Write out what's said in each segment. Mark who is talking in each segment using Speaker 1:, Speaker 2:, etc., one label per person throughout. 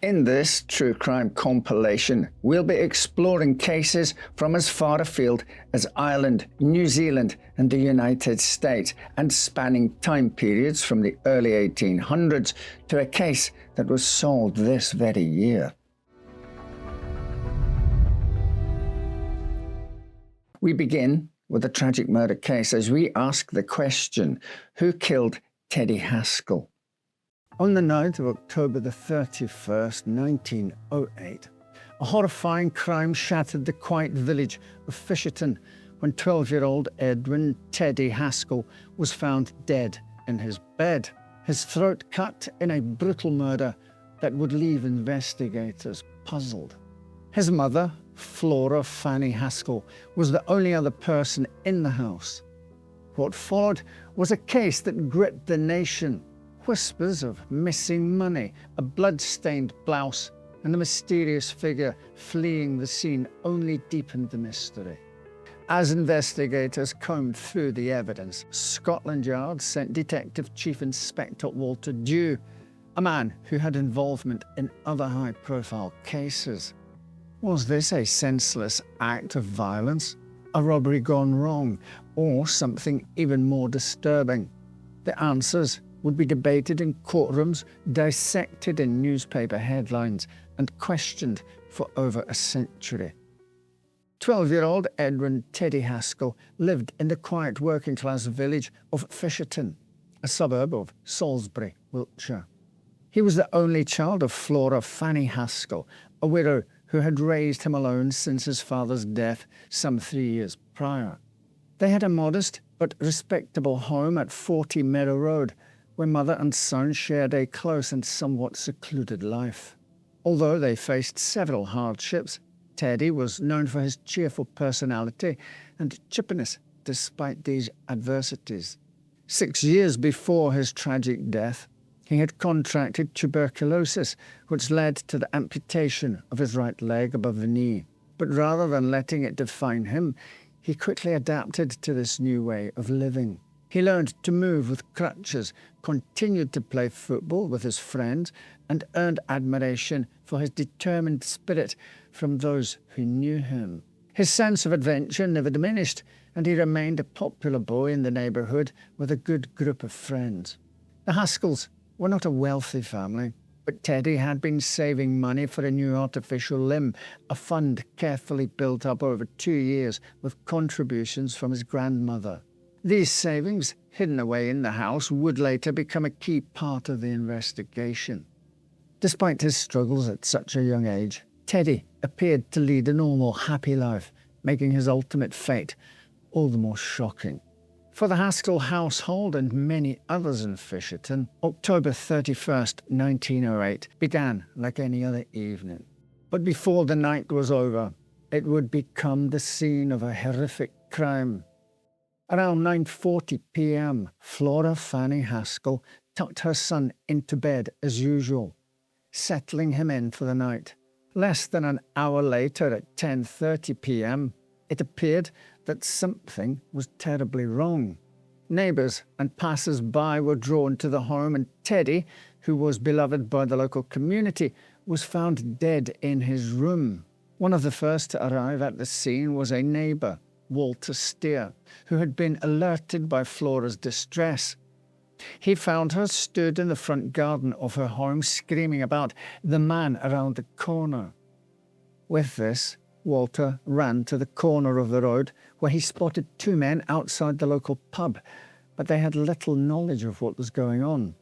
Speaker 1: In this true crime compilation, we'll be exploring cases from as far afield as Ireland, New Zealand and the United States, and spanning time periods from the early 1800s to a case that was solved this very year. We begin with a tragic murder case as we ask the question, who killed Teddy Haskell? On the night of October the 31st, 1908, a horrifying crime shattered the quiet village of Fisherton when 12-year-old Edwin Teddy Haskell was found dead in his bed, his throat cut in a brutal murder that would leave investigators puzzled. His mother, Flora Fanny Haskell, was the only other person in the house. What followed was a case that gripped the nation. Whispers of missing money, a blood-stained blouse, and a mysterious figure fleeing the scene only deepened the mystery. As investigators combed through the evidence, Scotland Yard sent Detective Chief Inspector Walter Dew, a man who had involvement in other high-profile cases. Was this a senseless act of violence, a robbery gone wrong, or something even more disturbing? The answers would be debated in courtrooms, dissected in newspaper headlines, and questioned for over a century. 12-year-old Edwin Teddy Haskell lived in the quiet working-class village of Fisherton, a suburb of Salisbury, Wiltshire. He was the only child of Flora Fanny Haskell, a widow who had raised him alone since his father's death some 3 years prior. They had a modest but respectable home at 40 Meadow Road, where mother and son shared a close and somewhat secluded life. Although they faced several hardships, Teddy was known for his cheerful personality and chippiness despite these adversities. 6 years before his tragic death, he had contracted tuberculosis, which led to the amputation of his right leg above the knee. But rather than letting it define him, he quickly adapted to this new way of living. He learned to move with crutches, continued to play football with his friends, and earned admiration for his determined spirit from those who knew him. His sense of adventure never diminished, and he remained a popular boy in the neighbourhood with a good group of friends. The Haskells were not a wealthy family, but Teddy had been saving money for a new artificial limb, a fund carefully built up over 2 years with contributions from his grandmother. These savings, hidden away in the house, would later become a key part of the investigation. Despite his struggles at such a young age, Teddy appeared to lead a normal, happy life, making his ultimate fate all the more shocking. For the Haskell household and many others in Fisherton, October 31st, 1908 began like any other evening. But before the night was over, it would become the scene of a horrific crime. Around 9:40 p.m., Flora Fanny Haskell tucked her son into bed as usual, settling him in for the night. Less than an hour later, at 10:30 p.m., it appeared that something was terribly wrong. Neighbours and passers-by were drawn to the home, and Teddy, who was beloved by the local community, was found dead in his room. One of the first to arrive at the scene was a neighbour, Walter Steer, who had been alerted by Flora's distress. He found her stood in the front garden of her home, screaming about the man around the corner. With this, Walter ran to the corner of the road, where he spotted 2 men outside the local pub, but they had little knowledge of what was going on.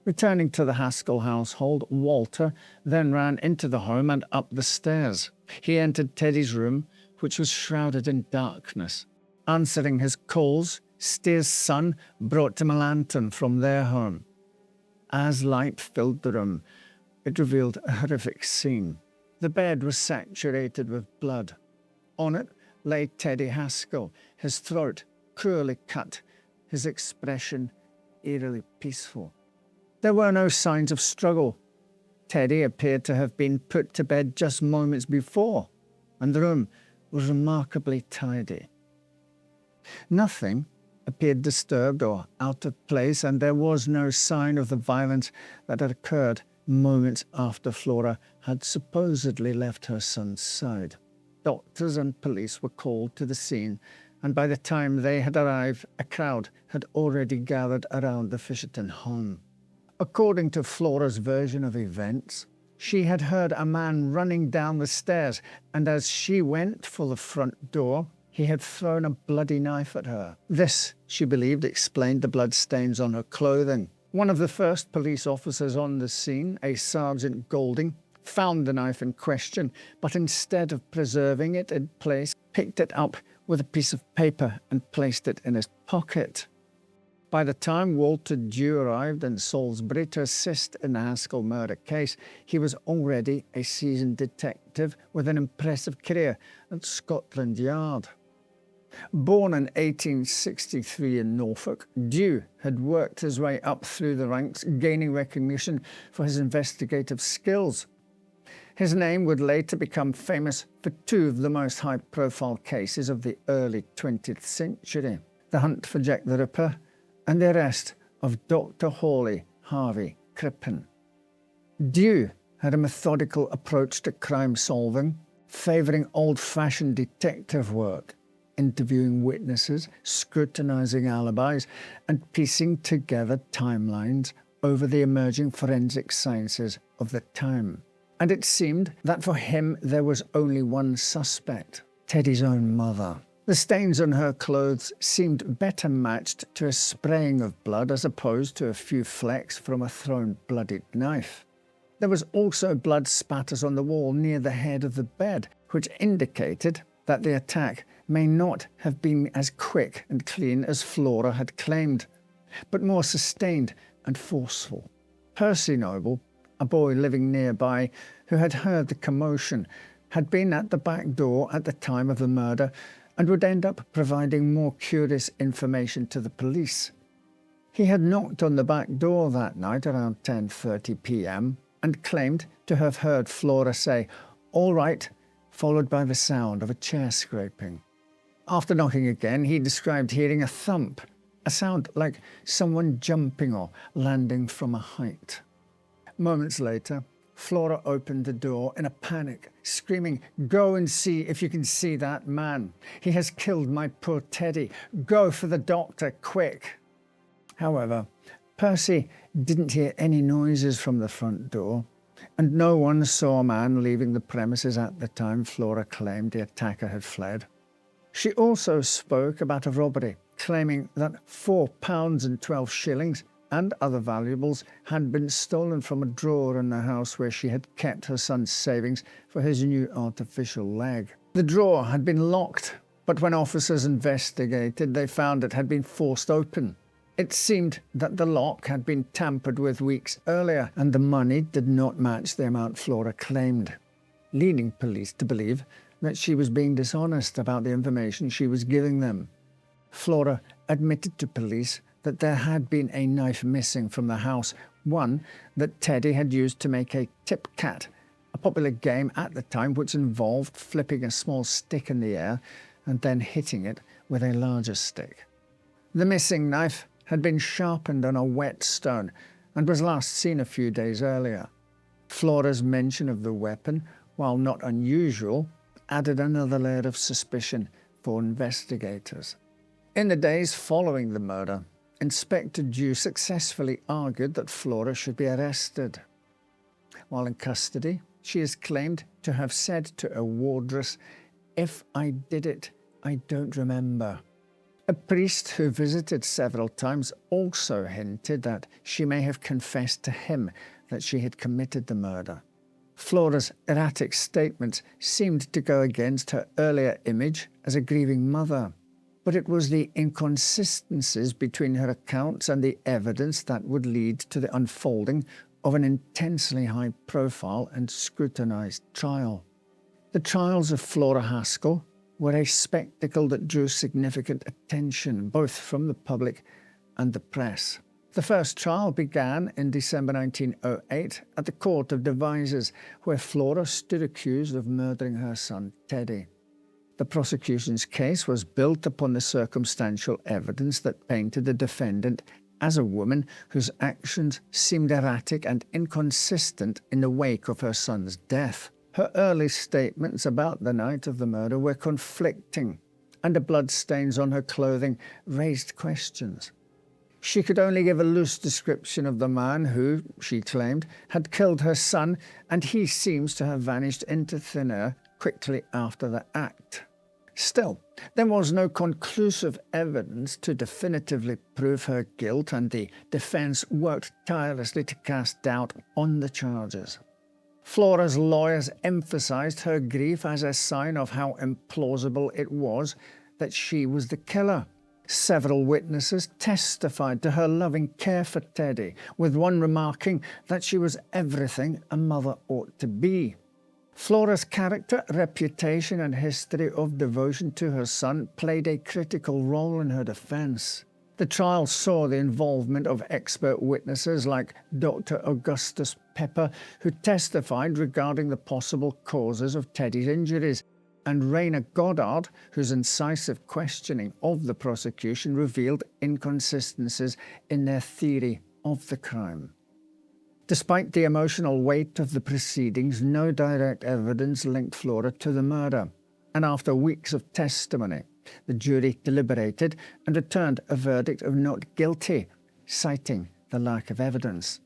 Speaker 1: Returning to the Haskell household, Walter then ran into the home and up the stairs. He entered Teddy's room, which was shrouded in darkness. Answering his calls, Steer's son brought him a lantern from their home. As light filled the room, it revealed a horrific scene. The bed was saturated with blood. On it lay Teddy Haskell, his throat cruelly cut, his expression eerily peaceful. There were no signs of struggle. Teddy appeared to have been put to bed just moments before, and the room was remarkably tidy. Nothing appeared disturbed or out of place, and there was no sign of the violence that had occurred moments after Flora had supposedly left her son's side. Doctors and police were called to the scene, and by the time they had arrived, a crowd had already gathered around the Fisherton home. According to Flora's version of events, she had heard a man running down the stairs, and as she went for the front door, he had thrown a bloody knife at her. This, she believed, explained the bloodstains on her clothing. One of the first police officers on the scene, a Sergeant Golding, found the knife in question, but instead of preserving it in place, picked it up with a piece of paper and placed it in his pocket. By the time Walter Dew arrived in Salisbury to assist in the Haskell murder case, he was already a seasoned detective with an impressive career at Scotland Yard. Born in 1863 in Norfolk, Dew had worked his way up through the ranks, gaining recognition for his investigative skills. His name would later become famous for two of the most high-profile cases of the early 20th century: the hunt for Jack the Ripper and the arrest of Dr. Hawley Harvey Crippen. Dew had a methodical approach to crime solving, favouring old-fashioned detective work, interviewing witnesses, scrutinising alibis, and piecing together timelines over the emerging forensic sciences of the time. And it seemed that for him there was only one suspect: Teddy's own mother. The stains on her clothes seemed better matched to a spraying of blood as opposed to a few flecks from a thrown bloodied knife. There was also blood spatters on the wall near the head of the bed, which indicated that the attack may not have been as quick and clean as Flora had claimed, but more sustained and forceful. Percy Noble, a boy living nearby who had heard the commotion, had been at the back door at the time of the murder and would end up providing more curious information to the police. He had knocked on the back door that night around 10:30 p.m. and claimed to have heard Flora say, "All right," followed by the sound of a chair scraping. After knocking again, he described hearing a thump, a sound like someone jumping or landing from a height. Moments later, Flora opened the door in a panic, screaming, "Go and see if you can see that man. He has killed my poor Teddy. Go for the doctor, quick." However, Percy didn't hear any noises from the front door, and no one saw a man leaving the premises at the time Flora claimed the attacker had fled. She also spoke about a robbery, claiming that £4.12 and other valuables had been stolen from a drawer in the house where she had kept her son's savings for his new artificial leg. The drawer had been locked, but when officers investigated, they found it had been forced open. It seemed that the lock had been tampered with weeks earlier, and the money did not match the amount Flora claimed, leading police to believe that she was being dishonest about the information she was giving them. Flora admitted to police that there had been a knife missing from the house, one that Teddy had used to make a tip cat, a popular game at the time which involved flipping a small stick in the air and then hitting it with a larger stick. The missing knife had been sharpened on a whetstone and was last seen a few days earlier. Flora's mention of the weapon, while not unusual, added another layer of suspicion for investigators. In the days following the murder, Inspector Dew successfully argued that Flora should be arrested. While in custody, she is claimed to have said to a wardress, "If I did it, I don't remember." A priest who visited several times also hinted that she may have confessed to him that she had committed the murder. Flora's erratic statements seemed to go against her earlier image as a grieving mother, but it was the inconsistencies between her accounts and the evidence that would lead to the unfolding of an intensely high-profile and scrutinized trial. The trials of Flora Haskell were a spectacle that drew significant attention both from the public and the press. The first trial began in December 1908 at the Court of Devizes, where Flora stood accused of murdering her son Teddy. The prosecution's case was built upon the circumstantial evidence that painted the defendant as a woman whose actions seemed erratic and inconsistent in the wake of her son's death. Her early statements about the night of the murder were conflicting, and the bloodstains on her clothing raised questions. She could only give a loose description of the man who, she claimed, had killed her son, and he seems to have vanished into thin air quickly after the act. Still, there was no conclusive evidence to definitively prove her guilt, and the defense worked tirelessly to cast doubt on the charges. Flora's lawyers emphasized her grief as a sign of how implausible it was that she was the killer. Several witnesses testified to her loving care for Teddy, with one remarking that she was everything a mother ought to be. Flora's character, reputation, and history of devotion to her son played a critical role in her defense. The trial saw the involvement of expert witnesses like Dr. Augustus Pepper, who testified regarding the possible causes of Teddy's injuries, and Raina Goddard, whose incisive questioning of the prosecution revealed inconsistencies in their theory of the crime. Despite the emotional weight of the proceedings, no direct evidence linked Flora to the murder, and after weeks of testimony, the jury deliberated and returned a verdict of not guilty, citing the lack of evidence.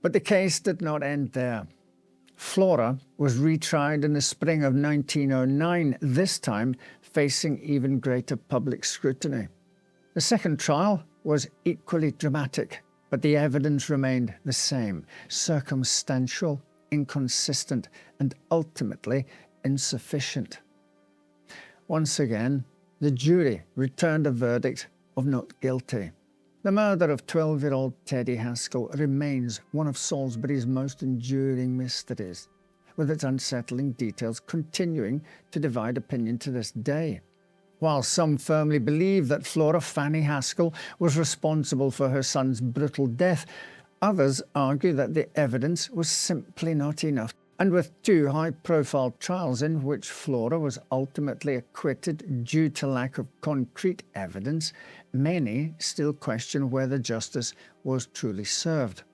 Speaker 1: But the case did not end there. Flora was retried in the spring of 1909, this time facing even greater public scrutiny. The second trial was equally dramatic, but the evidence remained the same: circumstantial, inconsistent, and ultimately insufficient. Once again, the jury returned a verdict of not guilty. The murder of 12-year-old Teddy Haskell remains one of Salisbury's most enduring mysteries, with its unsettling details continuing to divide opinion to this day. While some firmly believe that Flora Fanny Haskell was responsible for her son's brutal death, others argue that the evidence was simply not enough. And with two high-profile trials in which Flora was ultimately acquitted due to lack of concrete evidence, many still question whether justice was truly served.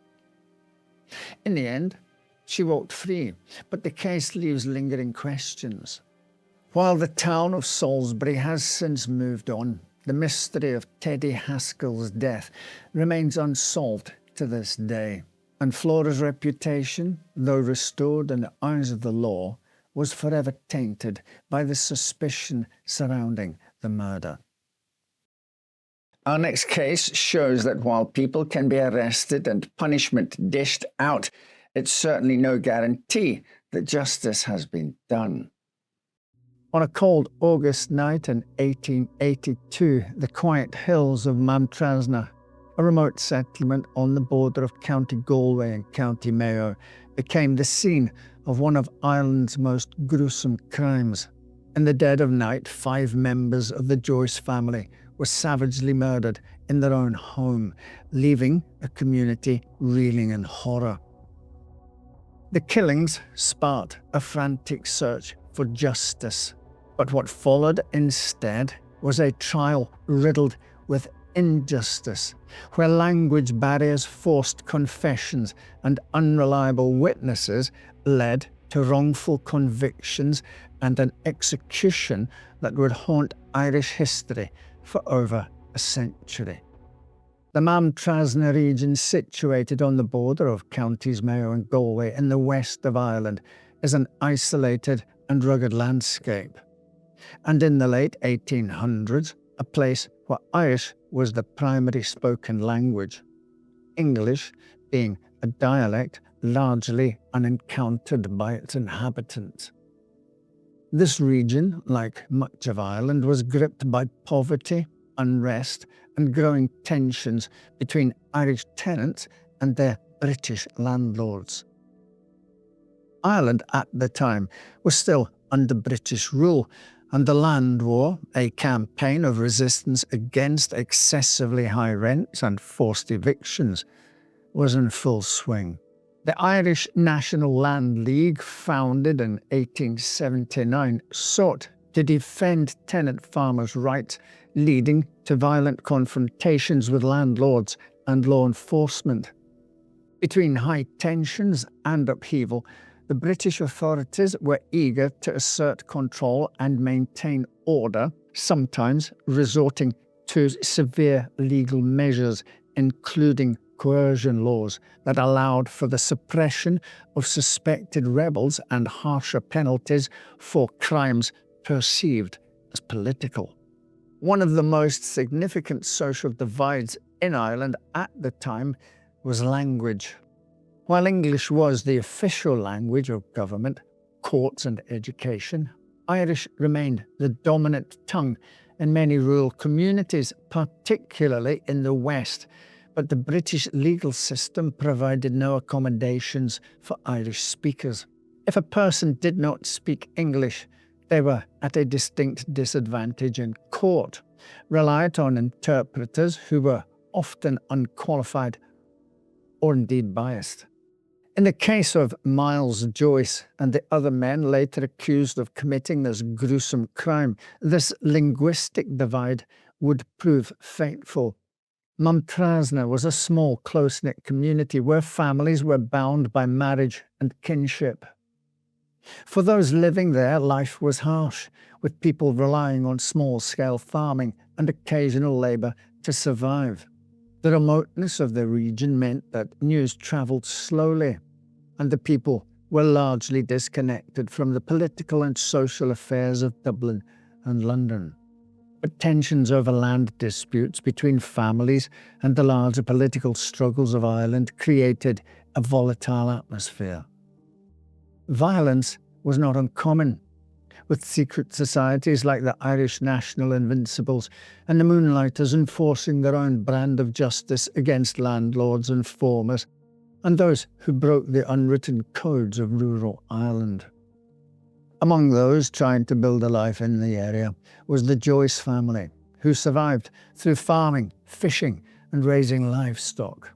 Speaker 1: In the end, she walked free, but the case leaves lingering questions. While the town of Salisbury has since moved on, the mystery of Teddy Haskell's death remains unsolved to this day. And Flora's reputation, though restored in the eyes of the law, was forever tainted by the suspicion surrounding the murder. Our next case shows that while people can be arrested and punishment dished out, it's certainly no guarantee that justice has been done. On a cold August night in 1882, the quiet hills of Maamtrasna, a remote settlement on the border of County Galway and County Mayo, became the scene of one of Ireland's most gruesome crimes. In the dead of night, 5 members of the Joyce family were savagely murdered in their own home, leaving a community reeling in horror. The killings sparked a frantic search for justice, but what followed instead was a trial riddled with injustice, where language barriers, forced confessions, and unreliable witnesses led to wrongful convictions and an execution that would haunt Irish history for over a century. The Maamtrasna region, situated on the border of counties Mayo and Galway in the west of Ireland, is an isolated and rugged landscape. And in the late 1800s, a place where Irish was the primary spoken language, English being a dialect largely unencountered by its inhabitants. This region, like much of Ireland, was gripped by poverty, unrest, and growing tensions between Irish tenants and their British landlords. Ireland at the time was still under British rule, and the Land War, a campaign of resistance against excessively high rents and forced evictions, was in full swing. The Irish National Land League, founded in 1879, sought to defend tenant farmers' rights, leading to violent confrontations with landlords and law enforcement. Between high tensions and upheaval, the British authorities were eager to assert control and maintain order, sometimes resorting to severe legal measures, including coercion laws that allowed for the suppression of suspected rebels and harsher penalties for crimes perceived as political. One of the most significant social divides in Ireland at the time was language. While English was the official language of government, courts and education, Irish remained the dominant tongue in many rural communities, particularly in the West, but the British legal system provided no accommodations for Irish speakers. If a person did not speak English, they were at a distinct disadvantage in court, reliant on interpreters who were often unqualified or indeed biased. In the case of Miles Joyce and the other men later accused of committing this gruesome crime, this linguistic divide would prove fateful. Maamtrasna was a small, close-knit community where families were bound by marriage and kinship. For those living there, life was harsh, with people relying on small-scale farming and occasional labour to survive. The remoteness of the region meant that news travelled slowly, and the people were largely disconnected from the political and social affairs of Dublin and London. But tensions over land disputes between families and the larger political struggles of Ireland created a volatile atmosphere. Violence was not uncommon, with secret societies like the Irish National Invincibles and the Moonlighters enforcing their own brand of justice against landlords and farmers and those who broke the unwritten codes of rural Ireland. Among those trying to build a life in the area was the Joyce family, who survived through farming, fishing, and raising livestock.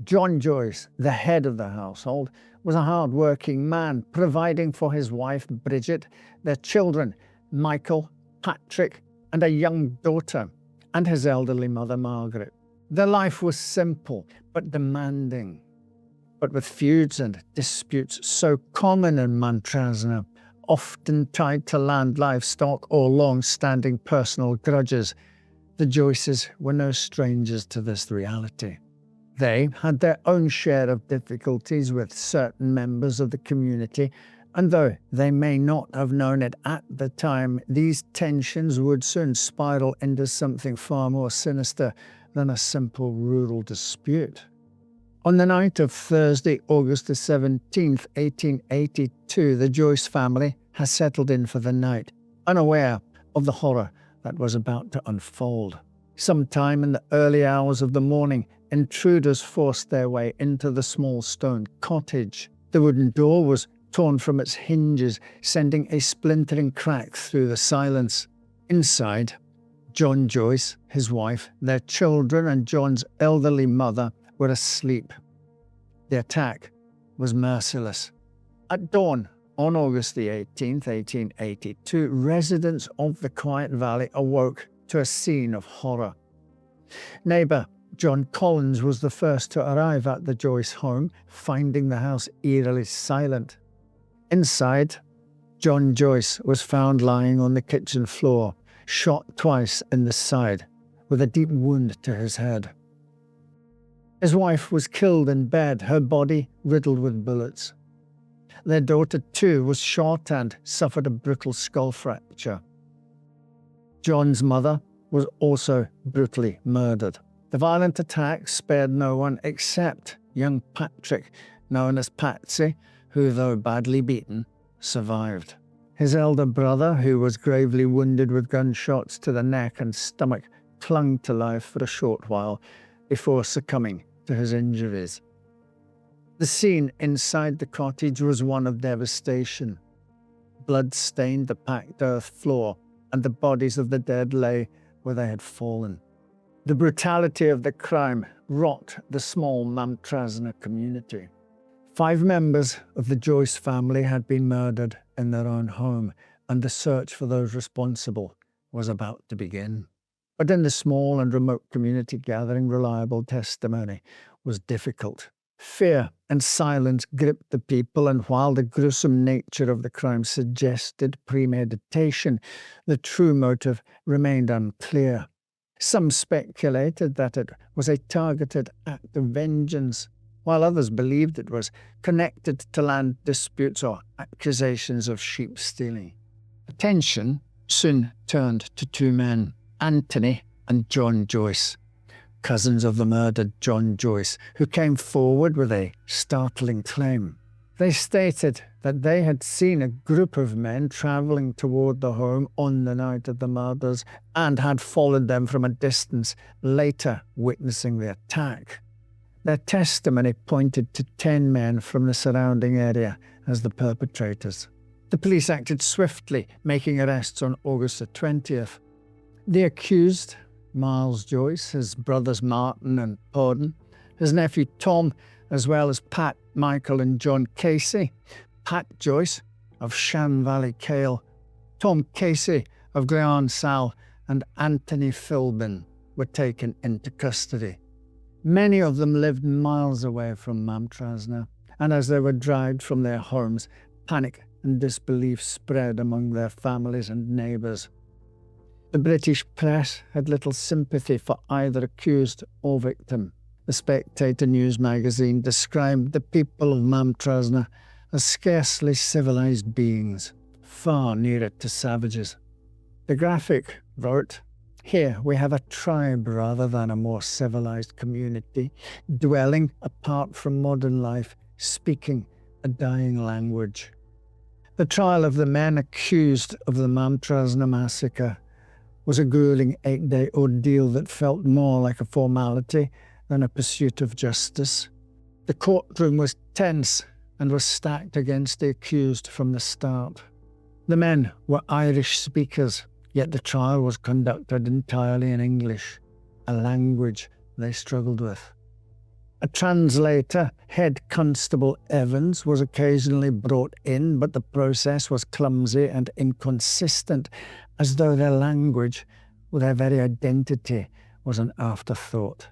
Speaker 1: John Joyce, the head of the household, was a hard-working man, providing for his wife Bridget, their children Michael, Patrick, and a young daughter, and his elderly mother Margaret. Their life was simple but demanding. But with feuds and disputes so common in Maamtrasna, often tied to land, livestock, or long-standing personal grudges, the Joyces were no strangers to this reality. They had their own share of difficulties with certain members of the community, and though they may not have known it at the time, these tensions would soon spiral into something far more sinister than a simple rural dispute. On the night of Thursday, August the 17th, 1882, the Joyce family has settled in for the night, unaware of the horror that was about to unfold. Sometime in the early hours of the morning, intruders forced their way into the small stone cottage. The wooden door was torn from its hinges, sending a splintering crack through the silence. Inside, John Joyce, his wife, their children, and John's elderly mother were asleep. The attack was merciless. At dawn, on August the 18th, 1882, residents of the Quiet Valley awoke to a scene of horror. Neighbour John Collins was the first to arrive at the Joyce home, finding the house eerily silent. Inside, John Joyce was found lying on the kitchen floor, shot twice in the side, with a deep wound to his head. His wife was killed in bed, her body riddled with bullets. Their daughter, too, was shot and suffered a brutal skull fracture. John's mother was also brutally murdered. The violent attack spared no one except young Patrick, known as Patsy, who, though badly beaten, survived. His elder brother, who was gravely wounded with gunshots to the neck and stomach, clung to life for a short while before succumbing to his injuries. The scene inside the cottage was one of devastation. Blood stained the packed earth floor, and the bodies of the dead lay where they had fallen. The brutality of the crime rocked the small Maamtrasna community. 5 members of the Joyce family had been murdered in their own home, and the search for those responsible was about to begin. But in the small and remote community, gathering reliable testimony was difficult. Fear and silence gripped the people, and while the gruesome nature of the crime suggested premeditation, the true motive remained unclear. Some speculated that it was a targeted act of vengeance, while others believed it was connected to land disputes or accusations of sheep stealing. Attention soon turned to two men, Anthony and John Joyce, cousins of the murdered John Joyce, who came forward with a startling claim. They stated that they had seen a group of men travelling toward the home on the night of the murders and had followed them from a distance, later witnessing the attack. Their testimony pointed to 10 men from the surrounding area as the perpetrators. The police acted swiftly, making arrests on August the 20th. The accused, Miles Joyce, his brothers Martin and Porden, his nephew Tom, as well as Pat, Michael and John Casey, Pat Joyce of Shan Valley Kale, Tom Casey of Gleon Sal, and Anthony Philbin were taken into custody. Many of them lived miles away from Maamtrasna, and as they were dragged from their homes, panic and disbelief spread among their families and neighbours. The British press had little sympathy for either accused or victim. The Spectator news magazine described the people of Maamtrasna as scarcely civilised beings, far nearer to savages. The Graphic wrote, "Here we have a tribe rather than a more civilised community, dwelling apart from modern life, speaking a dying language." The trial of the men accused of the Maamtrasna Massacre was a grueling 8-day ordeal that felt more like a formality than a pursuit of justice. The courtroom was tense and was stacked against the accused from the start. The men were Irish speakers, yet the trial was conducted entirely in English, a language they struggled with. A translator, Head Constable Evans, was occasionally brought in, but the process was clumsy and inconsistent, as though their language, or their very identity, was an afterthought.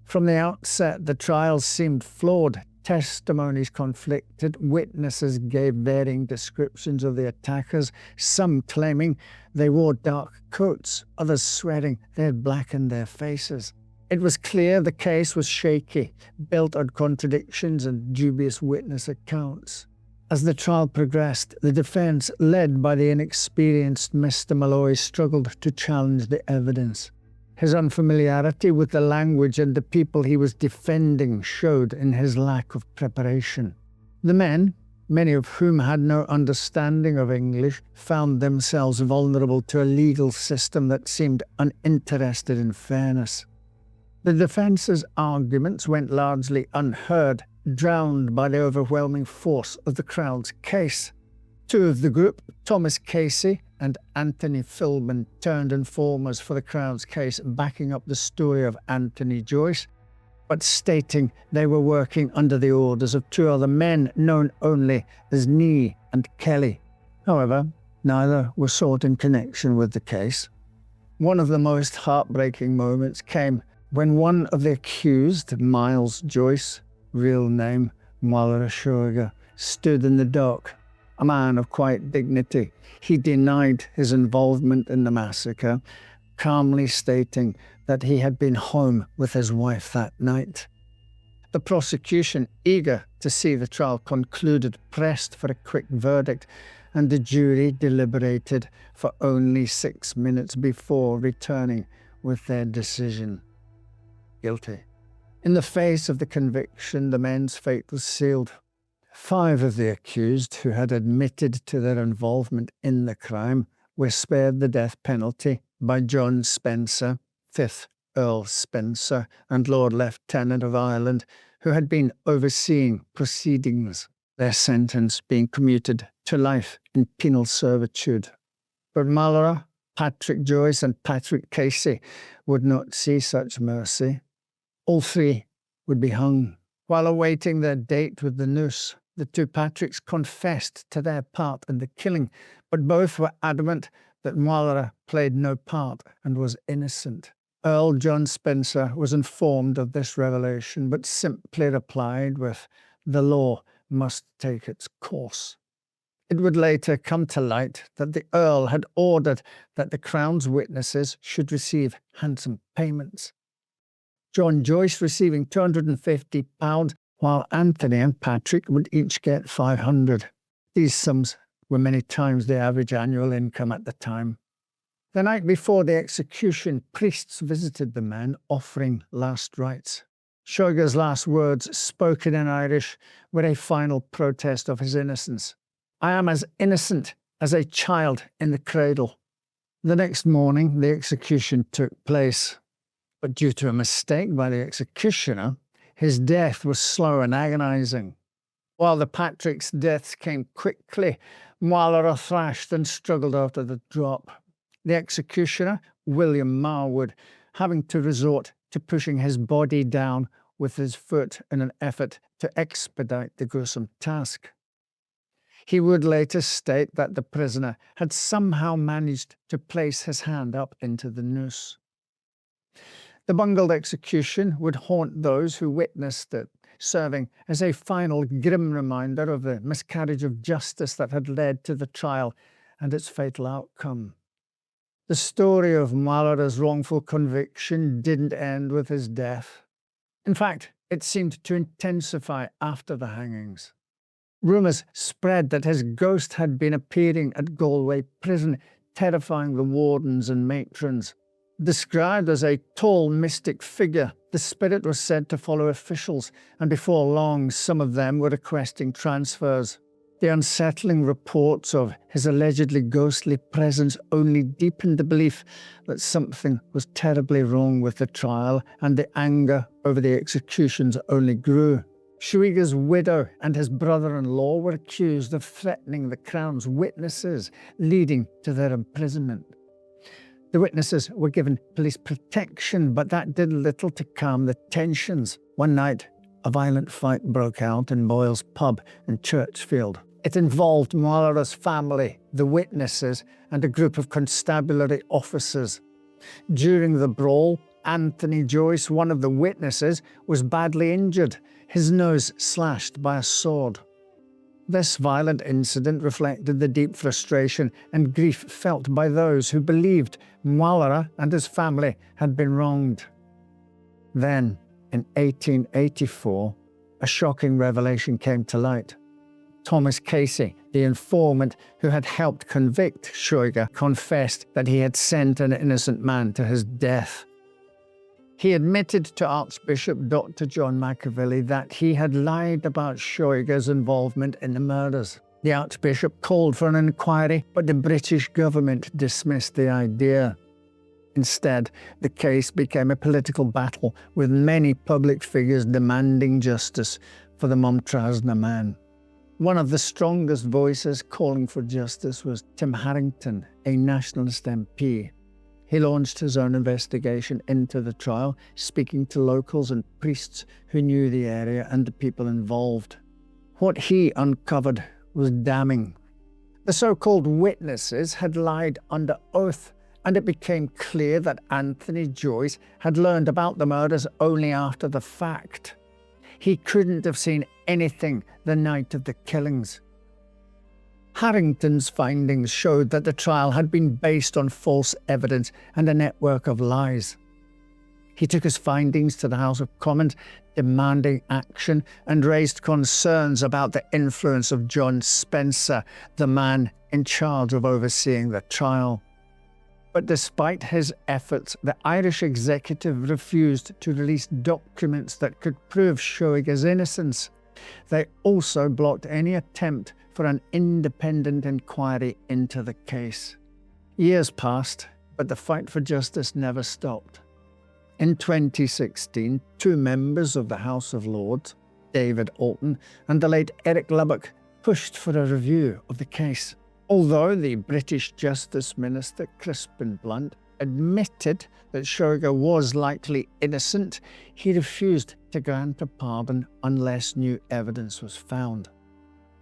Speaker 1: From the outset, the trial seemed flawed. Testimonies conflicted, witnesses gave varying descriptions of the attackers, some claiming they wore dark coats, others swearing they had blackened their faces. It was clear the case was shaky, built on contradictions and dubious witness accounts. As the trial progressed, the defence, led by the inexperienced Mr. Malloy, struggled to challenge the evidence. His unfamiliarity with the language and the people he was defending showed in his lack of preparation. The men, many of whom had no understanding of English, found themselves vulnerable to a legal system that seemed uninterested in fairness. The defence's arguments went largely unheard, drowned by the overwhelming force of the Crown's case. Two of the group, Thomas Casey and Anthony Philbin, turned informers for the Crown's case, backing up the story of Anthony Joyce, but stating they were working under the orders of two other men known only as Nee and Kelly. However, neither were sought in connection with the case. One of the most heartbreaking moments came when one of the accused, Miles Joyce, real name Maamtrasna, stood in the dock. A man of quiet dignity, he denied his involvement in the massacre, calmly stating that he had been home with his wife that night. The prosecution, eager to see the trial concluded, pressed for a quick verdict, and the jury deliberated for only 6 minutes before returning with their decision. Guilty. In the face of the conviction, the men's fate was sealed. 5 of the accused, who had admitted to their involvement in the crime, were spared the death penalty by John Spencer, 5th Earl Spencer, and Lord Lieutenant of Ireland, who had been overseeing proceedings, their sentence being commuted to life in penal servitude. But Malloy, Patrick Joyce and Patrick Casey would not see such mercy. All 3 would be hung. While awaiting their date with the noose, the 2 Patricks confessed to their part in the killing, but both were adamant that Mualara played no part and was innocent. Earl John Spencer was informed of this revelation, but simply replied with, "The law must take its course." It would later come to light that the Earl had ordered that the Crown's witnesses should receive handsome payments. John Joyce receiving £250, while Anthony and Patrick would each get £500. These sums were many times the average annual income at the time. The night before the execution, priests visited the men, offering last rites. Shoiga's last words, spoken in Irish, were a final protest of his innocence. "I am as innocent as a child in the cradle." The next morning, the execution took place. But due to a mistake by the executioner, his death was slow and agonizing. While the Patrick's deaths came quickly, Mualara thrashed and struggled after the drop. The executioner, William Marwood, having to resort to pushing his body down with his foot in an effort to expedite the gruesome task. He would later state that the prisoner had somehow managed to place his hand up into the noose. The bungled execution would haunt those who witnessed it, serving as a final grim reminder of the miscarriage of justice that had led to the trial and its fatal outcome. The story of Mualara's wrongful conviction didn't end with his death. In fact, it seemed to intensify after the hangings. Rumours spread that his ghost had been appearing at Galway prison, terrifying the wardens and matrons. Described as a tall, mystic figure, the spirit was said to follow officials, and before long, some of them were requesting transfers. The unsettling reports of his allegedly ghostly presence only deepened the belief that something was terribly wrong with the trial, and the anger over the executions only grew. Shoiga's widow and his brother-in-law were accused of threatening the Crown's witnesses, leading to their imprisonment. The witnesses were given police protection, but that did little to calm the tensions. One night, a violent fight broke out in Boyle's pub in Churchfield. It involved Mualara's family, the witnesses, and a group of constabulary officers. During the brawl, Anthony Joyce, one of the witnesses, was badly injured, his nose slashed by a sword. This violent incident reflected the deep frustration and grief felt by those who believed Mualara and his family had been wronged. Then, in 1884, a shocking revelation came to light. Thomas Casey, the informant who had helped convict Shoiga, confessed that he had sent an innocent man to his death. He admitted to Archbishop Dr. John McAvilly that he had lied about Shoiga's involvement in the murders. The Archbishop called for an inquiry, but the British government dismissed the idea. Instead, the case became a political battle, with many public figures demanding justice for the Maamtrasna man. One of the strongest voices calling for justice was Tim Harrington, a nationalist MP. He launched his own investigation into the trial, speaking to locals and priests who knew the area and the people involved. What he uncovered was damning. The so-called witnesses had lied under oath, and it became clear that Anthony Joyce had learned about the murders only after the fact. He couldn't have seen anything the night of the killings. Harrington's findings showed that the trial had been based on false evidence and a network of lies. He took his findings to the House of Commons, demanding action, and raised concerns about the influence of John Spencer, the man in charge of overseeing the trial. But despite his efforts, the Irish executive refused to release documents that could prove Shoiga's innocence. They also blocked any attempt for an independent inquiry into the case. Years passed, but the fight for justice never stopped. In 2016, two members of the House of Lords, David Alton and the late Eric Lubbock, pushed for a review of the case. Although the British Justice Minister Crispin Blunt admitted that Shoiga was likely innocent, he refused to grant a pardon unless new evidence was found.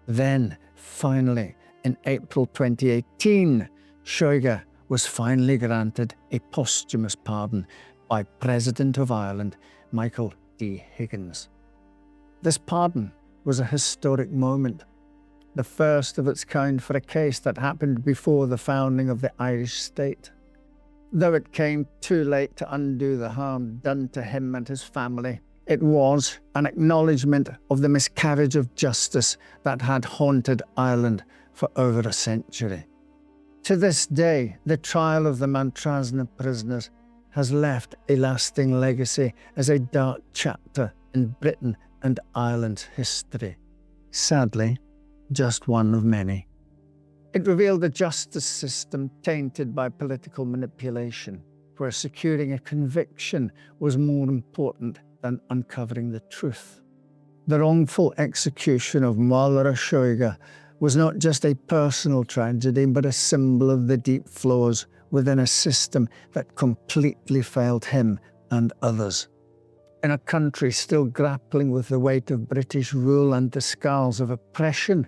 Speaker 1: Then, finally, in April 2018, Shoiga was finally granted a posthumous pardon by President of Ireland, Michael D. Higgins. This pardon was a historic moment, the first of its kind for a case that happened before the founding of the Irish state. Though it came too late to undo the harm done to him and his family, it was an acknowledgement of the miscarriage of justice that had haunted Ireland for over a century. To this day, the trial of the Maamtrasna prisoners has left a lasting legacy as a dark chapter in Britain and Ireland's history. Sadly, just one of many. It revealed a justice system tainted by political manipulation, where securing a conviction was more important than uncovering the truth. The wrongful execution of Máire Seoige was not just a personal tragedy, but a symbol of the deep flaws within a system that completely failed him and others. In a country still grappling with the weight of British rule and the scars of oppression,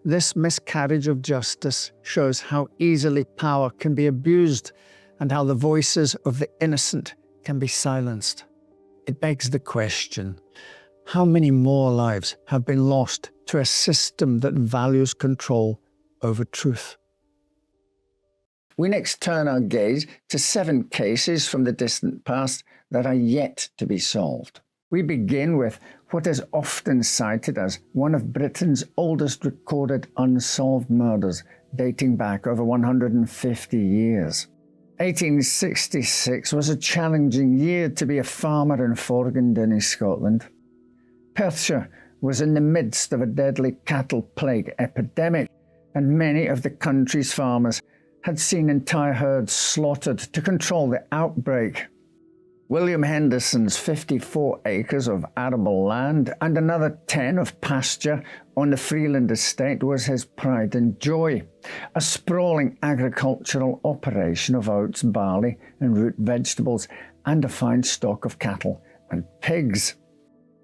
Speaker 1: this miscarriage of justice shows how easily power can be abused and how the voices of the innocent can be silenced. It begs the question, how many more lives have been lost to a system that values control over truth? We next turn our gaze to 7 cases from the distant past that are yet to be solved. We begin with what is often cited as one of Britain's oldest recorded unsolved murders, dating back over 150 years. 1866 was a challenging year to be a farmer in Forgandinny, Scotland. Perthshire was in the midst of a deadly cattle plague epidemic, and many of the country's farmers had seen entire herds slaughtered to control the outbreak. William Henderson's 54 acres of arable land and another 10 of pasture on the Freeland estate was his pride and joy, a sprawling agricultural operation of oats, barley and root vegetables, and a fine stock of cattle and pigs.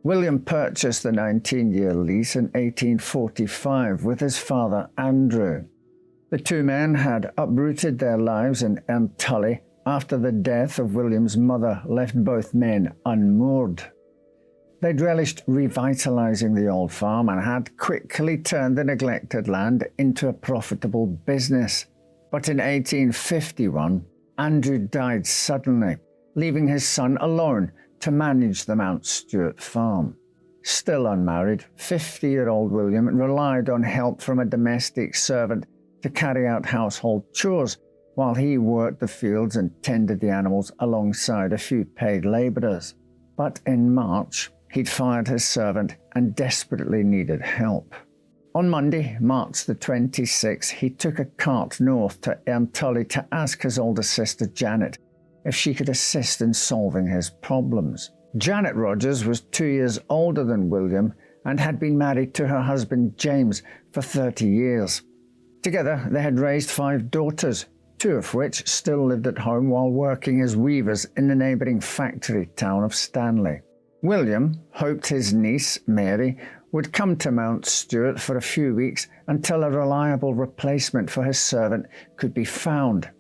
Speaker 1: William purchased the 19-year lease in 1845 with his father Andrew. The two men had uprooted their lives in Antully after the death of William's mother left both men unmoored. They'd relished revitalising the old farm and had quickly turned the neglected land into a profitable business. But in 1851, Andrew died suddenly, leaving his son alone to manage the Mount Stuart farm. Still unmarried, 50-year-old William relied on help from a domestic servant to carry out household chores, while he worked the fields and tended the animals alongside a few paid labourers. But in March, he'd fired his servant and desperately needed help. On Monday, March the 26th, he took a cart north to Antully to ask his older sister Janet if she could assist in solving his problems. Janet Rogers was 2 years older than William and had been married to her husband James for 30 years. Together, they had raised 5 daughters, 2 of which still lived at home while working as weavers in the neighbouring factory town of Stanley. William hoped his niece, Mary, would come to Mount Stuart for a few weeks until a reliable replacement for his servant could be found.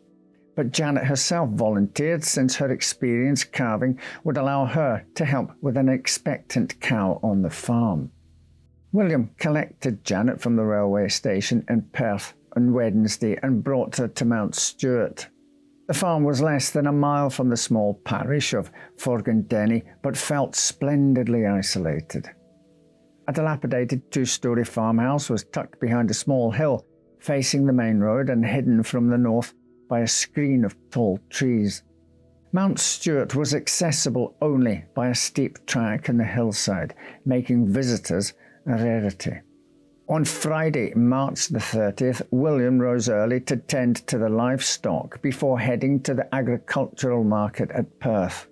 Speaker 1: But Janet herself volunteered, since her experience carving would allow her to help with an expectant cow on the farm. William collected Janet from the railway station in Perth on Wednesday and brought her to Mount Stuart. The farm was less than a mile from the small parish of Forgandinny, but felt splendidly isolated. A dilapidated 2-storey farmhouse was tucked behind a small hill, facing the main road and hidden from the north by a screen of tall trees. Mount Stuart was accessible only by a steep track in the hillside, making visitors a rarity. On Friday, March the 30th, William rose early to tend to the livestock before heading to the agricultural market at Perth.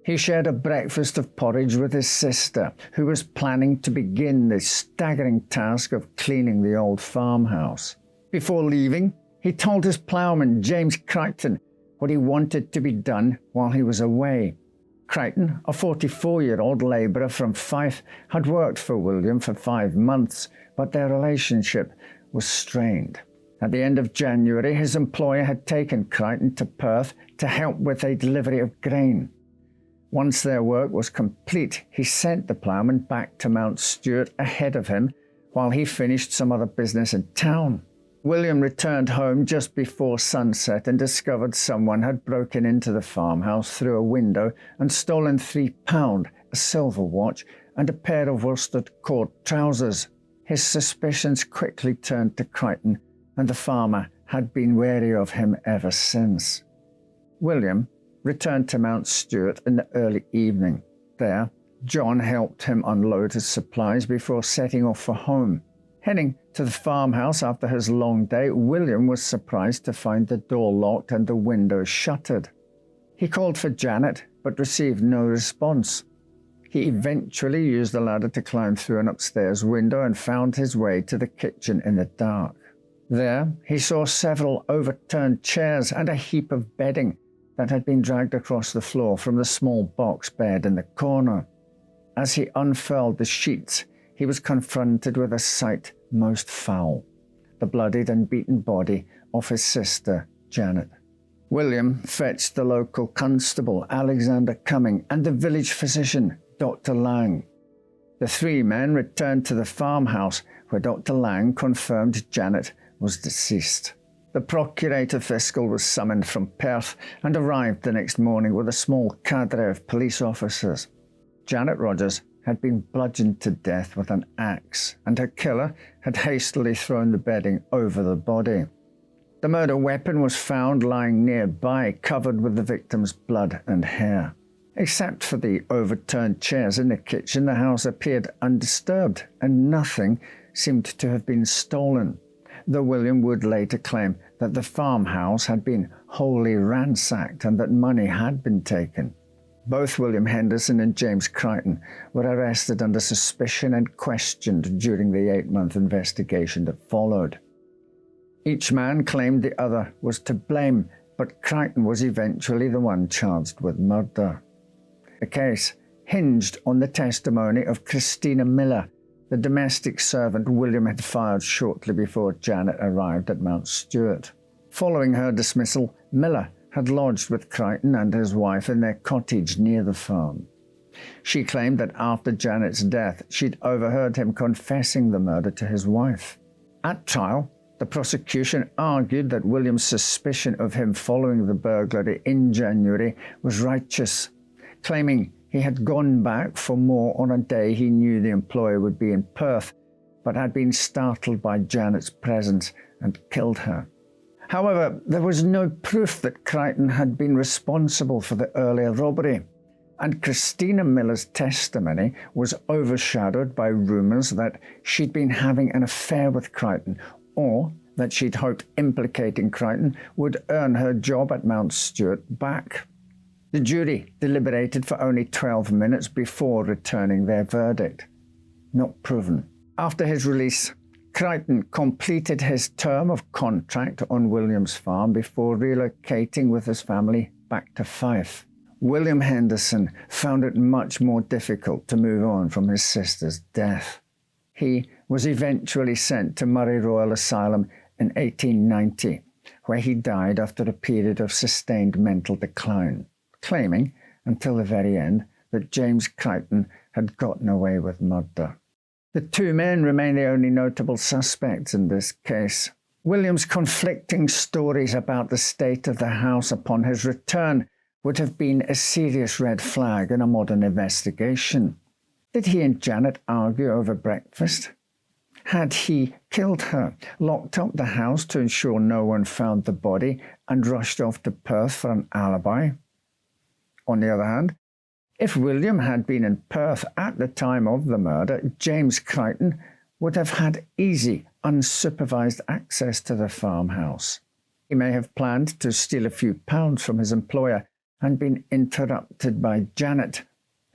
Speaker 1: He shared a breakfast of porridge with his sister, who was planning to begin the staggering task of cleaning the old farmhouse. Before leaving, he told his ploughman, James Crichton, what he wanted to be done while he was away. Crichton, a 44-year-old labourer from Fife, had worked for William for 5 months, but their relationship was strained. At the end of January, his employer had taken Crichton to Perth to help with a delivery of grain. Once their work was complete, he sent the ploughman back to Mount Stewart ahead of him while he finished some other business in town. William returned home just before sunset and discovered someone had broken into the farmhouse through a window and stolen £3, a silver watch, and a pair of worsted cord trousers. His suspicions quickly turned to Crichton, and the farmer had been wary of him ever since. William returned to Mount Stewart in the early evening. There, John helped him unload his supplies before setting off for home. Heading to the farmhouse after his long day, William was surprised to find the door locked and the windows shuttered. He called for Janet, but received no response. He eventually used a ladder to climb through an upstairs window and found his way to the kitchen in the dark. There, he saw several overturned chairs and a heap of bedding that had been dragged across the floor from the small box bed in the corner. As he unfurled the sheets, he was confronted with a sight most foul: the bloodied and beaten body of his sister, Janet. William fetched the local constable, Alexander Cumming, and the village physician, Dr. Lang. The three men returned to the farmhouse, where Dr. Lang confirmed Janet was deceased. The procurator fiscal was summoned from Perth and arrived the next morning with a small cadre of police officers. Janet Rogers had been bludgeoned to death with an axe, and her killer had hastily thrown the bedding over the body. The murder weapon was found lying nearby, covered with the victim's blood and hair. Except for the overturned chairs in the kitchen, the house appeared undisturbed, and nothing seemed to have been stolen, though William would later claim that the farmhouse had been wholly ransacked and that money had been taken. Both William Henderson and James Crichton were arrested under suspicion and questioned during the 8-month investigation that followed. Each man claimed the other was to blame, but Crichton was eventually the one charged with murder. The case hinged on the testimony of Christina Miller, the domestic servant William had fired shortly before Janet arrived at Mount Stewart. Following her dismissal, Miller had lodged with Crichton and his wife in their cottage near the farm. She claimed that after Janet's death, she'd overheard him confessing the murder to his wife. At trial, the prosecution argued that William's suspicion of him following the burglary in January was righteous, claiming he had gone back for more on a day he knew the employer would be in Perth, but had been startled by Janet's presence and killed her. However, there was no proof that Crichton had been responsible for the earlier robbery, and Christina Miller's testimony was overshadowed by rumours that she'd been having an affair with Crichton, or that she'd hoped implicating Crichton would earn her job at Mount Stewart back. The jury deliberated for only 12 minutes before returning their verdict. Not proven. After his release, Crichton completed his term of contract on William's farm before relocating with his family back to Fife. William Henderson found it much more difficult to move on from his sister's death. He was eventually sent to Murray Royal Asylum in 1890, where he died after a period of sustained mental decline, claiming, until the very end, that James Crichton had gotten away with murder. The two men remain the only notable suspects in this case. William's conflicting stories about the state of the house upon his return would have been a serious red flag in a modern investigation. Did he and Janet argue over breakfast? Had he killed her, locked up the house to ensure no one found the body, and rushed off to Perth for an alibi? On the other hand, if William had been in Perth at the time of the murder, James Crichton would have had easy, unsupervised access to the farmhouse. He may have planned to steal a few pounds from his employer and been interrupted by Janet,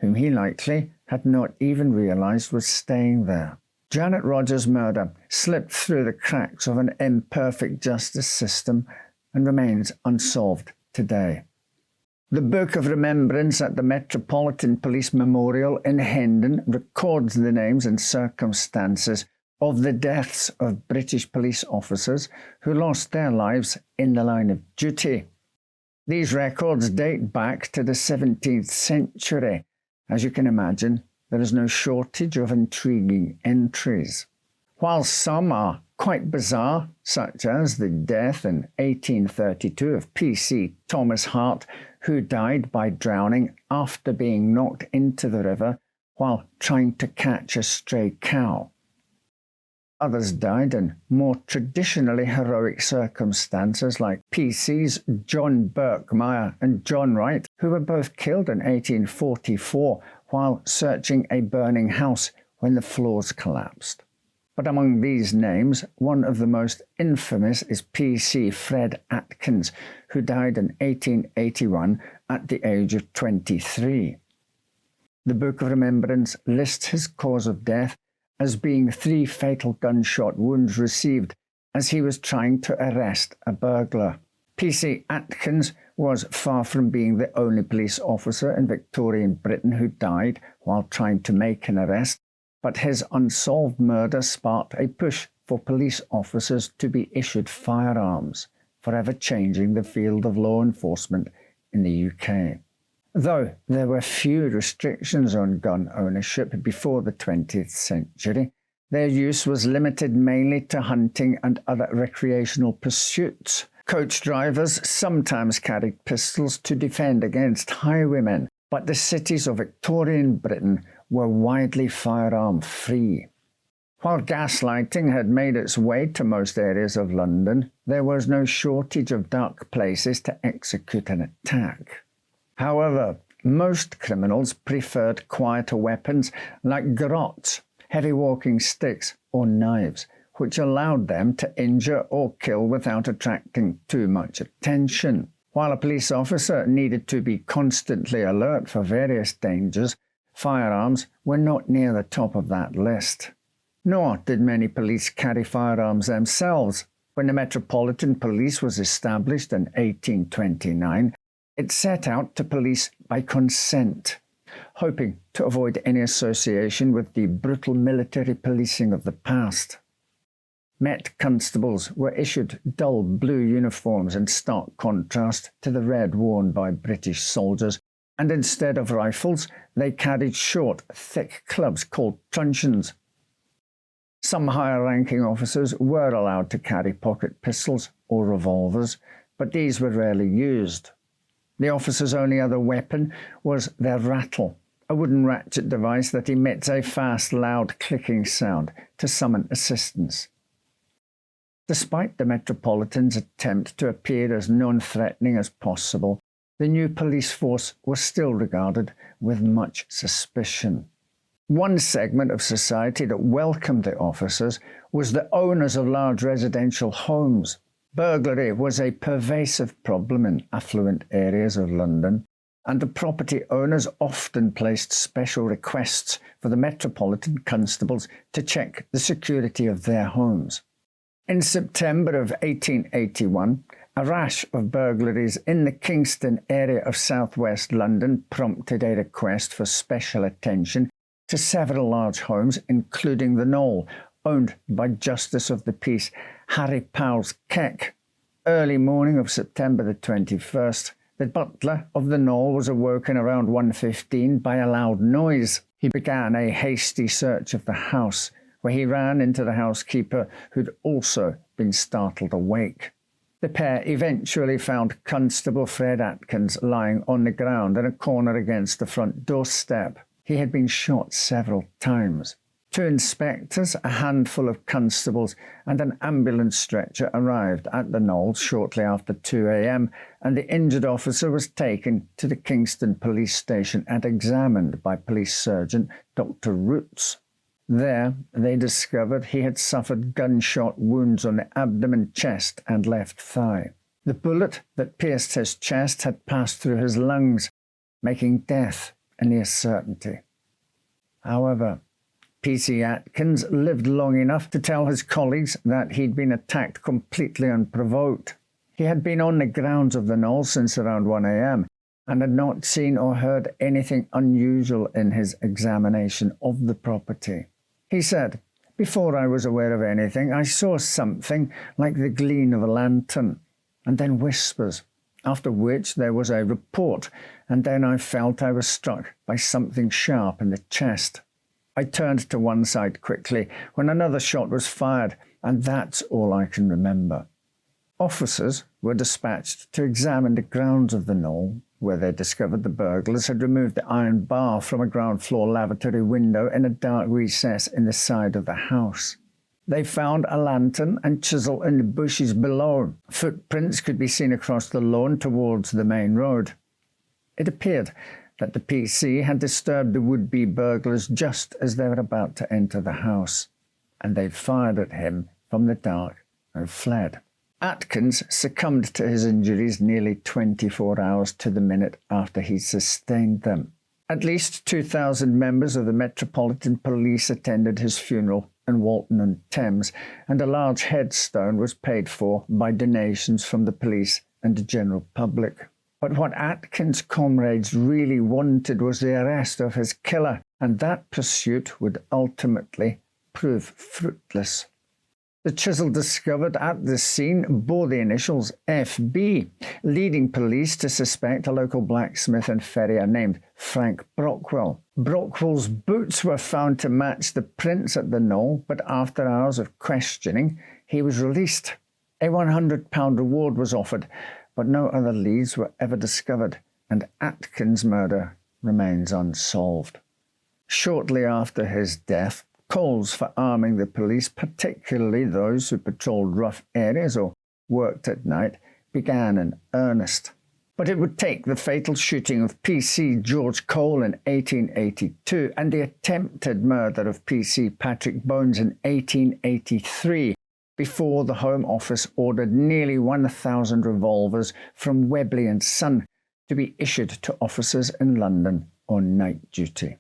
Speaker 1: whom he likely had not even realised was staying there. Janet Rogers' murder slipped through the cracks of an imperfect justice system and remains unsolved today. The Book of Remembrance at the Metropolitan Police Memorial in Hendon records the names and circumstances of the deaths of British police officers who lost their lives in the line of duty. These records date back to the 17th century. As you can imagine, there is no shortage of intriguing entries. While some are quite bizarre, such as the death in 1832 of P.C. Thomas Hart, who died by drowning after being knocked into the river while trying to catch a stray cow. Others died in more traditionally heroic circumstances, like P.C.'s John Birkmeyer and John Wright, who were both killed in 1844 while searching a burning house when the floors collapsed. But among these names, one of the most infamous is P.C. Fred Atkins, who died in 1881 at the age of 23. The Book of Remembrance lists his cause of death as being 3 fatal gunshot wounds received as he was trying to arrest a burglar. P.C. Atkins was far from being the only police officer in Victorian Britain who died while trying to make an arrest, but his unsolved murder sparked a push for police officers to be issued firearms, forever changing the field of law enforcement in the UK. Though there were few restrictions on gun ownership before the 20th century, their use was limited mainly to hunting and other recreational pursuits. Coach drivers sometimes carried pistols to defend against highwaymen, but the cities of Victorian Britain were widely firearm-free. While gaslighting had made its way to most areas of London, there was no shortage of dark places to execute an attack. However, most criminals preferred quieter weapons like garrotes, heavy walking sticks, or knives, which allowed them to injure or kill without attracting too much attention. While a police officer needed to be constantly alert for various dangers, firearms were not near the top of that list. Nor did many police carry firearms themselves. When the Metropolitan Police was established in 1829, it set out to police by consent, hoping to avoid any association with the brutal military policing of the past. Met constables were issued dull blue uniforms in stark contrast to the red worn by British soldiers, and instead of rifles, they carried short, thick clubs called truncheons. Some higher-ranking officers were allowed to carry pocket pistols or revolvers, but these were rarely used. The officer's only other weapon was their rattle, a wooden ratchet device that emits a fast, loud clicking sound to summon assistance. Despite the Metropolitans' attempt to appear as non-threatening as possible, the new police force was still regarded with much suspicion. One segment of society that welcomed the officers was the owners of large residential homes. Burglary was a pervasive problem in affluent areas of London, and the property owners often placed special requests for the Metropolitan Constables to check the security of their homes. In September of 1881, a rash of burglaries in the Kingston area of southwest London prompted a request for special attention to several large homes, including the Knoll, owned by Justice of the Peace Harry Powles Keck. Early morning of September the 21st, the butler of the Knoll was awoken around 1:15 by a loud noise. He began a hasty search of the house, where he ran into the housekeeper, who'd also been startled awake. The pair eventually found Constable Fred Atkins lying on the ground in a corner against the front doorstep. He had been shot several times. 2 inspectors, a handful of constables, and an ambulance stretcher arrived at the Knoll shortly after 2 a.m, and the injured officer was taken to the Kingston police station and examined by police surgeon Dr. Roots. There, they discovered he had suffered gunshot wounds on the abdomen, chest, and left thigh. The bullet that pierced his chest had passed through his lungs, making death a near certainty. However, P.C. Atkins lived long enough to tell his colleagues that he'd been attacked completely unprovoked. He had been on the grounds of the Knoll since around 1 a.m. and had not seen or heard anything unusual in his examination of the property. He said, Before I was aware of anything, I saw something like the gleam of a lantern, and then whispers, after which there was a report, and then I felt I was struck by something sharp in the chest. I turned to one side quickly when another shot was fired, and that's all I can remember. Officers were dispatched to examine the grounds of the knoll, where they discovered the burglars had removed the iron bar from a ground-floor lavatory window in a dark recess in the side of the house. They found a lantern and chisel in the bushes below. Footprints could be seen across the lawn towards the main road. It appeared that the PC had disturbed the would-be burglars just as they were about to enter the house, and they fired at him from the dark and fled. Atkins succumbed to his injuries nearly 24 hours to the minute after he sustained them. At least 2,000 members of the Metropolitan Police attended his funeral in Walton-on-Thames, and a large headstone was paid for by donations from the police and the general public. But what Atkins' comrades really wanted was the arrest of his killer, and that pursuit would ultimately prove fruitless. The chisel discovered at the scene bore the initials FB, leading police to suspect a local blacksmith and farrier named Frank Brockwell. Brockwell's boots were found to match the prints at the knoll, but after hours of questioning, he was released. A £100 reward was offered, but no other leads were ever discovered, and Atkins' murder remains unsolved. Shortly after his death, calls for arming the police, particularly those who patrolled rough areas or worked at night, began in earnest. But it would take the fatal shooting of PC George Cole in 1882 and the attempted murder of PC Patrick Bones in 1883 before the Home Office ordered nearly 1,000 revolvers from Webley and Son to be issued to officers in London on night duty.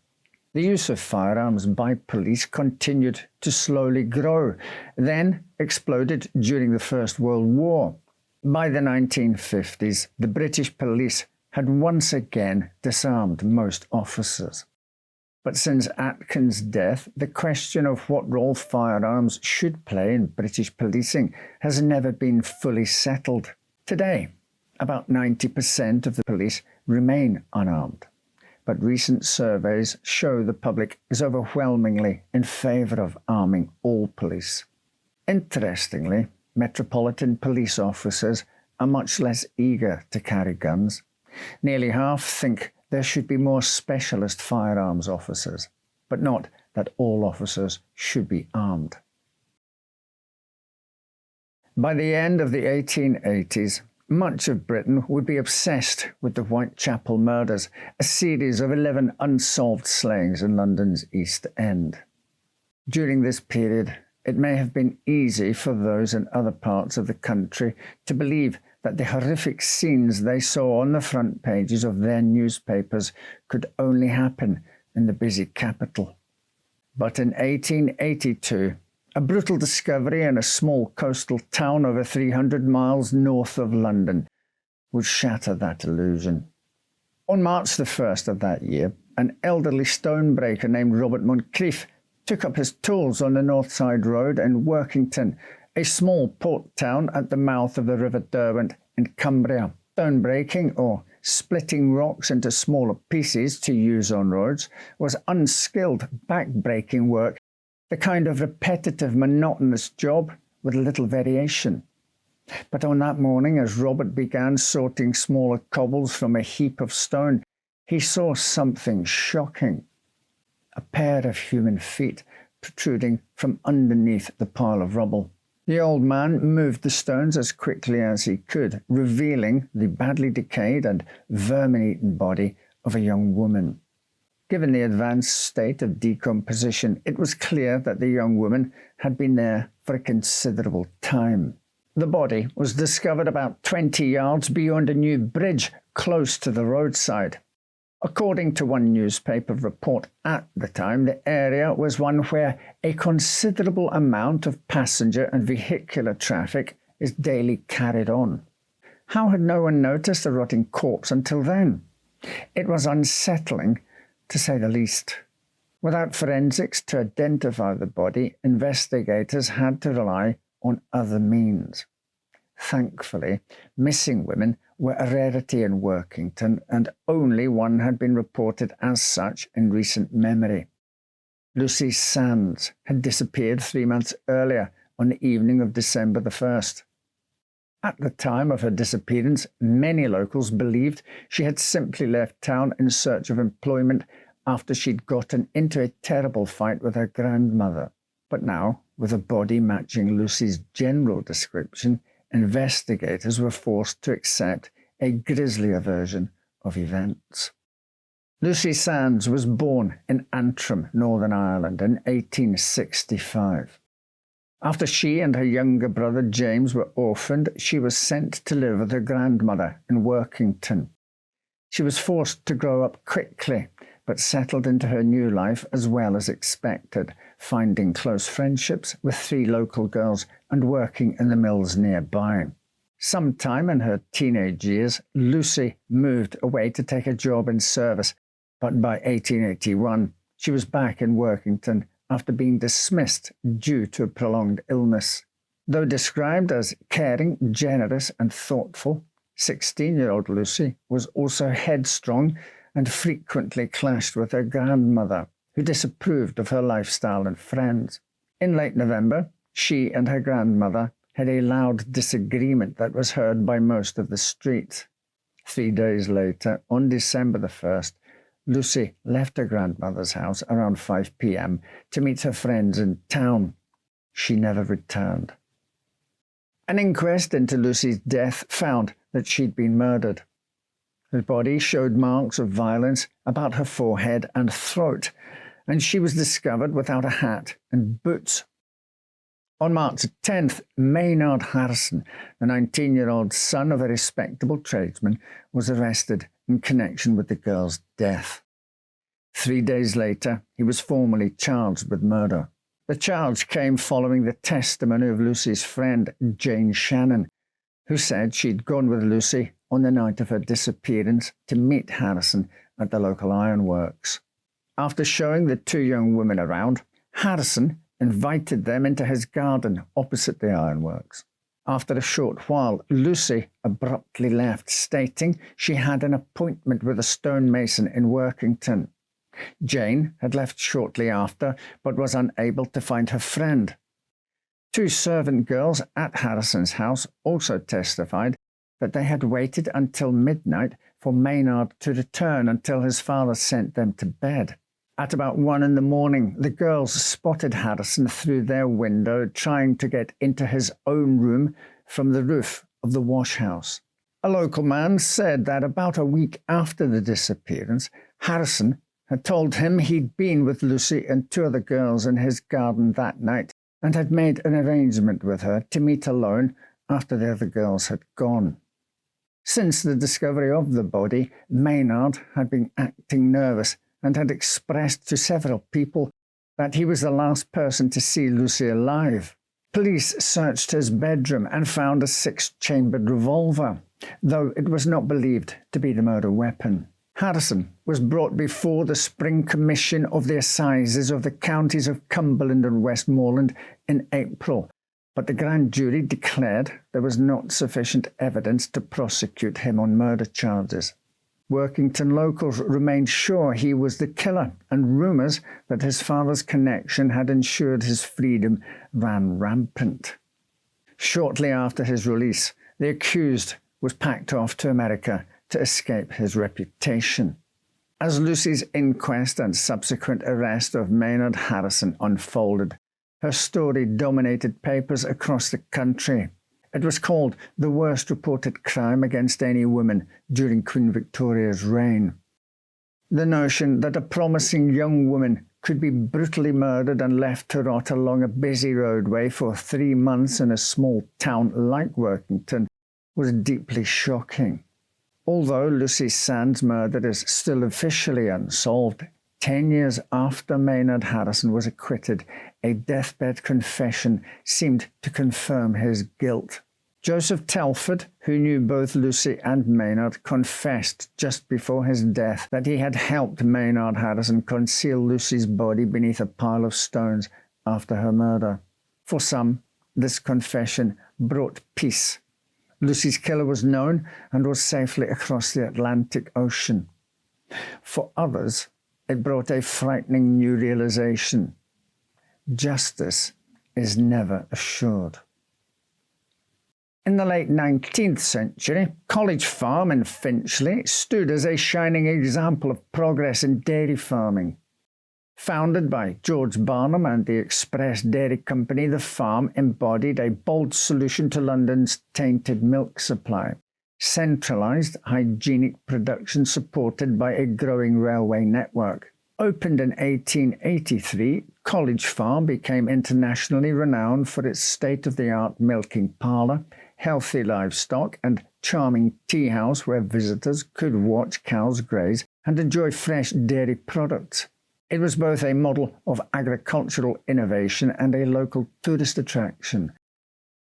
Speaker 1: The use of firearms by police continued to slowly grow, then exploded during the First World War. By the 1950s, the British police had once again disarmed most officers. But since Atkins' death, the question of what role firearms should play in British policing has never been fully settled. Today, about 90% of the police remain unarmed. But recent surveys show the public is overwhelmingly in favour of arming all police. Interestingly, Metropolitan Police officers are much less eager to carry guns. Nearly half think there should be more specialist firearms officers, but not that all officers should be armed. By the end of the 1880s, much of Britain would be obsessed with the Whitechapel murders, a series of 11 unsolved slayings in London's East End. During this period, it may have been easy for those in other parts of the country to believe that the horrific scenes they saw on the front pages of their newspapers could only happen in the busy capital. But in 1882, a brutal discovery in a small coastal town over 300 miles north of London would shatter that illusion. On March the 1st of that year, an elderly stonebreaker named Robert Moncrief took up his tools on the North Side Road in Workington, a small port town at the mouth of the River Derwent in Cumbria. Stonebreaking, or splitting rocks into smaller pieces to use on roads, was unskilled, back-breaking work, the kind of repetitive, monotonous job with little variation. But on that morning, as Robert began sorting smaller cobbles from a heap of stone, he saw something shocking. A pair of human feet protruding from underneath the pile of rubble. The old man moved the stones as quickly as he could, revealing the badly decayed and vermin-eaten body of a young woman. Given the advanced state of decomposition, it was clear that the young woman had been there for a considerable time. The body was discovered about 20 yards beyond a new bridge close to the roadside. According to one newspaper report at the time, the area was one where a considerable amount of passenger and vehicular traffic is daily carried on. How had no one noticed the rotting corpse until then? It was unsettling, to say the least. Without forensics to identify the body, investigators had to rely on other means. Thankfully, missing women were a rarity in Workington, and only one had been reported as such in recent memory. Lucy Sands had disappeared 3 months earlier on the evening of December the 1st. At the time of her disappearance, many locals believed she had simply left town in search of employment after she'd gotten into a terrible fight with her grandmother. But now, with a body matching Lucy's general description, investigators were forced to accept a grislier version of events. Lucy Sands was born in Antrim, Northern Ireland, in 1865. After she and her younger brother James were orphaned, she was sent to live with her grandmother in Workington. She was forced to grow up quickly, but settled into her new life as well as expected, finding close friendships with 3 local girls and working in the mills nearby. Sometime in her teenage years, Lucy moved away to take a job in service, but by 1881, she was back in Workington after being dismissed due to a prolonged illness. Though described as caring, generous, and thoughtful, 16-year-old Lucy was also headstrong and frequently clashed with her grandmother, who disapproved of her lifestyle and friends. In late November, she and her grandmother had a loud disagreement that was heard by most of the street. 3 days later, on December the 1st, Lucy left her grandmother's house around 5 p.m. to meet her friends in town. She never returned. An inquest into Lucy's death found that she'd been murdered. Her body showed marks of violence about her forehead and throat, and she was discovered without a hat and boots. On March 10th, Maynard Harrison, the 19-year-old son of a respectable tradesman, was arrested in connection with the girl's death. 3 days later, he was formally charged with murder. The charge came following the testimony of Lucy's friend, Jane Shannon, who said she'd gone with Lucy on the night of her disappearance to meet Harrison at the local ironworks. After showing the 2 young women around, Harrison invited them into his garden opposite the ironworks. After a short while, Lucy abruptly left, stating she had an appointment with a stonemason in Workington. Jane had left shortly after, but was unable to find her friend. 2 servant girls at Harrison's house also testified that they had waited until midnight for Maynard to return until his father sent them to bed. At about 1 a.m, the girls spotted Harrison through their window trying to get into his own room from the roof of the wash house. A local man said that about a week after the disappearance, Harrison had told him he'd been with Lucy and 2 other girls in his garden that night and had made an arrangement with her to meet alone after the other girls had gone. Since the discovery of the body, Maynard had been acting nervous and had expressed to several people that he was the last person to see Lucy alive. Police searched his bedroom and found a 6-chambered revolver, though it was not believed to be the murder weapon. Harrison was brought before the Spring Commission of the Assizes of the counties of Cumberland and Westmoreland in April, but the grand jury declared there was not sufficient evidence to prosecute him on murder charges. Workington locals remained sure he was the killer, and rumours that his father's connection had ensured his freedom ran rampant. Shortly after his release, the accused was packed off to America to escape his reputation. As Lucy's inquest and subsequent arrest of Maynard Harrison unfolded, her story dominated papers across the country. It was called the worst reported crime against any woman during Queen Victoria's reign. The notion that a promising young woman could be brutally murdered and left to rot along a busy roadway for 3 months in a small town like Workington was deeply shocking. Although Lucy Sands' murder is still officially unsolved, 10 years after Maynard Harrison was acquitted, a deathbed confession seemed to confirm his guilt. Joseph Telford, who knew both Lucy and Maynard, confessed just before his death that he had helped Maynard Harrison conceal Lucy's body beneath a pile of stones after her murder. For some, this confession brought peace. Lucy's killer was known and was safely across the Atlantic Ocean. For others, it brought a frightening new realization. Justice is never assured. In the late 19th century, College Farm in Finchley stood as a shining example of progress in dairy farming. Founded by George Barnum and the Express Dairy Company, the farm embodied a bold solution to London's tainted milk supply. Centralised, hygienic production supported by a growing railway network. Opened in 1883, College Farm became internationally renowned for its state-of-the-art milking parlour, healthy livestock, and charming tea house where visitors could watch cows graze and enjoy fresh dairy products. It was both a model of agricultural innovation and a local tourist attraction.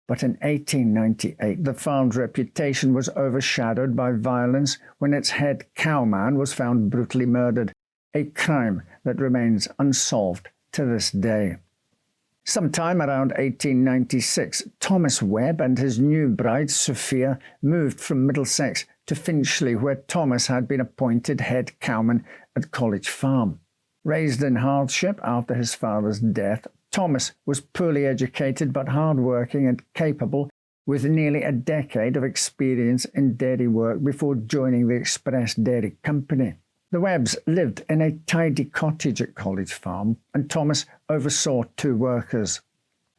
Speaker 1: But in 1898, the farm's reputation was overshadowed by violence when its head cowman was found brutally murdered, a crime that remains unsolved to this day. Sometime around 1896, Thomas Webb and his new bride, Sophia, moved from Middlesex to Finchley, where Thomas had been appointed head cowman at College Farm. Raised in hardship after his father's death, Thomas was poorly educated but hard-working and capable, with nearly a decade of experience in dairy work before joining the Express Dairy Company. The Webbs lived in a tidy cottage at College Farm, and Thomas oversaw 2 workers.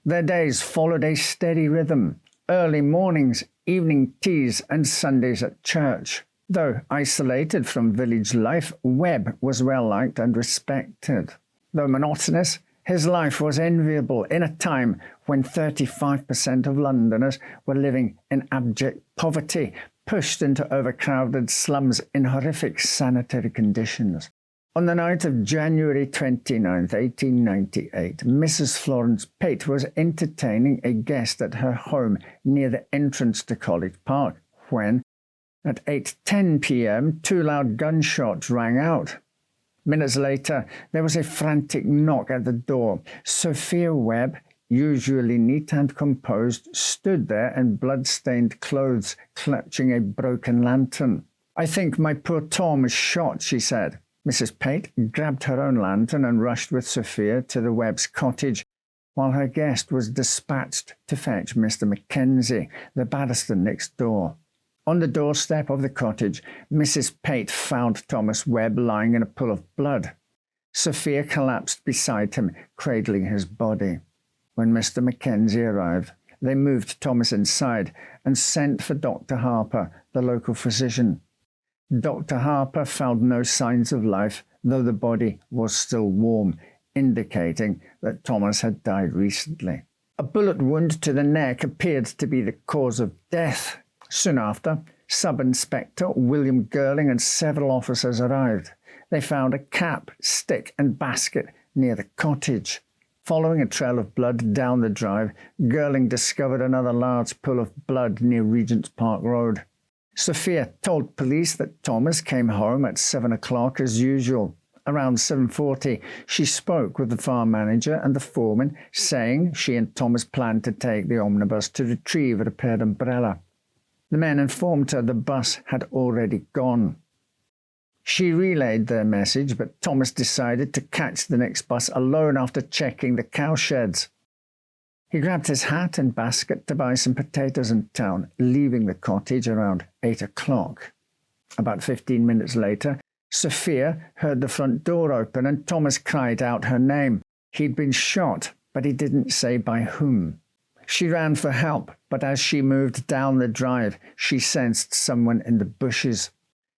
Speaker 1: Their days followed a steady rhythm: early mornings, evening teas, and Sundays at church. Though isolated from village life, Webb was well-liked and respected. Though monotonous, his life was enviable in a time when 35% of Londoners were living in abject poverty, pushed into overcrowded slums in horrific sanitary conditions. On the night of January 29, 1898, Mrs. Florence Pate was entertaining a guest at her home near the entrance to College Park when, at 8:10 p.m., 2 loud gunshots rang out. Minutes later, there was a frantic knock at the door. Sophia Webb, usually neat and composed, stood there in blood-stained clothes, clutching a broken lantern. "I think my poor Tom is shot," she said. Mrs. Pate grabbed her own lantern and rushed with Sophia to the Webb's cottage, while her guest was dispatched to fetch Mr. Mackenzie, the barrister next door. On the doorstep of the cottage, Mrs. Pate found Thomas Webb lying in a pool of blood. Sophia collapsed beside him, cradling his body. When Mr. Mackenzie arrived, they moved Thomas inside and sent for Dr. Harper, the local physician. Dr. Harper found no signs of life, though the body was still warm, indicating that Thomas had died recently. A bullet wound to the neck appeared to be the cause of death. Soon after, Sub-Inspector William Girling and several officers arrived. They found a cap, stick, and basket near the cottage. Following a trail of blood down the drive, Girling discovered another large pool of blood near Regent's Park Road. Sophia told police that Thomas came home at 7 o'clock as usual. Around 7:40, she spoke with the farm manager and the foreman, saying she and Thomas planned to take the omnibus to retrieve a repaired umbrella. The men informed her the bus had already gone. She relayed their message, but Thomas decided to catch the next bus alone after checking the cow sheds. He grabbed his hat and basket to buy some potatoes in town, leaving the cottage around 8 o'clock. About 15 minutes later, Sophia heard the front door open and Thomas cried out her name. He'd been shot, but he didn't say by whom. She ran for help, but as she moved down the drive, she sensed someone in the bushes.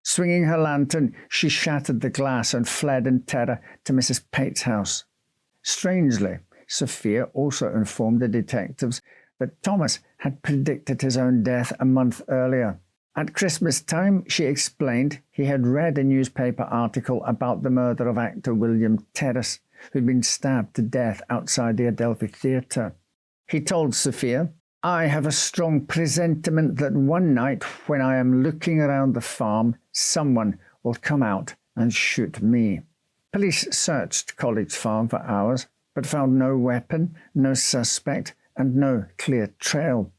Speaker 1: Swinging her lantern, she shattered the glass and fled in terror to Mrs. Pate's house. Strangely, Sophia also informed the detectives that Thomas had predicted his own death a month earlier. At Christmas time, she explained he had read a newspaper article about the murder of actor William Terrace, who'd been stabbed to death outside the Adelphi Theatre. He told Sophia I have a strong presentiment that one night when I am looking around the farm, someone will come out and shoot me. Police searched College Farm for hours, but found no weapon, no suspect, and no clear trail.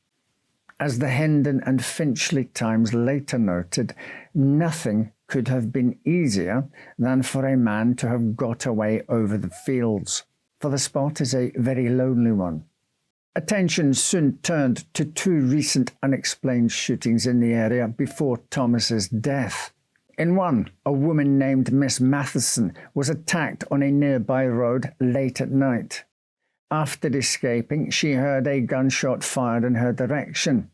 Speaker 1: As the Hendon and Finchley Times later noted, nothing could have been easier than for a man to have got away over the fields, for the spot is a very lonely one. Attention soon turned to two recent unexplained shootings in the area before Thomas's death. In one, a woman named Miss Matheson was attacked on a nearby road late at night. After escaping, she heard a gunshot fired in her direction.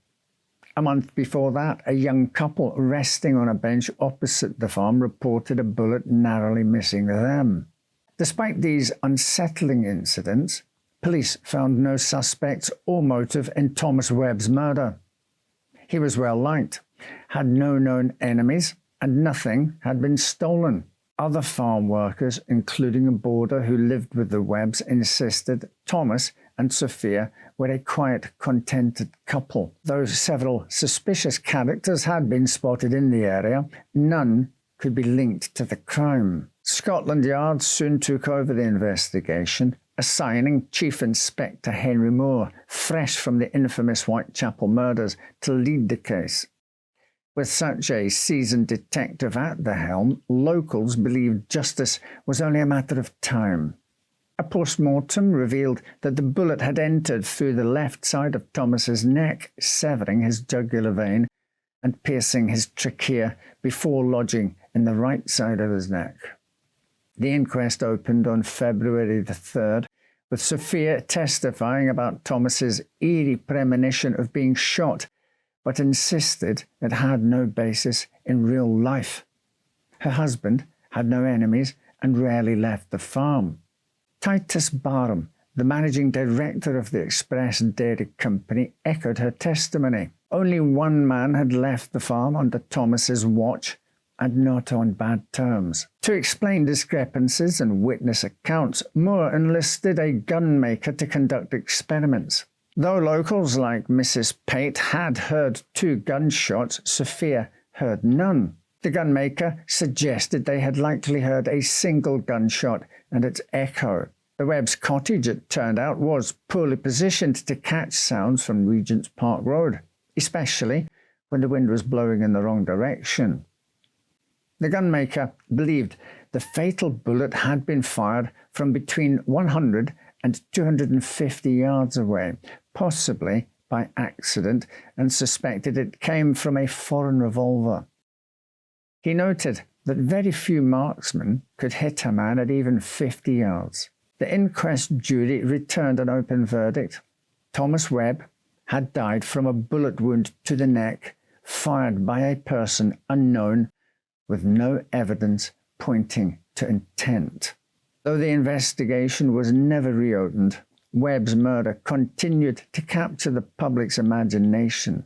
Speaker 1: A month before that, a young couple resting on a bench opposite the farm reported a bullet narrowly missing them. Despite these unsettling incidents, police found no suspects or motive in Thomas Webb's murder. He was well liked, had no known enemies, and nothing had been stolen. Other farm workers, including a boarder who lived with the Webbs, insisted Thomas and Sophia were a quiet, contented couple. Though several suspicious characters had been spotted in the area, none could be linked to the crime. Scotland Yard soon took over the investigation, assigning Chief Inspector Henry Moore, fresh from the infamous Whitechapel murders, to lead the case. With such a seasoned detective at the helm, locals believed justice was only a matter of time. A post-mortem revealed that the bullet had entered through the left side of Thomas's neck, severing his jugular vein and piercing his trachea before lodging in the right side of his neck. The inquest opened on February the 3rd, with Sophia testifying about Thomas's eerie premonition of being shot, but insisted it had no basis in real life. Her husband had no enemies and rarely left the farm. Titus Barham, the managing director of the Express Dairy Company, echoed her testimony. Only one man had left the farm under Thomas's watch, and not on bad terms. To explain discrepancies in witness accounts, Moore enlisted a gunmaker to conduct experiments. Though locals like Mrs. Pate had heard 2 gunshots, Sophia heard none. The gunmaker suggested they had likely heard a single gunshot and its echo. The Webb's cottage, it turned out, was poorly positioned to catch sounds from Regent's Park Road, especially when the wind was blowing in the wrong direction. The gunmaker believed the fatal bullet had been fired from between 100 and 250 yards away, possibly by accident, and suspected it came from a foreign revolver. He noted that very few marksmen could hit a man at even 50 yards. The inquest jury returned an open verdict. Thomas Webb had died from a bullet wound to the neck, fired by a person unknown, with no evidence pointing to intent. Though the investigation was never reopened, Webb's murder continued to capture the public's imagination.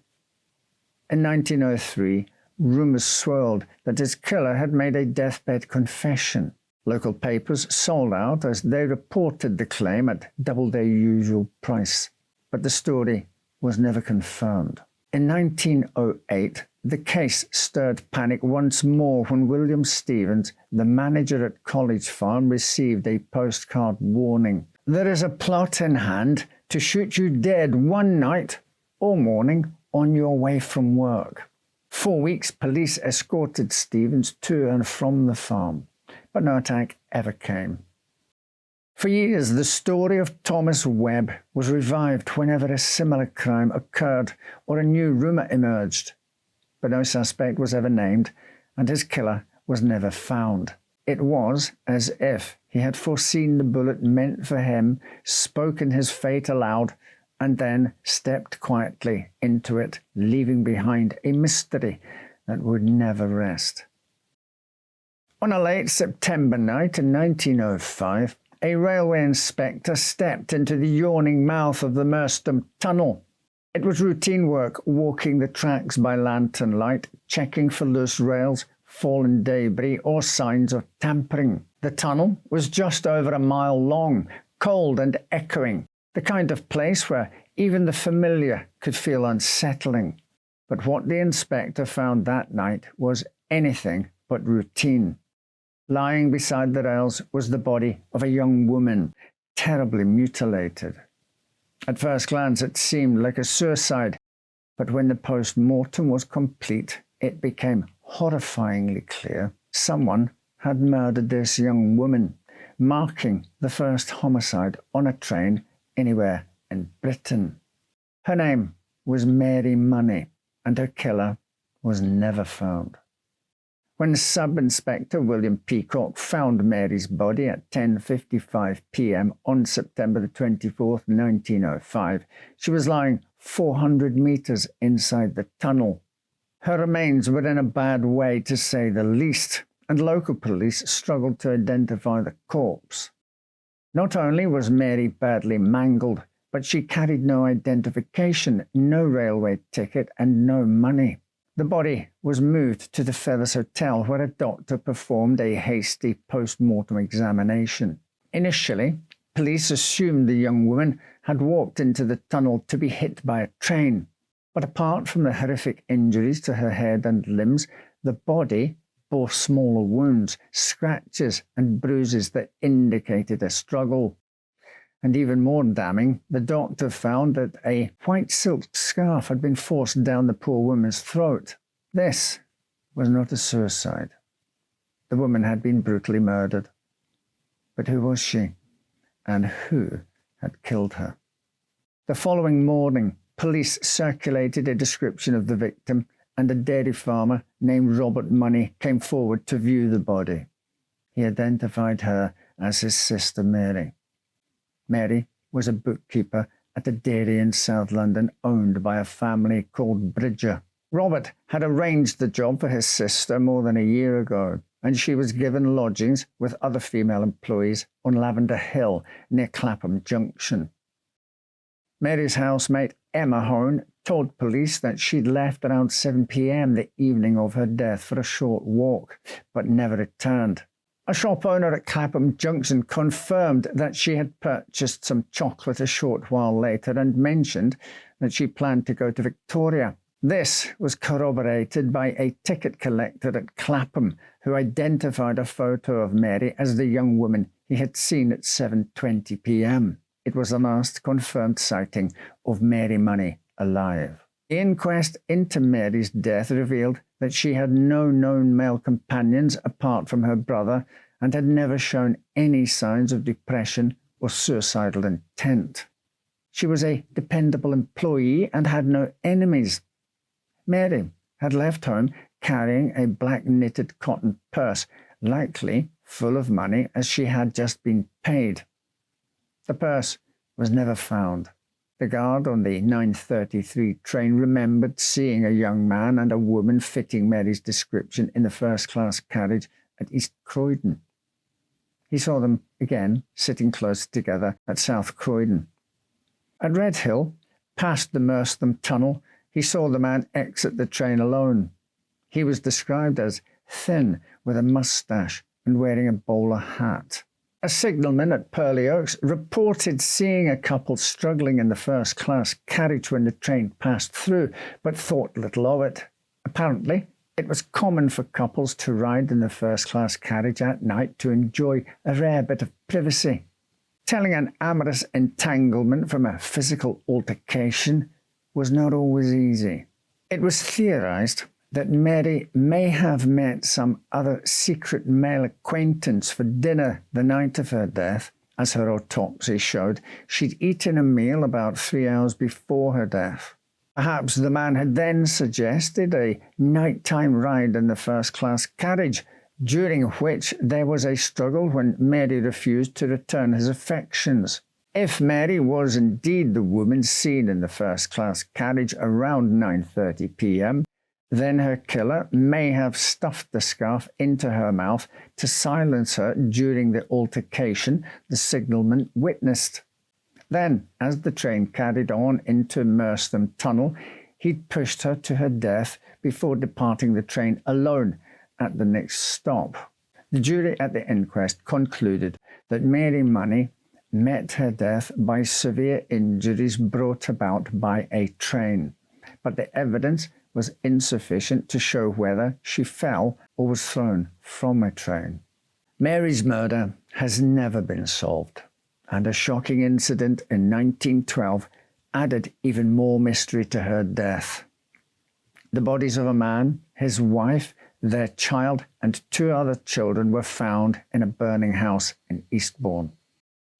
Speaker 1: In 1903, rumours swirled that his killer had made a deathbed confession. Local papers sold out as they reported the claim at double their usual price, but the story was never confirmed. In 1908, the case stirred panic once more when William Stevens, the manager at College Farm, received a postcard warning. There is a plot in hand to shoot you dead one night or morning on your way from work. 4 weeks, police escorted Stevens to and from the farm, but no attack ever came. For years, the story of Thomas Webb was revived whenever a similar crime occurred or a new rumour emerged, but no suspect was ever named, and his killer was never found. It was as if he had foreseen the bullet meant for him, spoken his fate aloud, and then stepped quietly into it, leaving behind a mystery that would never rest. On a late September night in 1905, a railway inspector stepped into the yawning mouth of the Merstham Tunnel. It was routine work, walking the tracks by lantern light, checking for loose rails, fallen debris, or signs of tampering. The tunnel was just over a mile long, cold and echoing, the kind of place where Even the familiar could feel unsettling. But what the inspector found that night was anything but routine. Lying beside the rails was the body of a young woman, terribly mutilated. At first glance, it seemed like a suicide, but when the post-mortem was complete, it became horrifyingly clear someone had murdered this young woman, marking the first homicide on a train anywhere in Britain. Her name was Mary Money, and her killer was never found. When Sub-Inspector William Peacock found Mary's body at 10:55 p.m. on September the 24th, 1905, she was lying 400 meters inside the tunnel. Her remains were in a bad way, to say the least, and local police struggled to identify the corpse. Not only was Mary badly mangled, but she carried no identification, no railway ticket, and no money. The body was moved to the Feathers Hotel, where a doctor performed a hasty post-mortem examination. Initially, police assumed the young woman had walked into the tunnel to be hit by a train. But apart from the horrific injuries to her head and limbs, the body bore smaller wounds, scratches, and bruises that indicated a struggle. And even more damning, the doctor found that a white silk scarf had been forced down the poor woman's throat. This was not a suicide. The woman had been brutally murdered. But who was she? And who had killed her? The following morning, police circulated a description of the victim, and a dairy farmer named Robert Money came forward to view the body. He identified her as his sister Mary. Mary was a bookkeeper at a dairy in South London owned by a family called Bridger. Robert had arranged the job for his sister more than a year ago, and she was given lodgings with other female employees on Lavender Hill near Clapham Junction. Mary's housemate, Emma Hone, told police that she'd left around 7 p.m. the evening of her death for a short walk, but never returned. A shop owner at Clapham Junction confirmed that she had purchased some chocolate a short while later and mentioned that she planned to go to Victoria. This was corroborated by a ticket collector at Clapham who identified a photo of Mary as the young woman he had seen at 7:20 p.m. It was the last confirmed sighting of Mary Money alive. The inquest into Mary's death revealed that she had no known male companions apart from her brother and had never shown any signs of depression or suicidal intent. She was a dependable employee and had no enemies. Mary had left home carrying a black knitted cotton purse, likely full of money as she had just been paid. The purse was never found. The guard on the 9:33 train remembered seeing a young man and a woman fitting Mary's description in the first-class carriage at East Croydon. He saw them again sitting close together at South Croydon. At Redhill, past the Merstham Tunnel, he saw the man exit the train alone. He was described as thin, with a moustache and wearing a bowler hat. A signalman at Purley Oaks reported seeing a couple struggling in the first-class carriage when the train passed through, but thought little of it. Apparently, it was common for couples to ride in the first-class carriage at night to enjoy a rare bit of privacy. Telling an amorous entanglement from a physical altercation was not always easy. It was theorized that Mary may have met some other secret male acquaintance for dinner the night of her death. As her autopsy showed, she'd eaten a meal about 3 hours before her death. Perhaps the man had then suggested a nighttime ride in the first-class carriage, during which there was a struggle when Mary refused to return his affections. If Mary was indeed the woman seen in the first-class carriage around 9:30 p.m., then her killer may have stuffed the scarf into her mouth to silence her during the altercation the signalman witnessed. Then, as the train carried on into Merstham Tunnel, he'd pushed her to her death before departing the train alone at the next stop. The jury at the inquest concluded that Mary Money met her death by severe injuries brought about by a train, but the evidence was insufficient to show whether she fell or was thrown from a train. Mary's murder has never been solved, and a shocking incident in 1912 added even more mystery to her death. The bodies of a man, his wife, their child, and 2 other children were found in a burning house in Eastbourne,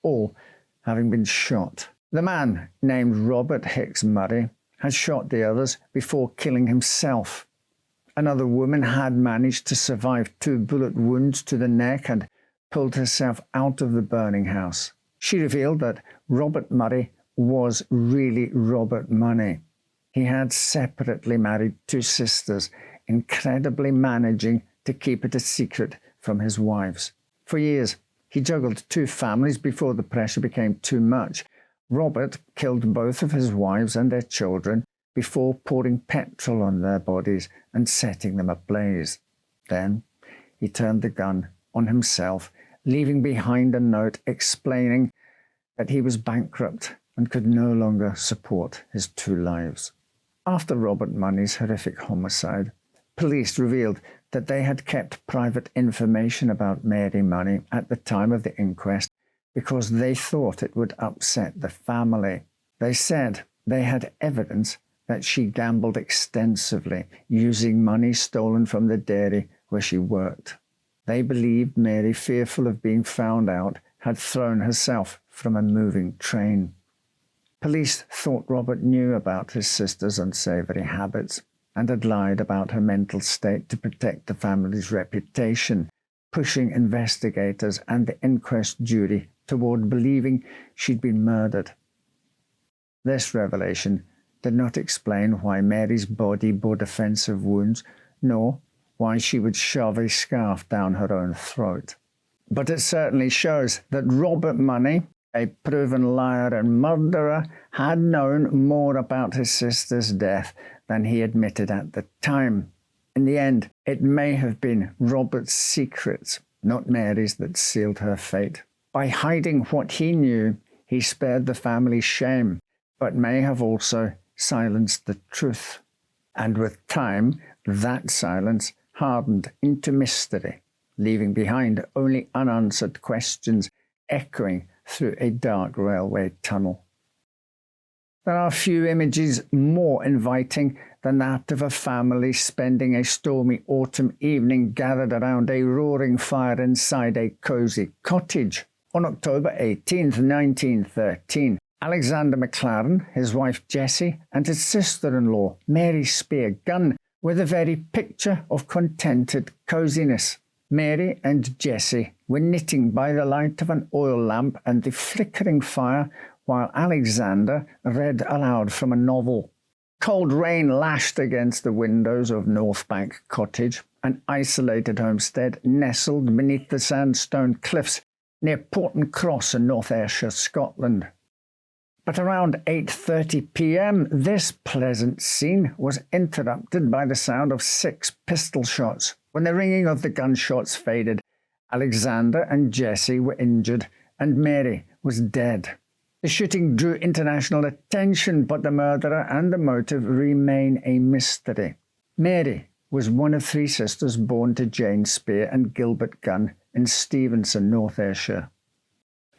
Speaker 1: all having been shot. The man, named Robert Hicks Murray, had shot the others before killing himself. Another woman had managed to survive 2 bullet wounds to the neck and pulled herself out of the burning house. She revealed that Robert Murray was really Robert Money. He had separately married 2 sisters, incredibly managing to keep it a secret from his wives. For years, he juggled 2 families before the pressure became too much. Robert killed both of his wives and their children before pouring petrol on their bodies and setting them ablaze. Then he turned the gun on himself, leaving behind a note explaining that he was bankrupt and could no longer support his 2 lives. After Robert Money's horrific homicide, police revealed that they had kept private information about Mary Money at the time of the inquest because they thought it would upset the family. They said they had evidence that she gambled extensively, using money stolen from the dairy where she worked. They believed Mary, fearful of being found out, had thrown herself from a moving train. Police thought Robert knew about his sister's unsavory habits and had lied about her mental state to protect the family's reputation, pushing investigators and the inquest jury toward believing she'd been murdered. This revelation did not explain why Mary's body bore defensive wounds, nor why she would shove a scarf down her own throat. But it certainly shows that Robert Money, a proven liar and murderer, had known more about his sister's death than he admitted at the time. In the end, it may have been Robert's secrets, not Mary's, that sealed her fate. By hiding what he knew, he spared the family shame, but may have also silenced the truth. And with time, that silence hardened into mystery, leaving behind only unanswered questions echoing through a dark railway tunnel. There are few images more inviting than that of a family spending a stormy autumn evening gathered around a roaring fire inside a cosy cottage. On October 18th, 1913, Alexander McLaren, his wife Jessie, and his sister-in-law, Mary Spear Gunn, were the very picture of contented coziness. Mary and Jessie were knitting by the light of an oil lamp and the flickering fire, while Alexander read aloud from a novel. Cold rain lashed against the windows of Northbank Cottage, an isolated homestead nestled beneath the sandstone cliffs near Porton Cross in North Ayrshire, Scotland. But around 8:30 p.m, this pleasant scene was interrupted by the sound of 6 pistol shots. When the ringing of the gunshots faded, Alexander and Jessie were injured and Mary was dead. The shooting drew international attention, but the murderer and the motive remain a mystery. Mary was one of 3 sisters born to Jane Spear and Gilbert Gunn in Stevenson, North Ayrshire.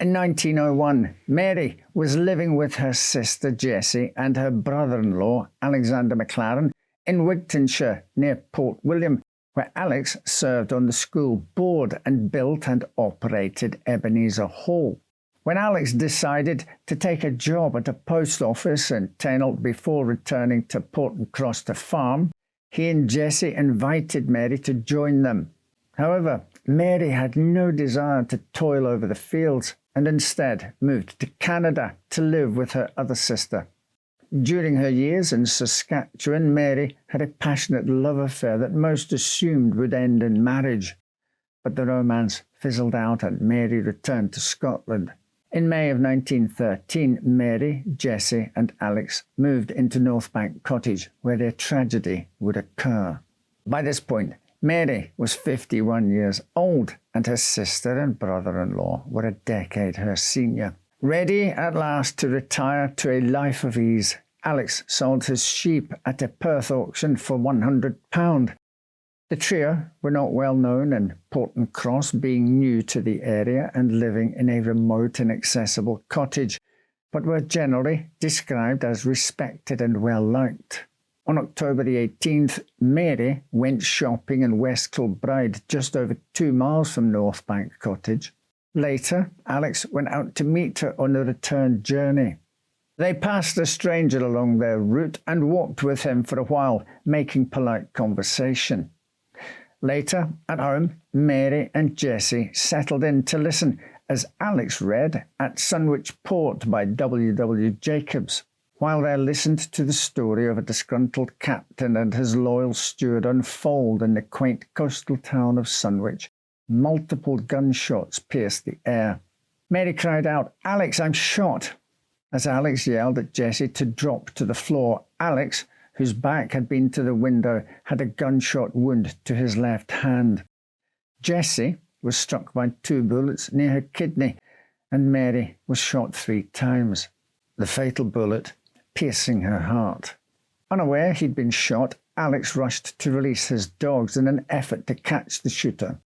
Speaker 1: In 1901, Mary was living with her sister Jessie and her brother-in-law, Alexander McLaren, in Wigtonshire near Port William, where Alex served on the school board and built and operated Ebenezer Hall. When Alex decided to take a job at a post office in Taynuilt before returning to Porton Cross to farm, he and Jessie invited Mary to join them. However, Mary had no desire to toil over the fields and instead moved to Canada to live with her other sister. During her years in Saskatchewan, Mary had a passionate love affair that most assumed would end in marriage. But the romance fizzled out and Mary returned to Scotland. In May of 1913, Mary, Jessie and Alex moved into Northbank Cottage, where their tragedy would occur. By this point, Mary was 51 years old, and her sister and brother-in-law were a decade her senior. Ready at last to retire to a life of ease, Alex sold his sheep at a Perth auction for £100. The trio were not well known in Porton Cross, being new to the area and living in a remote and accessible cottage, but were generally described as respected and well liked. On October the 18th, Mary went shopping in West Kilbride, just over 2 miles from North Bank Cottage. Later, Alex went out to meet her on a return journey. They passed a stranger along their route and walked with him for a while, making polite conversation. Later, at home, Mary and Jessie settled in to listen as Alex read At Sunwich Port by W. Jacobs. While they listened to the story of a disgruntled captain and his loyal steward unfold in the quaint coastal town of Sunwich, multiple gunshots pierced the air. Mary cried out, "Alex, I'm shot!" As Alex yelled at Jessie to drop to the floor, Alex, whose back had been to the window, had a gunshot wound to his left hand. Jessie was struck by 2 bullets near her kidney, and Mary was shot 3 times, the fatal bullet piercing her heart. Unaware he'd been shot, Alex rushed to release his dogs in an effort to catch the shooter,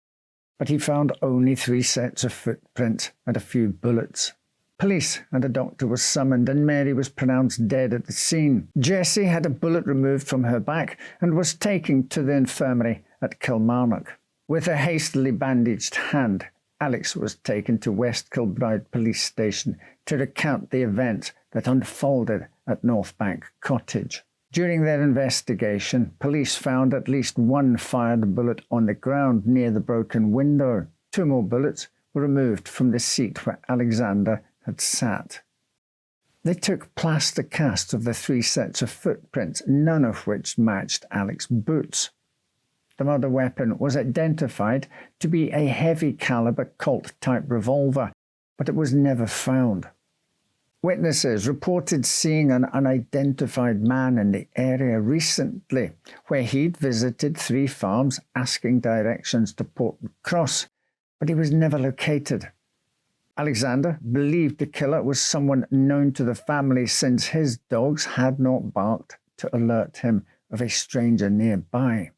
Speaker 1: but he found only 3 sets of footprints and a few bullets. Police and a doctor was summoned, and Mary was pronounced dead at the scene. Jessie had a bullet removed from her back and was taken to the infirmary at Kilmarnock. With a hastily bandaged hand, Alex was taken to West Kilbride Police Station to recount the events that unfolded at North Bank Cottage. During their investigation, police found at least 1 fired bullet on the ground near the broken window. 2 more bullets were removed from the seat where Alexander had sat. They took plaster casts of the 3 sets of footprints, none of which matched Alex's boots. The murder weapon was identified to be a heavy caliber Colt-type revolver, but it was never found. Witnesses reported seeing an unidentified man in the area recently, where he'd visited 3 farms asking directions to Porton Cross, but he was never located. Alexander believed the killer was someone known to the family, since his dogs had not barked to alert him of a stranger nearby.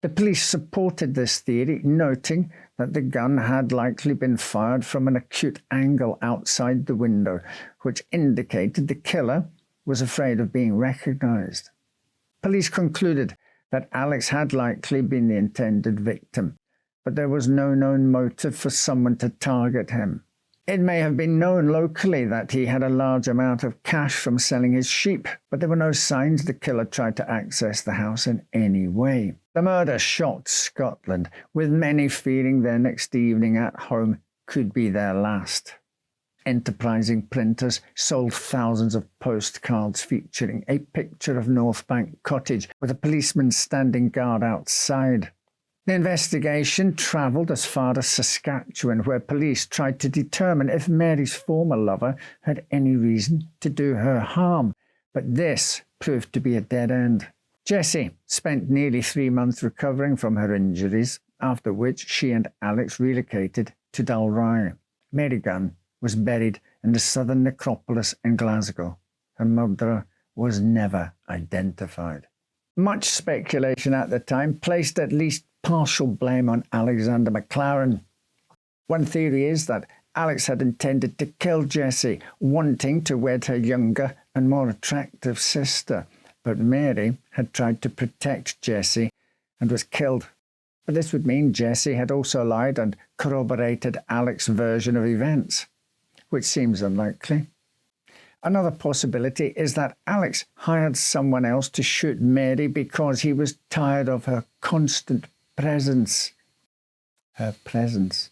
Speaker 1: The police supported this theory, noting that the gun had likely been fired from an acute angle outside the window, which indicated the killer was afraid of being recognized. Police concluded that Alex had likely been the intended victim, but there was no known motive for someone to target him. It may have been known locally that he had a large amount of cash from selling his sheep, but there were no signs the killer tried to access the house in any way. The murder shocked Scotland, with many fearing their next evening at home could be their last. Enterprising printers sold thousands of postcards featuring a picture of North Bank Cottage with a policeman standing guard outside. The investigation travelled as far as Saskatchewan, where police tried to determine if Mary's former lover had any reason to do her harm, but this proved to be a dead end. Jessie spent nearly 3 months recovering from her injuries, after which she and Alex relocated to Dalry. Mary Gunn was buried in the southern necropolis in Glasgow. Her murderer was never identified. Much speculation at the time placed at least partial blame on Alexander McLaren. One theory is that Alex had intended to kill Jessie, wanting to wed her younger and more attractive sister, but Mary had tried to protect Jessie and was killed. But this would mean Jessie had also lied and corroborated Alex's version of events, which seems unlikely. Another possibility is that Alex hired someone else to shoot Mary because he was tired of her constant presence. Her presence.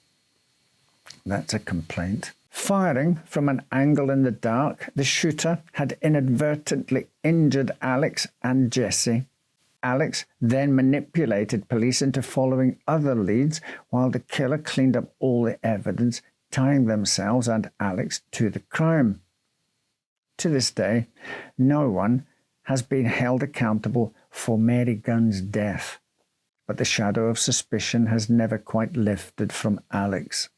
Speaker 1: That's a complaint. Firing from an angle in the dark, the shooter had inadvertently injured Alex and Jessie. Alex then manipulated police into following other leads, while the killer cleaned up all the evidence, tying themselves and Alex to the crime. To this day, no one has been held accountable for Mary Gunn's death, but the shadow of suspicion has never quite lifted from Alex.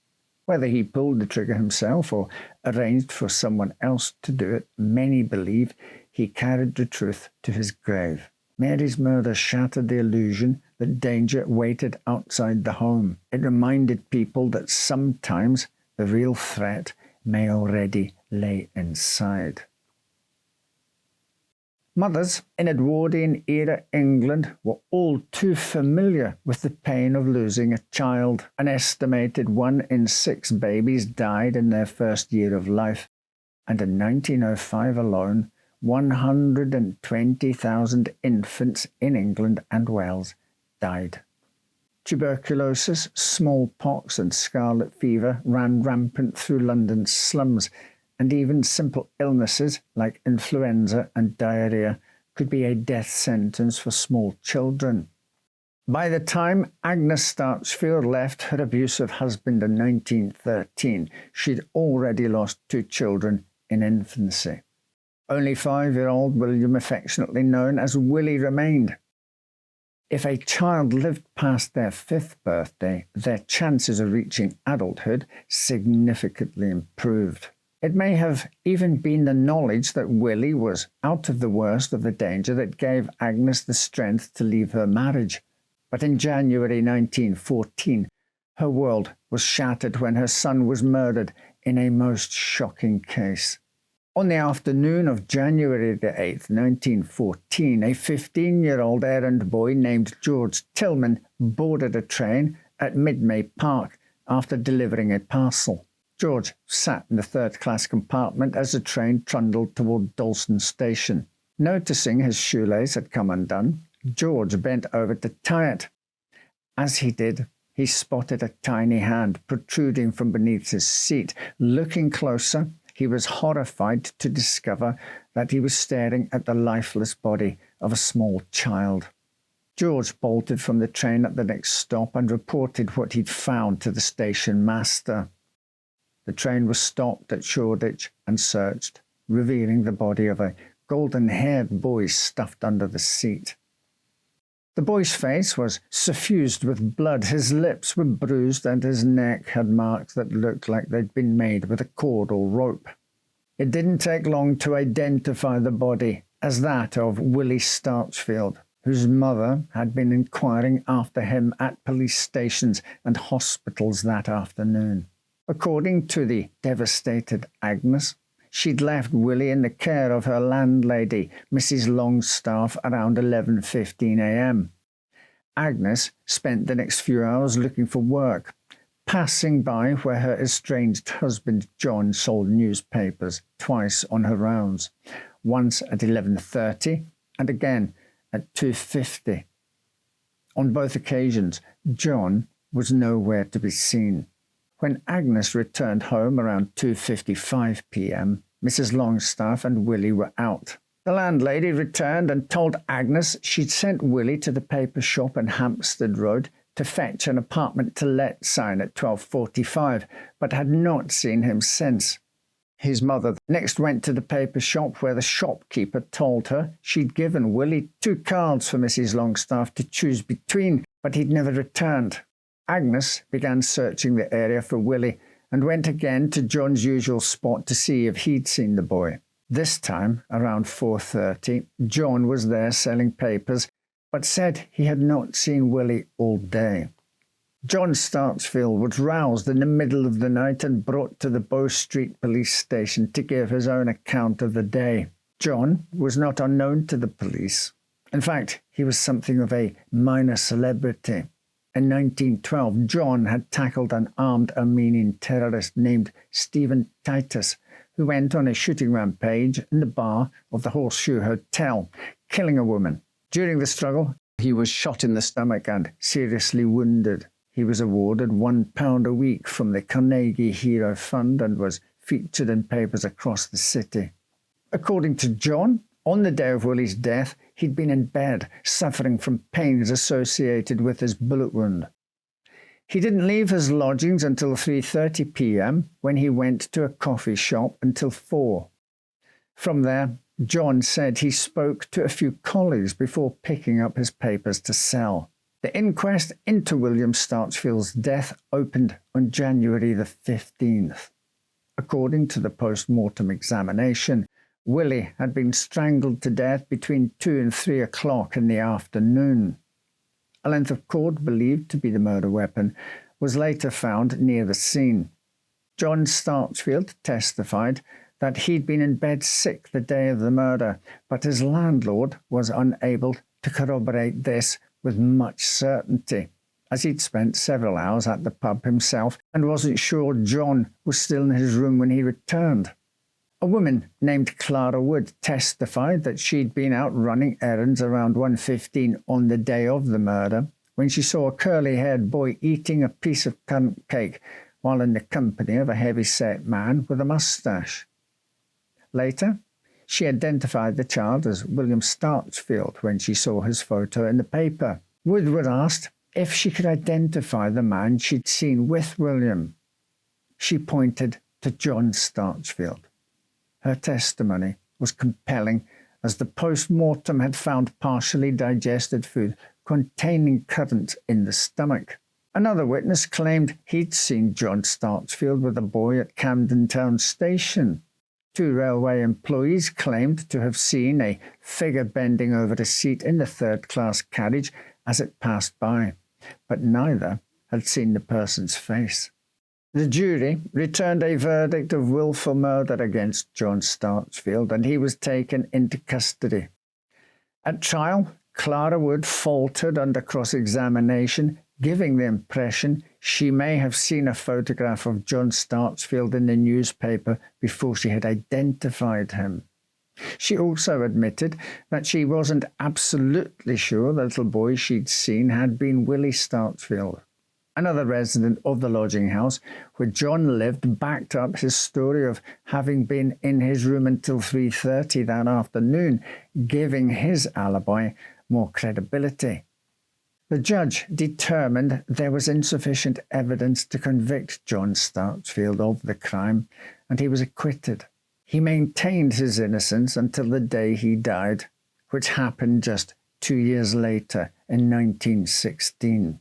Speaker 1: Whether he pulled the trigger himself or arranged for someone else to do it, many believe he carried the truth to his grave. Mary's murder shattered the illusion that danger waited outside the home. It reminded people that sometimes the real threat may already lay inside. Mothers in Edwardian-era England were all too familiar with the pain of losing a child. An estimated 1 in 6 babies died in their first year of life, and in 1905 alone, 120,000 infants in England and Wales died. Tuberculosis, smallpox, and scarlet fever ran rampant through London's slums, and even simple illnesses like influenza and diarrhea could be a death sentence for small children. By the time Agnes Starchfield left her abusive husband in 1913, she'd already lost 2 children in infancy. Only 5-year-old William, affectionately known as Willie, remained. If a child lived past their 5th birthday, their chances of reaching adulthood significantly improved. It may have even been the knowledge that Willie was out of the worst of the danger that gave Agnes the strength to leave her marriage. But in January 1914, her world was shattered when her son was murdered in a most shocking case. On the afternoon of January the 8th, 1914, a 15-year-old errand boy named George Tillman boarded a train at Midway Park after delivering a parcel. George sat in the 3rd-class compartment as the train trundled toward Dalston Station. Noticing his shoelace had come undone, George bent over to tie it. As he did, he spotted a tiny hand protruding from beneath his seat. Looking closer, he was horrified to discover that he was staring at the lifeless body of a small child. George bolted from the train at the next stop and reported what he'd found to the station master. The train was stopped at Shoreditch and searched, revealing the body of a golden-haired boy stuffed under the seat. The boy's face was suffused with blood, his lips were bruised, and his neck had marks that looked like they'd been made with a cord or rope. It didn't take long to identify the body as that of Willie Starchfield, whose mother had been inquiring after him at police stations and hospitals that afternoon. According to the devastated Agnes, she'd left Willie in the care of her landlady, Mrs. Longstaff, around 11:15 a.m. Agnes spent the next few hours looking for work, passing by where her estranged husband John sold newspapers twice on her rounds, once at 11:30 and again at 2:50. On both occasions, John was nowhere to be seen. When Agnes returned home around 2:55 p.m., Mrs. Longstaff and Willie were out. The landlady returned and told Agnes she'd sent Willie to the paper shop in Hampstead Road to fetch an apartment to let sign at 12:45, but had not seen him since. His mother next went to the paper shop where the shopkeeper told her she'd given Willie 2 cards for Mrs. Longstaff to choose between, but he'd never returned. Agnes began searching the area for Willie and went again to John's usual spot to see if he'd seen the boy. This time, around 4:30, John was there selling papers, but said he had not seen Willie all day. John Starchfield was roused in the middle of the night and brought to the Bow Street police station to give his own account of the day. John was not unknown to the police. In fact, he was something of a minor celebrity. In 1912, John had tackled an armed Armenian terrorist named Stephen Titus, who went on a shooting rampage in the bar of the Horseshoe Hotel, killing a woman. During the struggle, he was shot in the stomach and seriously wounded. He was awarded £1 a week from the Carnegie Hero Fund and was featured in papers across the city. According to John, on the day of Willie's death, he'd been in bed, suffering from pains associated with his bullet wound. He didn't leave his lodgings until 3:30 p.m, when he went to a coffee shop until 4. From there, John said he spoke to a few colleagues before picking up his papers to sell. The inquest into William Starchfield's death opened on January the 15th. According to the post-mortem examination, Willie had been strangled to death between 2 and 3 o'clock in the afternoon. A length of cord believed to be the murder weapon was later found near the scene. John Starchfield testified that he'd been in bed sick the day of the murder, but his landlord was unable to corroborate this with much certainty, as he'd spent several hours at the pub himself and wasn't sure John was still in his room when he returned. A woman named Clara Wood testified that she'd been out running errands around 1:15 on the day of the murder when she saw a curly-haired boy eating a piece of currant cake while in the company of a heavy-set man with a moustache. Later, she identified the child as William Starchfield when she saw his photo in the paper. Wood was asked if she could identify the man she'd seen with William. She pointed to John Starchfield. Her testimony was compelling, as the post-mortem had found partially digested food containing currant in the stomach. Another witness claimed he'd seen John Starchfield with a boy at Camden Town Station. 2 railway employees claimed to have seen a figure bending over a seat in the third-class carriage as it passed by, but neither had seen the person's face. The jury returned a verdict of willful murder against John Starchfield, and he was taken into custody. At trial, Clara Wood faltered under cross-examination, giving the impression she may have seen a photograph of John Starchfield in the newspaper before she had identified him. She also admitted that she wasn't absolutely sure the little boy she'd seen had been Willie Starchfield. Another resident of the lodging house where John lived backed up his story of having been in his room until 3:30 that afternoon, giving his alibi more credibility. The judge determined there was insufficient evidence to convict John Starchfield of the crime, and he was acquitted. He maintained his innocence until the day he died, which happened just 2 years later in 1916.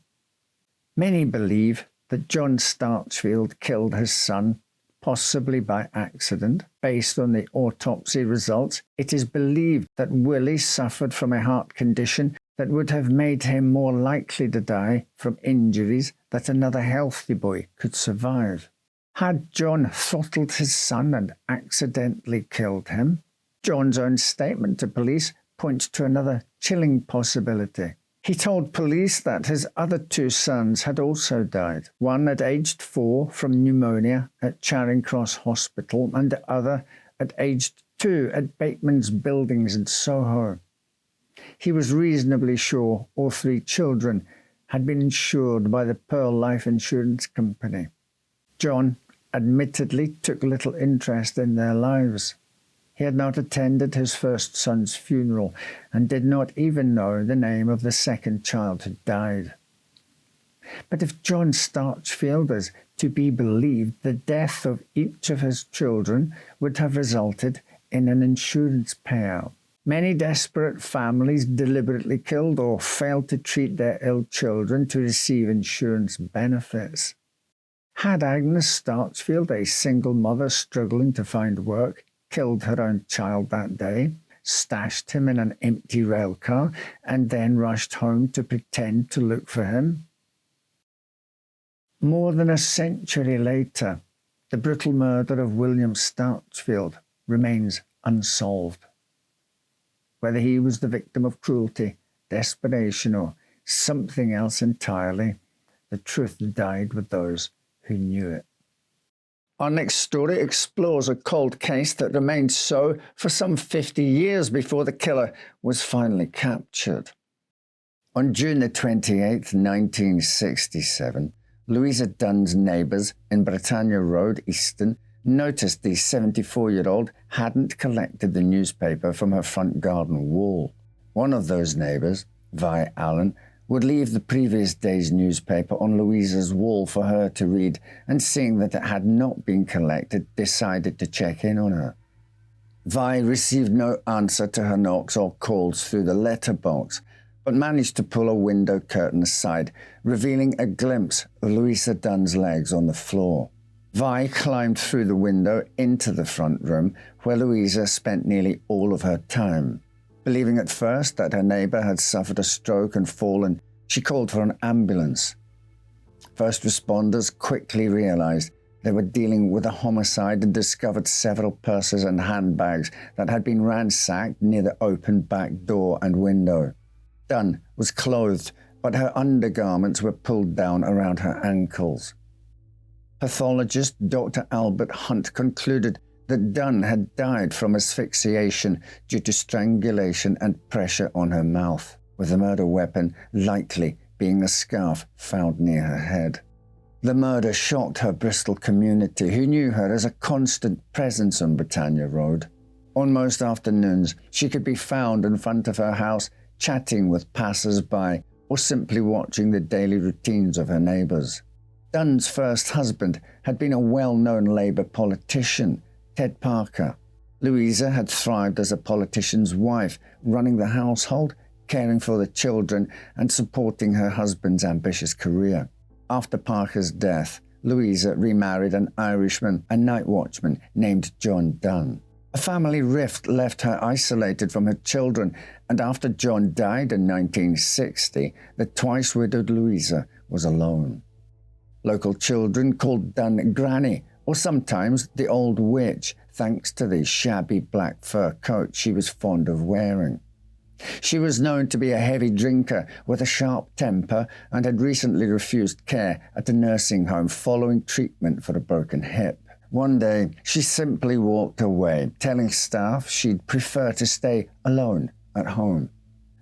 Speaker 1: Many believe that John Starchfield killed his son, possibly by accident. Based on the autopsy results, it is believed that Willie suffered from a heart condition that would have made him more likely to die from injuries that another healthy boy could survive. Had John throttled his son and accidentally killed him? John's own statement to police points to another chilling possibility. He told police that his other 2 sons had also died, one at aged 4 from pneumonia at Charing Cross Hospital and the other at aged 2 at Bateman's Buildings in Soho. He was reasonably sure all 3 children had been insured by the Pearl Life Insurance Company. John admittedly took little interest in their lives. He had not attended his first son's funeral and did not even know the name of the second child who died. But if John Starchfield is to be believed, the death of each of his children would have resulted in an insurance payout. Many desperate families deliberately killed or failed to treat their ill children to receive insurance benefits. Had Agnes Starchfield, a single mother struggling to find work, killed her own child that day, stashed him in an empty rail car, and then rushed home to pretend to look for him? More than a century later, the brutal murder of William Starchfield remains unsolved. Whether he was the victim of cruelty, desperation, or something else entirely, the truth died with those who knew it. Our next story explores a cold case that remained so for some 50 years before the killer was finally captured. On June the 28th, 1967, Louisa Dunne's neighbours in Britannia Road, Easton, noticed the 74-year-old hadn't collected the newspaper from her front garden wall. One of those neighbours, Vi Allen, would leave the previous day's newspaper on Louisa's wall for her to read, and seeing that it had not been collected, decided to check in on her. Vi received no answer to her knocks or calls through the letterbox, but managed to pull a window curtain aside, revealing a glimpse of Louisa Dunne's legs on the floor. Vi climbed through the window into the front room, where Louisa spent nearly all of her time. Believing at first that her neighbour had suffered a stroke and fallen, she called for an ambulance. First responders quickly realised they were dealing with a homicide and discovered several purses and handbags that had been ransacked near the open back door and window. Dunne was clothed, but her undergarments were pulled down around her ankles. Pathologist Dr. Albert Hunt concluded that Dunne had died from asphyxiation due to strangulation and pressure on her mouth, with the murder weapon likely being a scarf found near her head. The murder shocked her Bristol community, who knew her as a constant presence on Britannia Road. On most afternoons, she could be found in front of her house chatting with passers-by or simply watching the daily routines of her neighbours. Dunne's first husband had been a well-known Labour politician, Ted Parker. Louisa had thrived as a politician's wife, running the household, caring for the children, and supporting her husband's ambitious career. After Parker's death, Louisa remarried an Irishman, a night watchman named John Dunne. A family rift left her isolated from her children, and after John died in 1960, the twice-widowed Louisa was alone. Local children called Dunne Granny, or sometimes the Old Witch, thanks to the shabby black fur coat she was fond of wearing. She was known to be a heavy drinker with a sharp temper and had recently refused care at a nursing home following treatment for a broken hip. One day, she simply walked away, telling staff she'd prefer to stay alone at home.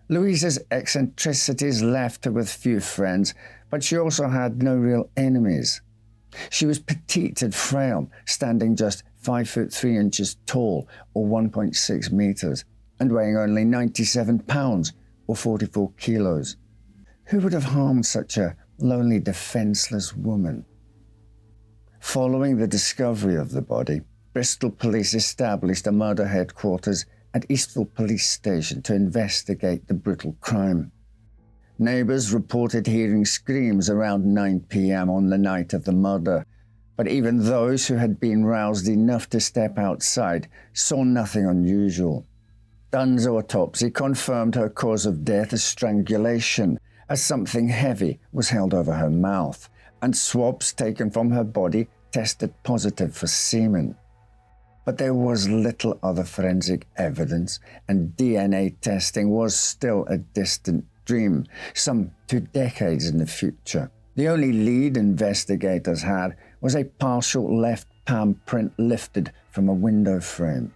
Speaker 1: Louisa's eccentricities left her with few friends, but she also had no real enemies. She was petite and frail, standing just 5 foot 3 inches tall, or 1.6 meters, and weighing only 97 pounds, or 44 kilos. Who would have harmed such a lonely, defenseless woman? Following the discovery of the body, Bristol police established a murder headquarters at Eastville Police Station to investigate the brutal crime. Neighbours reported hearing screams around 9 p.m. on the night of the murder, but even those who had been roused enough to step outside saw nothing unusual. Dunne's autopsy confirmed her cause of death as strangulation, as something heavy was held over her mouth, and swabs taken from her body tested positive for semen. But there was little other forensic evidence, and DNA testing was still a distant dream, some 2 decades in the future. The only lead investigators had was a partial left palm print lifted from a window frame.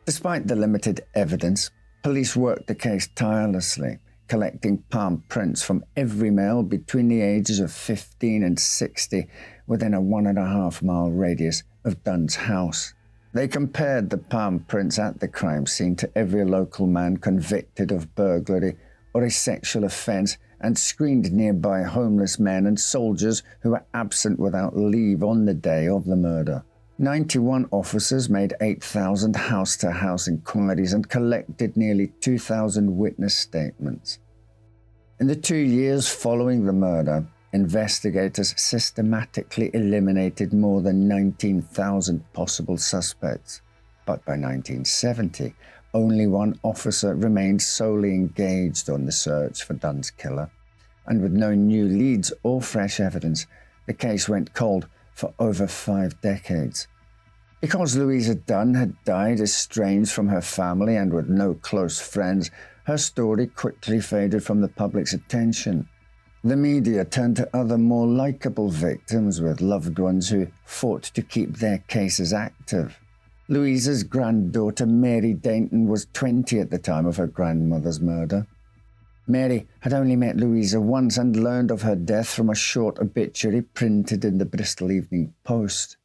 Speaker 1: Despite the limited evidence, police worked the case tirelessly, collecting palm prints from every male between the ages of 15 and 60 within a 1.5-mile radius of Dunne's house. They compared the palm prints at the crime scene to every local man convicted of burglary or a sexual offence and screened nearby homeless men and soldiers who were absent without leave on the day of the murder. 91 officers made 8,000 house-to-house inquiries and collected nearly 2,000 witness statements. In the 2 years following the murder, investigators systematically eliminated more than 19,000 possible suspects. But by 1970, only one officer remained solely engaged on the search for Dunne's killer, and with no new leads or fresh evidence, the case went cold for over 5 decades. Because Louisa Dunne had died estranged from her family and with no close friends, her story quickly faded from the public's attention. The media turned to other more likable victims with loved ones who fought to keep their cases active. Louisa's granddaughter Mary Dainton was 20 at the time of her grandmother's murder. Mary had only met Louisa once and learned of her death from a short obituary printed in the Bristol Evening Post.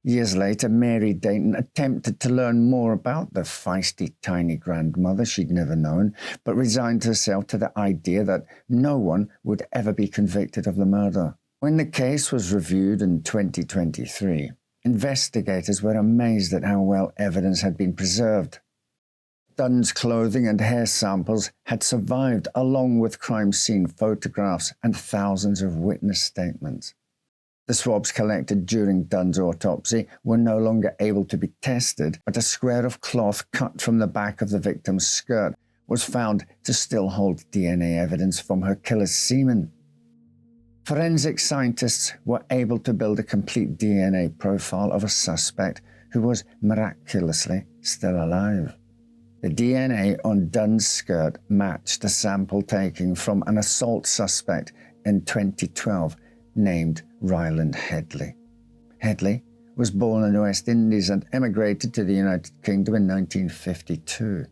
Speaker 1: Years later, Mary Dainton attempted to learn more about the feisty, tiny grandmother she'd never known, but resigned herself to the idea that no one would ever be convicted of the murder. When the case was reviewed in 2023, investigators were amazed at how well evidence had been preserved. Dunne's clothing and hair samples had survived, along with crime scene photographs and thousands of witness statements. The swabs collected during Dunne's autopsy were no longer able to be tested, but a square of cloth cut from the back of the victim's skirt was found to still hold DNA evidence from her killer's semen. Forensic scientists were able to build a complete DNA profile of a suspect who was miraculously still alive. The DNA on Dunne's skirt matched a sample taken from an assault suspect in 2012 named Ryland Headley. Headley was born in the West Indies and emigrated to the United Kingdom in 1952.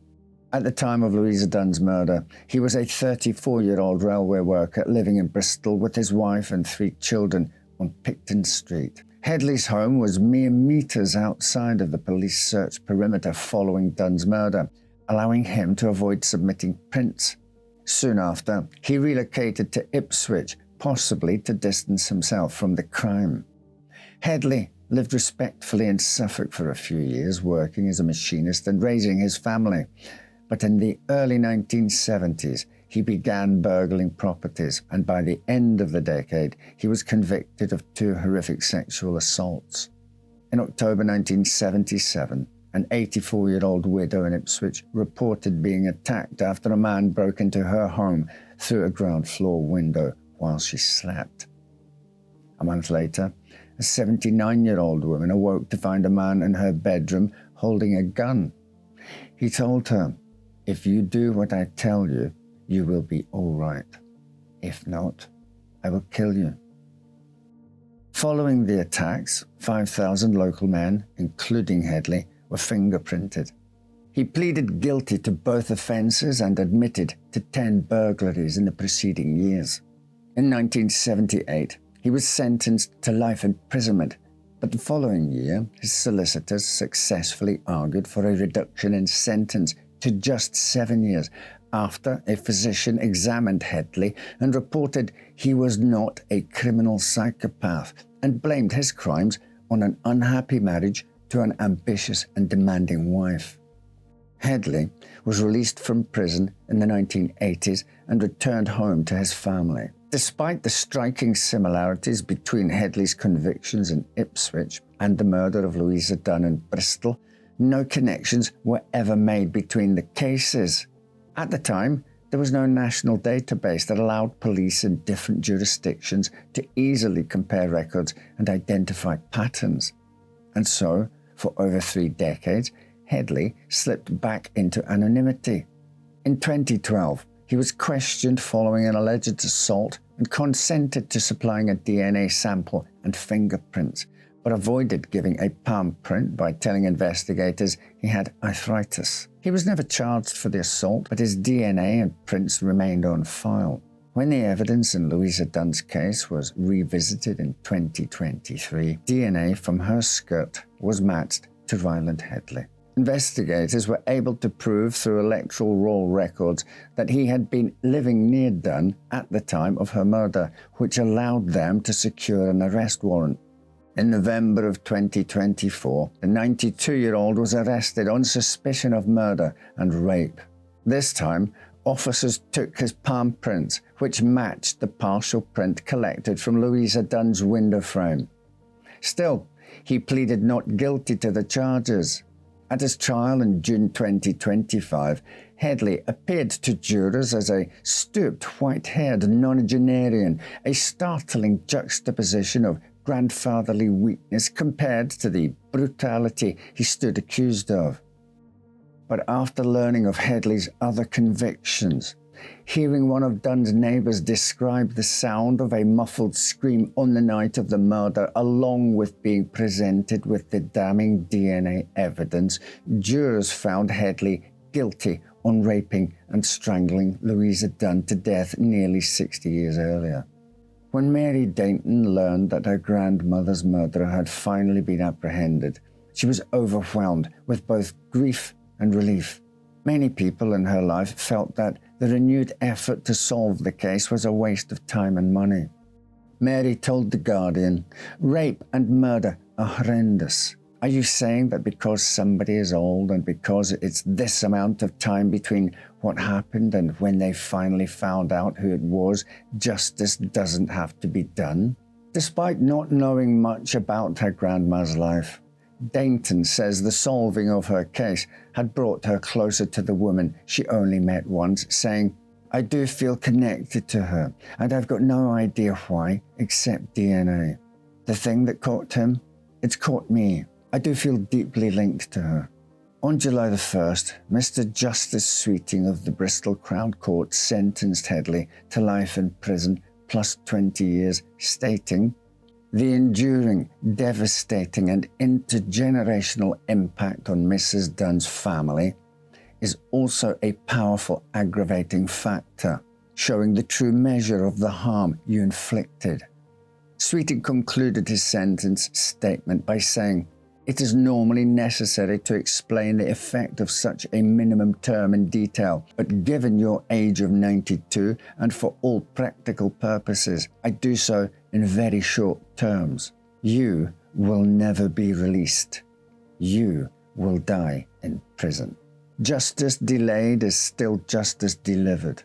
Speaker 1: At the time of Louisa Dunne's murder, he was a 34-year-old railway worker living in Bristol with his wife and 3 children on Picton Street. Headley's home was mere meters outside of the police search perimeter following Dunne's murder, allowing him to avoid submitting prints. Soon after, he relocated to Ipswich, possibly to distance himself from the crime. Headley lived respectfully in Suffolk for a few years, working as a machinist and raising his family. But in the early 1970s, he began burgling properties, and by the end of the decade, he was convicted of 2 horrific sexual assaults. In October 1977, an 84-year-old widow in Ipswich reported being attacked after a man broke into her home through a ground floor window while she slept. A month later, a 79-year-old woman awoke to find a man in her bedroom holding a gun. He told her, "If you do what I tell you, you will be all right. If not, I will kill you." Following the attacks, 5,000 local men, including Headley, were fingerprinted. He pleaded guilty to both offences and admitted to 10 burglaries in the preceding years. In 1978, he was sentenced to life imprisonment, but the following year, his solicitors successfully argued for a reduction in sentence to just 7 years after a physician examined Headley and reported he was not a criminal psychopath and blamed his crimes on an unhappy marriage to an ambitious and demanding wife. Headley was released from prison in the 1980s and returned home to his family. Despite the striking similarities between Headley's convictions in Ipswich and the murder of Louisa Dunne in Bristol, no connections were ever made between the cases. At the time, there was no national database that allowed police in different jurisdictions to easily compare records and identify patterns. And so, for over 3 decades, Headley slipped back into anonymity. In 2012, he was questioned following an alleged assault and consented to supplying a DNA sample and fingerprints, but avoided giving a palm print by telling investigators he had arthritis. He was never charged for the assault, but his DNA and prints remained on file. When the evidence in Louisa Dunne's case was revisited in 2023, DNA from her skirt was matched to Ryland Headley. Investigators were able to prove through electoral roll records that he had been living near Dunne at the time of her murder, which allowed them to secure an arrest warrant. In November of 2024, the 92-year-old was arrested on suspicion of murder and rape. This time, officers took his palm prints, which matched the partial print collected from Louisa Dunne's window frame. Still, he pleaded not guilty to the charges. At his trial in June 2025, Headley appeared to jurors as a stooped, white-haired nonagenarian, a startling juxtaposition of grandfatherly weakness compared to the brutality he stood accused of. But after learning of Headley's other convictions, hearing one of Dunne's neighbours describe the sound of a muffled scream on the night of the murder, along with being presented with the damning DNA evidence, jurors found Headley guilty on raping and strangling Louisa Dunne to death nearly 60 years earlier. When Mary Dainton learned that her grandmother's murderer had finally been apprehended, she was overwhelmed with both grief and relief. Many people in her life felt that the renewed effort to solve the case was a waste of time and money. Mary told The Guardian, "Rape and murder are horrendous. Are you saying that because somebody is old and because it's this amount of time between what happened and when they finally found out who it was, justice doesn't have to be done? Despite not knowing much about her grandma's life, Dainton says the solving of her case had brought her closer to the woman she only met once, saying, "I do feel connected to her, and I've got no idea why, except DNA. The thing that caught him, it's caught me. I do feel deeply linked to her." On July the 1st, Mr. Justice Sweeting of the Bristol Crown Court sentenced Headley to life in prison plus 20 years, stating, "The enduring, devastating and intergenerational impact on Mrs. Dunne's family is also a powerful aggravating factor, showing the true measure of the harm you inflicted." Sweeting concluded his sentence statement by saying, "It is normally necessary to explain the effect of such a minimum term in detail, but given your age of 92 and for all practical purposes, I do so in very short terms. You will never be released. You will die in prison. Justice delayed is still justice delivered."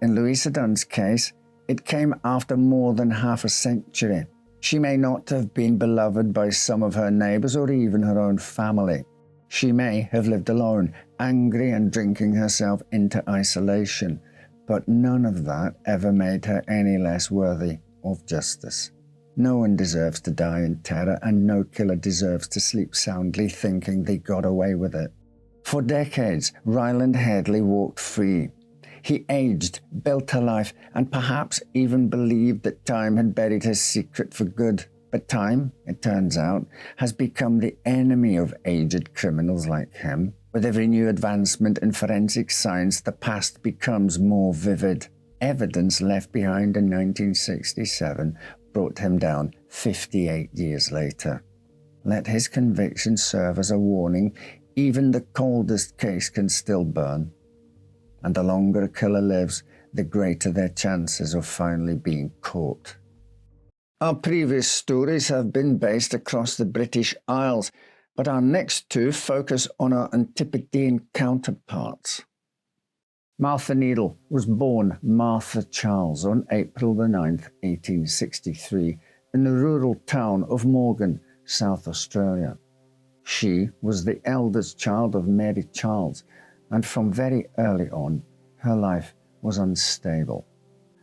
Speaker 1: In Louisa Dunne's case, it came after more than half a century. She may not have been beloved by some of her neighbours or even her own family. She may have lived alone, angry and drinking herself into isolation, but none of that ever made her any less worthy of justice. No one deserves to die in terror, and no killer deserves to sleep soundly thinking they got away with it. For decades, Ryland Headley walked free. He aged, built a life, and perhaps even believed that time had buried his secret for good. But time, it turns out, has become the enemy of aged criminals like him. With every new advancement in forensic science, the past becomes more vivid. Evidence left behind in 1967 brought him down 58 years later. Let his conviction serve as a warning. Even the coldest case can still burn. And the longer a killer lives, the greater their chances of finally being caught. Our previous stories have been based across the British Isles, but our next two focus on our Antipodean counterparts. Martha Needle was born Martha Charles on April the 9th, 1863, in the rural town of Morgan, South Australia. She was the eldest child of Mary Charles, and from very early on, her life was unstable.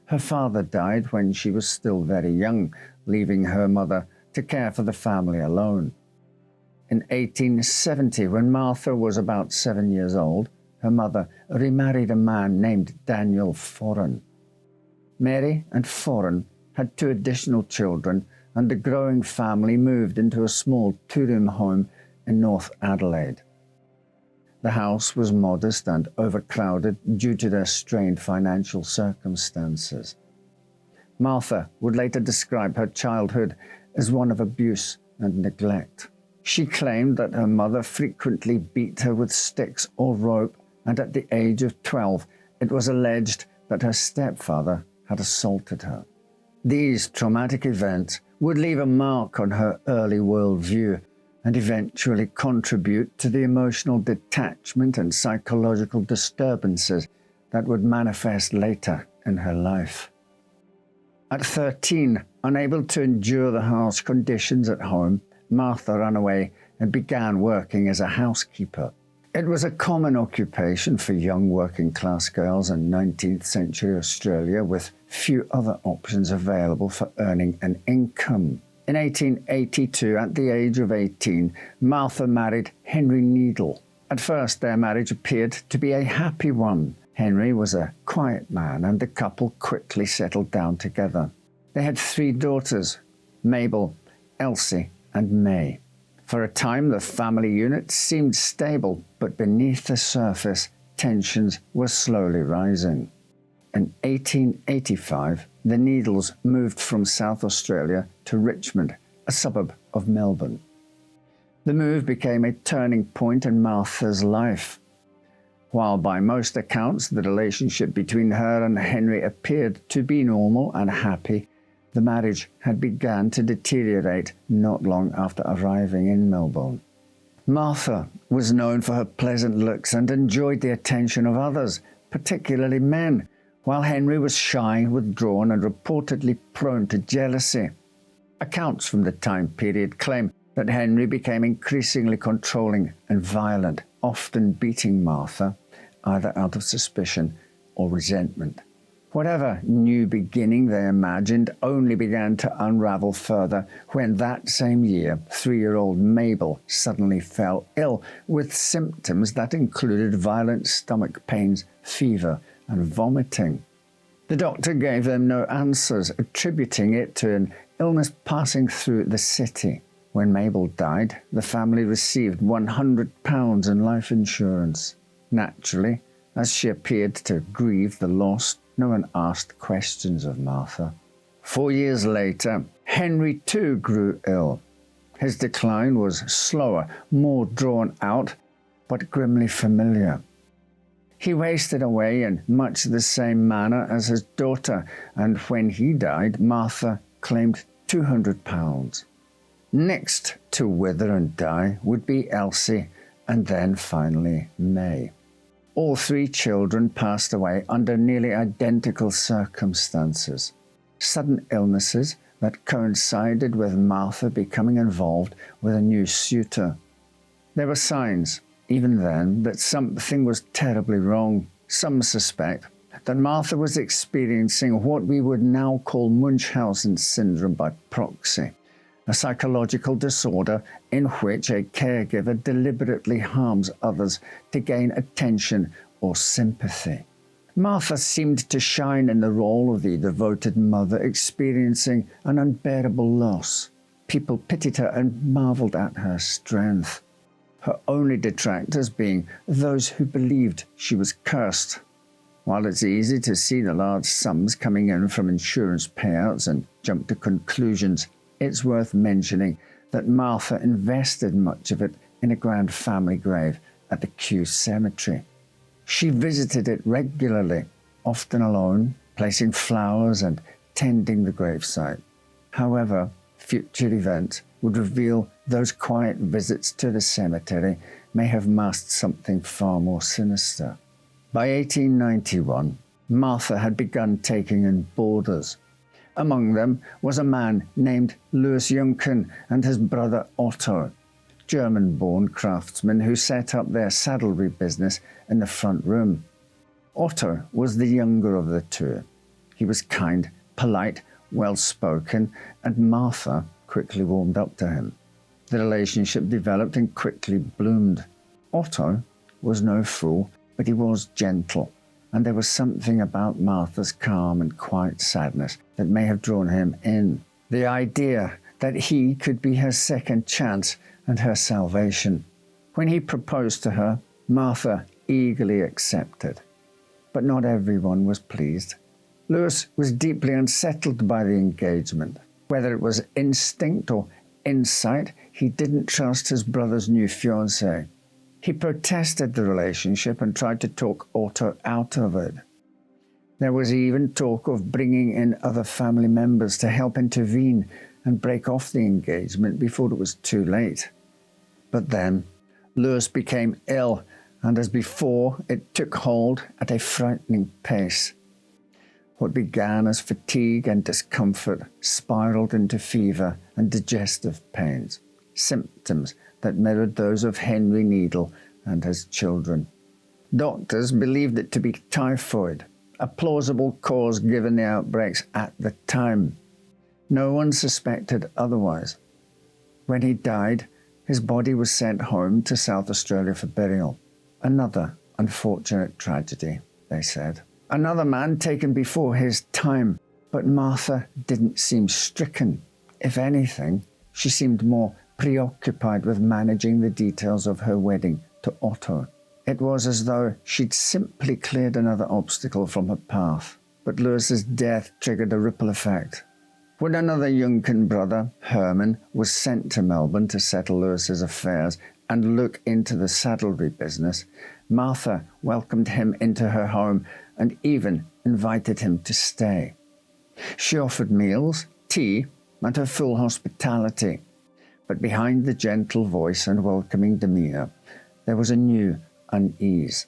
Speaker 1: Her father died when she was still very young, leaving her mother to care for the family alone. In 1870, when Martha was about 7 years old, her mother remarried a man named Daniel Foran. Mary and Foran had 2 additional children, and the growing family moved into a small 2-room home in North Adelaide. The house was modest and overcrowded due to their strained financial circumstances. Martha would later describe her childhood as one of abuse and neglect. She claimed that her mother frequently beat her with sticks or rope, and at the age of 12, it was alleged that her stepfather had assaulted her. These traumatic events would leave a mark on her early worldview and eventually contribute to the emotional detachment and psychological disturbances that would manifest later in her life. At 13, unable to endure the harsh conditions at home, Martha ran away and began working as a housekeeper. It was a common occupation for young working-class girls in 19th century Australia, with few other options available for earning an income. In 1882, at the age of 18, Martha married Henry Needle. At first, their marriage appeared to be a happy one. Henry was a quiet man, and the couple quickly settled down together. They had 3 daughters, Mabel, Elsie, and May. For a time, the family unit seemed stable, but beneath the surface, tensions were slowly rising. In 1885, the Needles moved from South Australia to Richmond, a suburb of Melbourne. The move became a turning point in Martha's life. While by most accounts the relationship between her and Henry appeared to be normal and happy, The marriage had begun to deteriorate not long after arriving in Melbourne. Martha was known for her pleasant looks and enjoyed the attention of others, particularly men, while Henry was shy, withdrawn, and reportedly prone to jealousy. Accounts from the time period claim that Henry became increasingly controlling and violent, often beating Martha, either out of suspicion or resentment. Whatever new beginning they imagined only began to unravel further when that same year 3-year-old Mabel suddenly fell ill with symptoms that included violent stomach pains, fever, and vomiting. The doctor gave them no answers, attributing it to an illness passing through the city. When Mabel died, the family received £100 in life insurance. Naturally, as she appeared to grieve the loss, no one asked questions of Martha. 4 years later, Henry too grew ill. His decline was slower, more drawn out, but grimly familiar. He wasted away in much the same manner as his daughter, and when he died, Martha claimed £200. Next to wither and die would be Elsie, and then finally May. All 3 children passed away under nearly identical circumstances. Sudden illnesses that coincided with Martha becoming involved with a new suitor. There were signs, even then, that something was terribly wrong. Some suspect that Martha was experiencing what we would now call Munchausen syndrome by proxy, a psychological disorder in which a caregiver deliberately harms others to gain attention or sympathy. Martha seemed to shine in the role of the devoted mother experiencing an unbearable loss. People pitied her and marveled at her strength, her only detractors being those who believed she was cursed. While it's easy to see the large sums coming in from insurance payouts and jump to conclusions, it's worth mentioning that Martha invested much of it in a grand family grave at the Kew Cemetery. She visited it regularly, often alone, placing flowers and tending the gravesite. However, future events would reveal those quiet visits to the cemetery may have masked something far more sinister. By 1891, Martha had begun taking in boarders. Among them was a man named Louisa Dunne and his brother Otto, German-born craftsmen who set up their saddlery business in the front room. Otto was the younger of the two. He was kind, polite, well-spoken, and Martha quickly warmed up to him. The relationship developed and quickly bloomed. Otto was no fool, but he was gentle, and there was something about Martha's calm and quiet sadness that may have drawn him in. The idea that he could be her second chance and her salvation. When he proposed to her, Martha eagerly accepted. But not everyone was pleased. Louis was deeply unsettled by the engagement. Whether it was instinct or insight, he didn't trust his brother's new fiancée. He protested the relationship and tried to talk Otto out of it. There was even talk of bringing in other family members to help intervene and break off the engagement before it was too late. But then, Louis became ill, and as before, it took hold at a frightening pace. What began as fatigue and discomfort spiraled into fever and digestive pains, symptoms that mirrored those of Henry Needle and his children. Doctors believed it to be typhoid, a plausible cause given the outbreaks at the time. No one suspected otherwise. When he died, his body was sent home to South Australia for burial. Another unfortunate tragedy, they said. Another man taken before his time, but Martha didn't seem stricken. If anything, she seemed more preoccupied with managing the details of her wedding to Otto. It was as though she'd simply cleared another obstacle from her path. But Louis's death triggered a ripple effect. When another Dunne brother, Hulme, was sent to Melbourne to settle Louis's affairs and look into the saddlery business, Martha welcomed him into her home and even invited him to stay. She offered meals, tea and her full hospitality. But behind the gentle voice and welcoming demeanour, there was a new unease.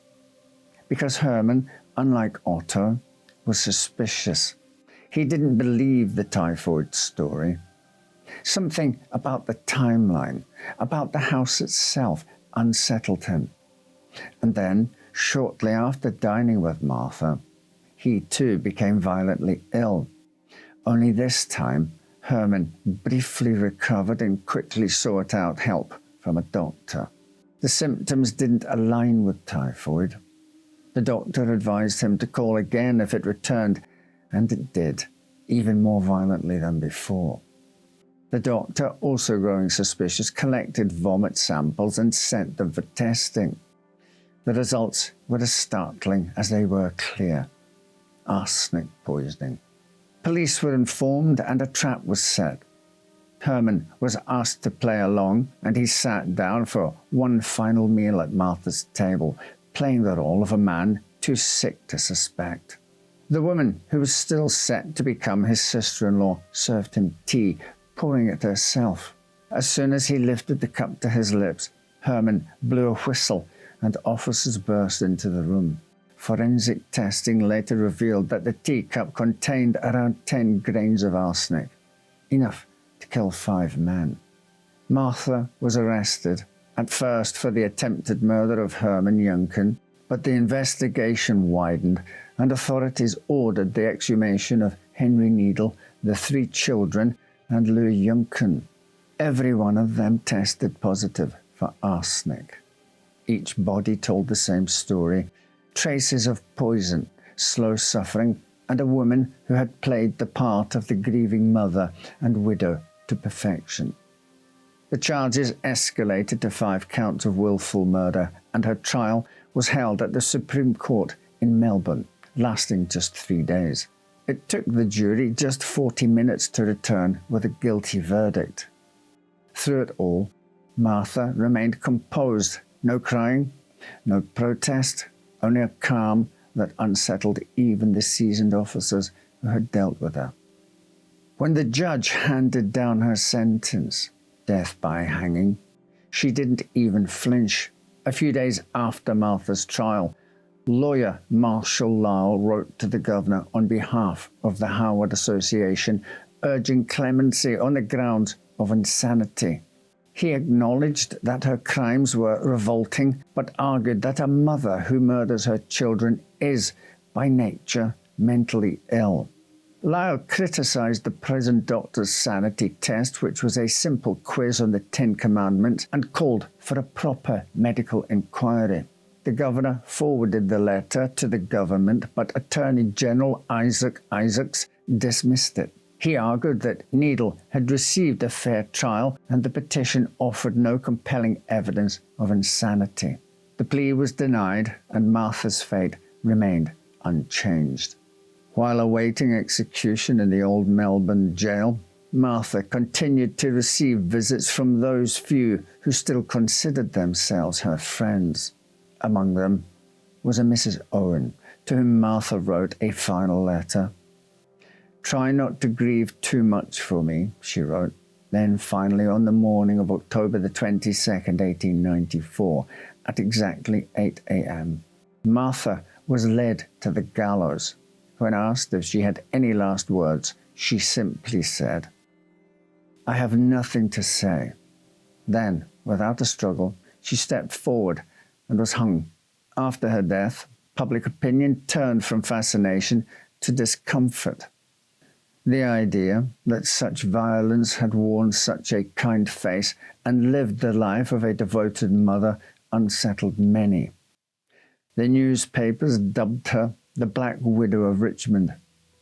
Speaker 1: Because Herman, unlike Otto, was suspicious. He didn't believe the typhoid story. Something about the timeline, about the house itself, unsettled him. And then, shortly after dining with Martha, he too became violently ill. Only this time, Herman briefly recovered and quickly sought out help from a doctor. The symptoms didn't align with typhoid. The doctor advised him to call again if it returned, and it did, even more violently than before. The doctor, also growing suspicious, collected vomit samples and sent them for testing. The results were as startling as they were clear. Arsenic poisoning. Police were informed and a trap was set. Herman was asked to play along, and he sat down for one final meal at Martha's table, playing the role of a man too sick to suspect. The woman, who was still set to become his sister-in-law, served him tea, pouring it herself. As soon as he lifted the cup to his lips, Herman blew a whistle, and officers burst into the room. Forensic testing later revealed that the teacup contained around 10 grains of arsenic, enough to kill 5 men. Martha was arrested, at first for the attempted murder of Herman Juncken, but the investigation widened and authorities ordered the exhumation of Henry Needle, the 3 children, and Louis Juncken. Every one of them tested positive for arsenic. Each body told the same story: traces of poison, slow suffering, and a woman who had played the part of the grieving mother and widow to perfection. The charges escalated to 5 counts of willful murder, and her trial was held at the Supreme Court in Melbourne, lasting just 3 days. It took the jury just 40 minutes to return with a guilty verdict. Through it all, Martha remained composed. No crying, no protest, only a calm that unsettled even the seasoned officers who had dealt with her. When the judge handed down her sentence, death by hanging, she didn't even flinch. A few days after Martha's trial, lawyer Marshall Lyle wrote to the governor on behalf of the Howard Association, urging clemency on the grounds of insanity. He acknowledged that her crimes were revolting, but argued that a mother who murders her children is, by nature, mentally ill. Lyle criticized the prison doctor's sanity test, which was a simple quiz on the 10 Commandments, and called for a proper medical inquiry. The governor forwarded the letter to the government, but Attorney General Isaac Isaacs dismissed it. He argued that Needle had received a fair trial and the petition offered no compelling evidence of insanity. The plea was denied and Martha's fate remained unchanged. While awaiting execution in the old Melbourne jail, Martha continued to receive visits from those few who still considered themselves her friends. Among them was a Mrs. Owen, to whom Martha wrote a final letter. "Try not to grieve too much for me," she wrote. Then finally, on the morning of October the 22nd, 1894, at exactly 8 a.m., Martha was led to the gallows. When asked if she had any last words, she simply said, "I have nothing to say." Then, without a struggle, she stepped forward and was hung. After her death, public opinion turned from fascination to discomfort. The idea that such violence had worn such a kind face and lived the life of a devoted mother unsettled many. The newspapers dubbed her the Black Widow of Richmond.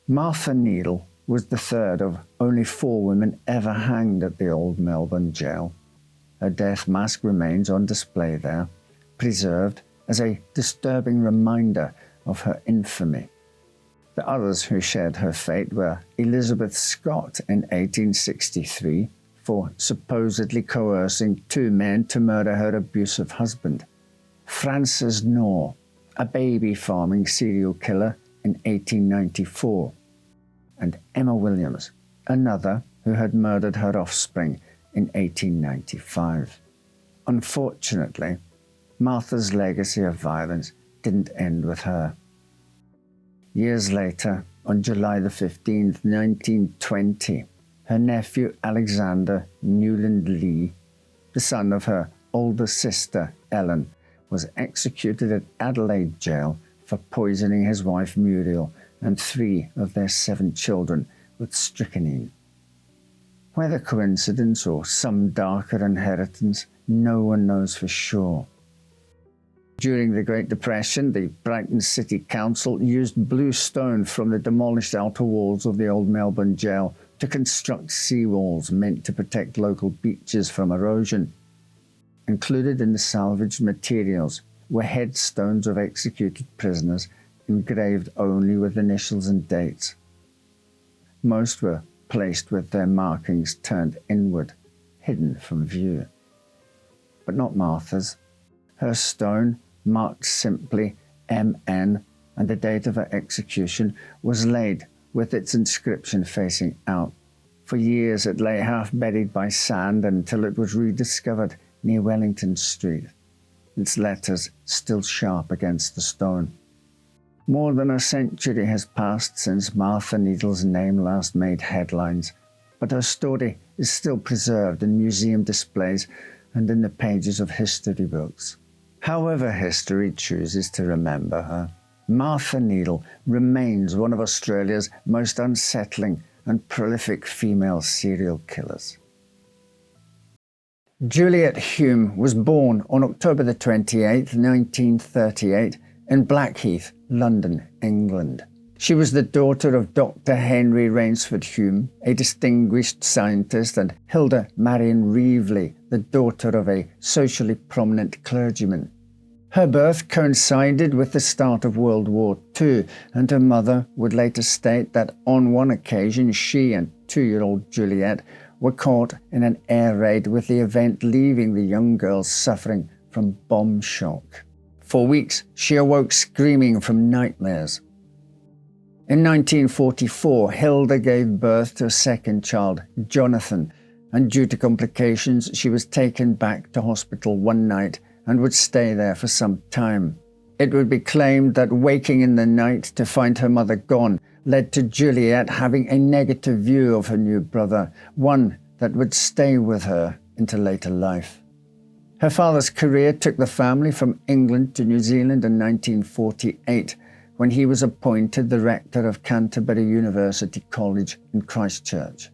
Speaker 1: Martha Needle was the 3rd of only 4 women ever hanged at the old Melbourne jail. Her death mask remains on display there, preserved as a disturbing reminder of her infamy. The others who shared her fate were Elizabeth Scott in 1863 for supposedly coercing 2 men to murder her abusive husband, Frances Knorr, a baby farming serial killer in 1894, and Emma Williams, another who had murdered her offspring in 1895. Unfortunately, Martha's legacy of violence didn't end with her. Years later, on July the 15th, 1920, her nephew Alexander Newland Lee, the son of her older sister Ellen, was executed at Adelaide Jail for poisoning his wife Muriel and 3 of their 7 children with strychnine. Whether coincidence or some darker inheritance, no one knows for sure. During the Great Depression, the Brighton City Council used blue stone from the demolished outer walls of the old Melbourne jail to construct seawalls meant to protect local beaches from erosion. Included in the salvaged materials were headstones of executed prisoners engraved only with initials and dates. Most were placed with their markings turned inward, hidden from view. But not Martha's. Her stone, marked simply M.N., and the date of her execution, was laid with its inscription facing out. For years it lay half buried by sand until it was rediscovered near Wellington Street, its letters still sharp against the stone. More than a century has passed since Martha Needle's name last made headlines, but her story is still preserved in museum displays and in the pages of history books. However history chooses to remember her, Martha Needle remains one of Australia's most unsettling and prolific female serial killers. Juliet Hulme was born on October the 28th, 1938, in Blackheath, London, England. She was the daughter of Dr. Henry Rainsford Hulme, a distinguished scientist, and Hilda Marion Reevely, the daughter of a socially prominent clergyman. Her birth coincided with the start of World War II, and her mother would later state that on one occasion she and 2-year-old Juliet were caught in an air raid, with the event leaving the young girl suffering from bomb shock. For weeks, she awoke screaming from nightmares. In 1944, Hilda gave birth to a second child, Jonathan, and due to complications, she was taken back to hospital one night and would stay there for some time. It would be claimed that waking in the night to find her mother gone led to Juliet having a negative view of her new brother, one that would stay with her into later life. Her father's career took the family from England to New Zealand in 1948, when he was appointed the rector of Canterbury University College in Christchurch.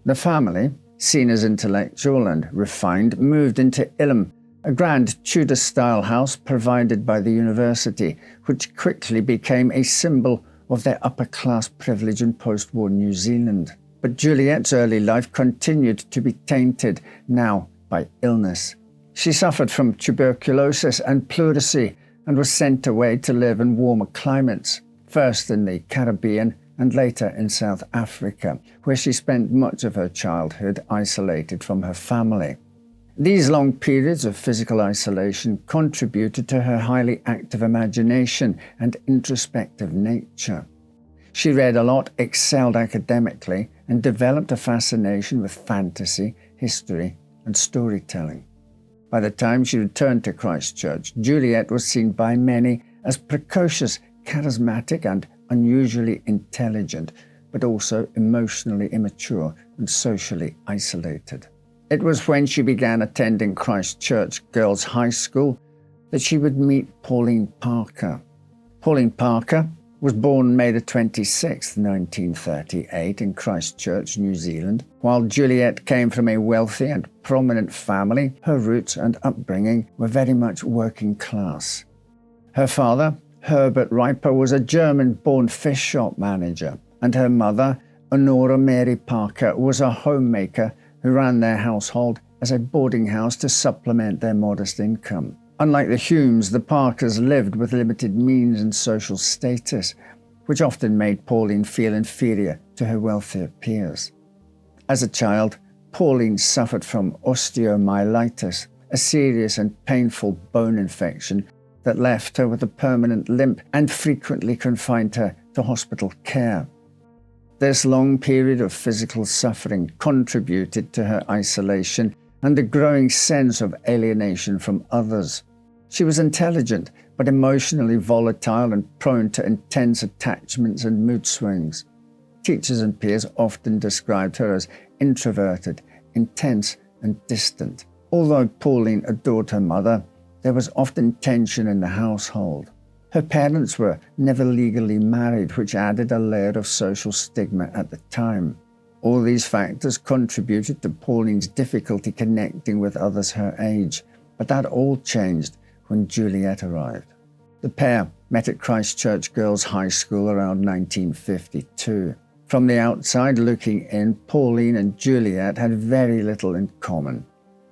Speaker 1: The family, seen as intellectual and refined, moved into Ilham, a grand Tudor-style house provided by the university, which quickly became a symbol of their upper-class privilege in post-war New Zealand. But Juliet's early life continued to be tainted, now by illness. She suffered from tuberculosis and pleurisy and was sent away to live in warmer climates, first in the Caribbean and later in South Africa, where she spent much of her childhood isolated from her family. These long periods of physical isolation contributed to her highly active imagination and introspective nature. She read a lot, excelled academically, and developed a fascination with fantasy, history, and storytelling. By the time she returned to Christchurch, Juliet was seen by many as precocious, charismatic, and unusually intelligent, but also emotionally immature and socially isolated. It was when she began attending Christchurch Girls' High School that she would meet Pauline Parker. Pauline Parker was born May the 26th, 1938 in Christchurch, New Zealand. While Juliet came from a wealthy and prominent family, her roots and upbringing were very much working class. Her father, Herbert Riper, was a German-born fish shop manager, and her mother, Honora Mary Parker, was a homemaker who ran their household as a boarding house to supplement their modest income. Unlike the Hulmes, the Parkers lived with limited means and social status, which often made Pauline feel inferior to her wealthier peers. As a child, Pauline suffered from osteomyelitis, a serious and painful bone infection that left her with a permanent limp and frequently confined her to hospital care. This long period of physical suffering contributed to her isolation and a growing sense of alienation from others. She was intelligent, but emotionally volatile and prone to intense attachments and mood swings. Teachers and peers often described her as introverted, intense, and distant. Although Pauline adored her mother, there was often tension in the household. Her parents were never legally married, which added a layer of social stigma at the time. All these factors contributed to Pauline's difficulty connecting with others her age, but that all changed when Juliet arrived. The pair met at Christchurch Girls' High School around 1952. From the outside looking in, Pauline and Juliet had very little in common.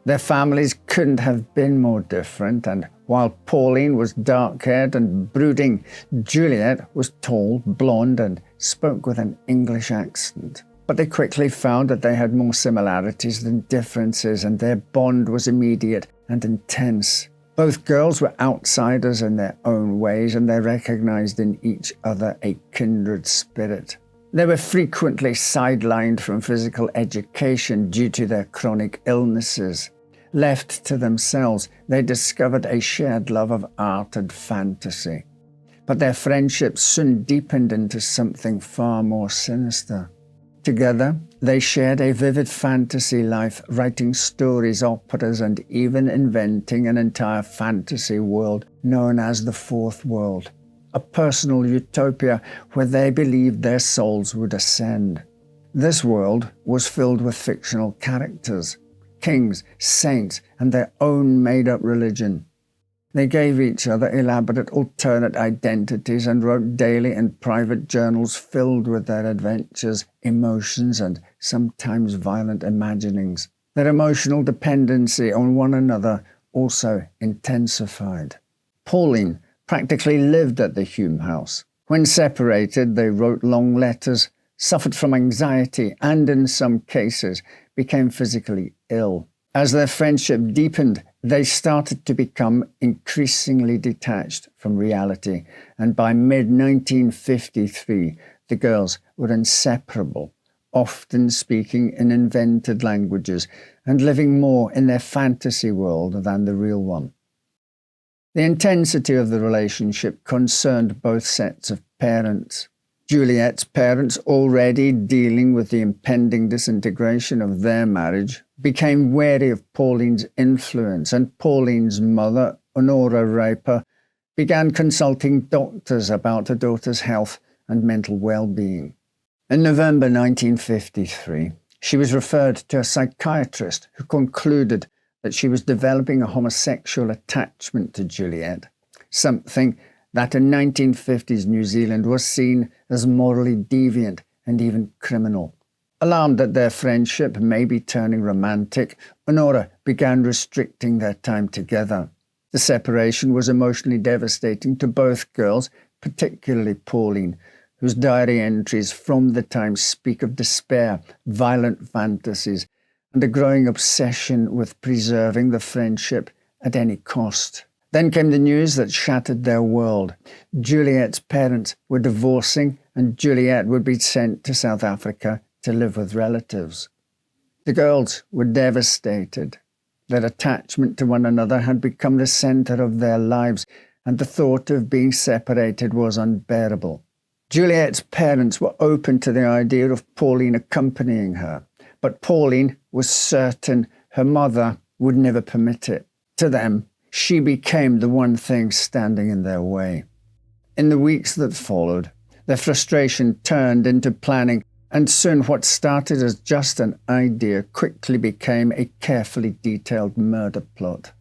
Speaker 1: Their families couldn't have been more different, and while Pauline was dark-haired and brooding, Juliet was tall, blonde, and spoke with an English accent. But they quickly found that they had more similarities than differences, and their bond was immediate and intense. Both girls were outsiders in their own ways, and they recognized in each other a kindred spirit. They were frequently sidelined from physical education due to their chronic illnesses. Left to themselves, they discovered a shared love of art and fantasy. But their friendship soon deepened into something far more sinister. Together, they shared a vivid fantasy life, writing stories, operas, and even inventing an entire fantasy world known as the Fourth World, a personal utopia where they believed their souls would ascend. This world was filled with fictional characters, kings, saints, and their own made-up religion. They gave each other elaborate alternate identities and wrote daily and private journals filled with their adventures, emotions, and sometimes violent imaginings. Their emotional dependency on one another also intensified. Pauline practically lived at the Hulme house. When separated, they wrote long letters, suffered from anxiety, and in some cases became physically ill. As their friendship deepened, they started to become increasingly detached from reality, and by mid-1953, the girls were inseparable, often speaking in invented languages and living more in their fantasy world than the real one. The intensity of the relationship concerned both sets of parents. Juliet's parents, already dealing with the impending disintegration of their marriage, became wary of Pauline's influence, and Pauline's mother, Honora Raper, began consulting doctors about her daughter's health and mental well-being. In November 1953, she was referred to a psychiatrist who concluded that she was developing a homosexual attachment to Juliet, something that in 1950s New Zealand was seen as morally deviant and even criminal. Alarmed that their friendship may be turning romantic, Honora began restricting their time together. The separation was emotionally devastating to both girls, particularly Pauline, whose diary entries from the time speak of despair, violent fantasies, and a growing obsession with preserving the friendship at any cost. Then came the news that shattered their world. Juliet's parents were divorcing, and Juliet would be sent to South Africa to live with relatives. The girls were devastated. Their attachment to one another had become the center of their lives, and the thought of being separated was unbearable. Juliet's parents were open to the idea of Pauline accompanying her, but Pauline was certain her mother would never permit it. To them, she became the one thing standing in their way. In the weeks that followed, their frustration turned into planning, and soon what started as just an idea quickly became a carefully detailed murder plot.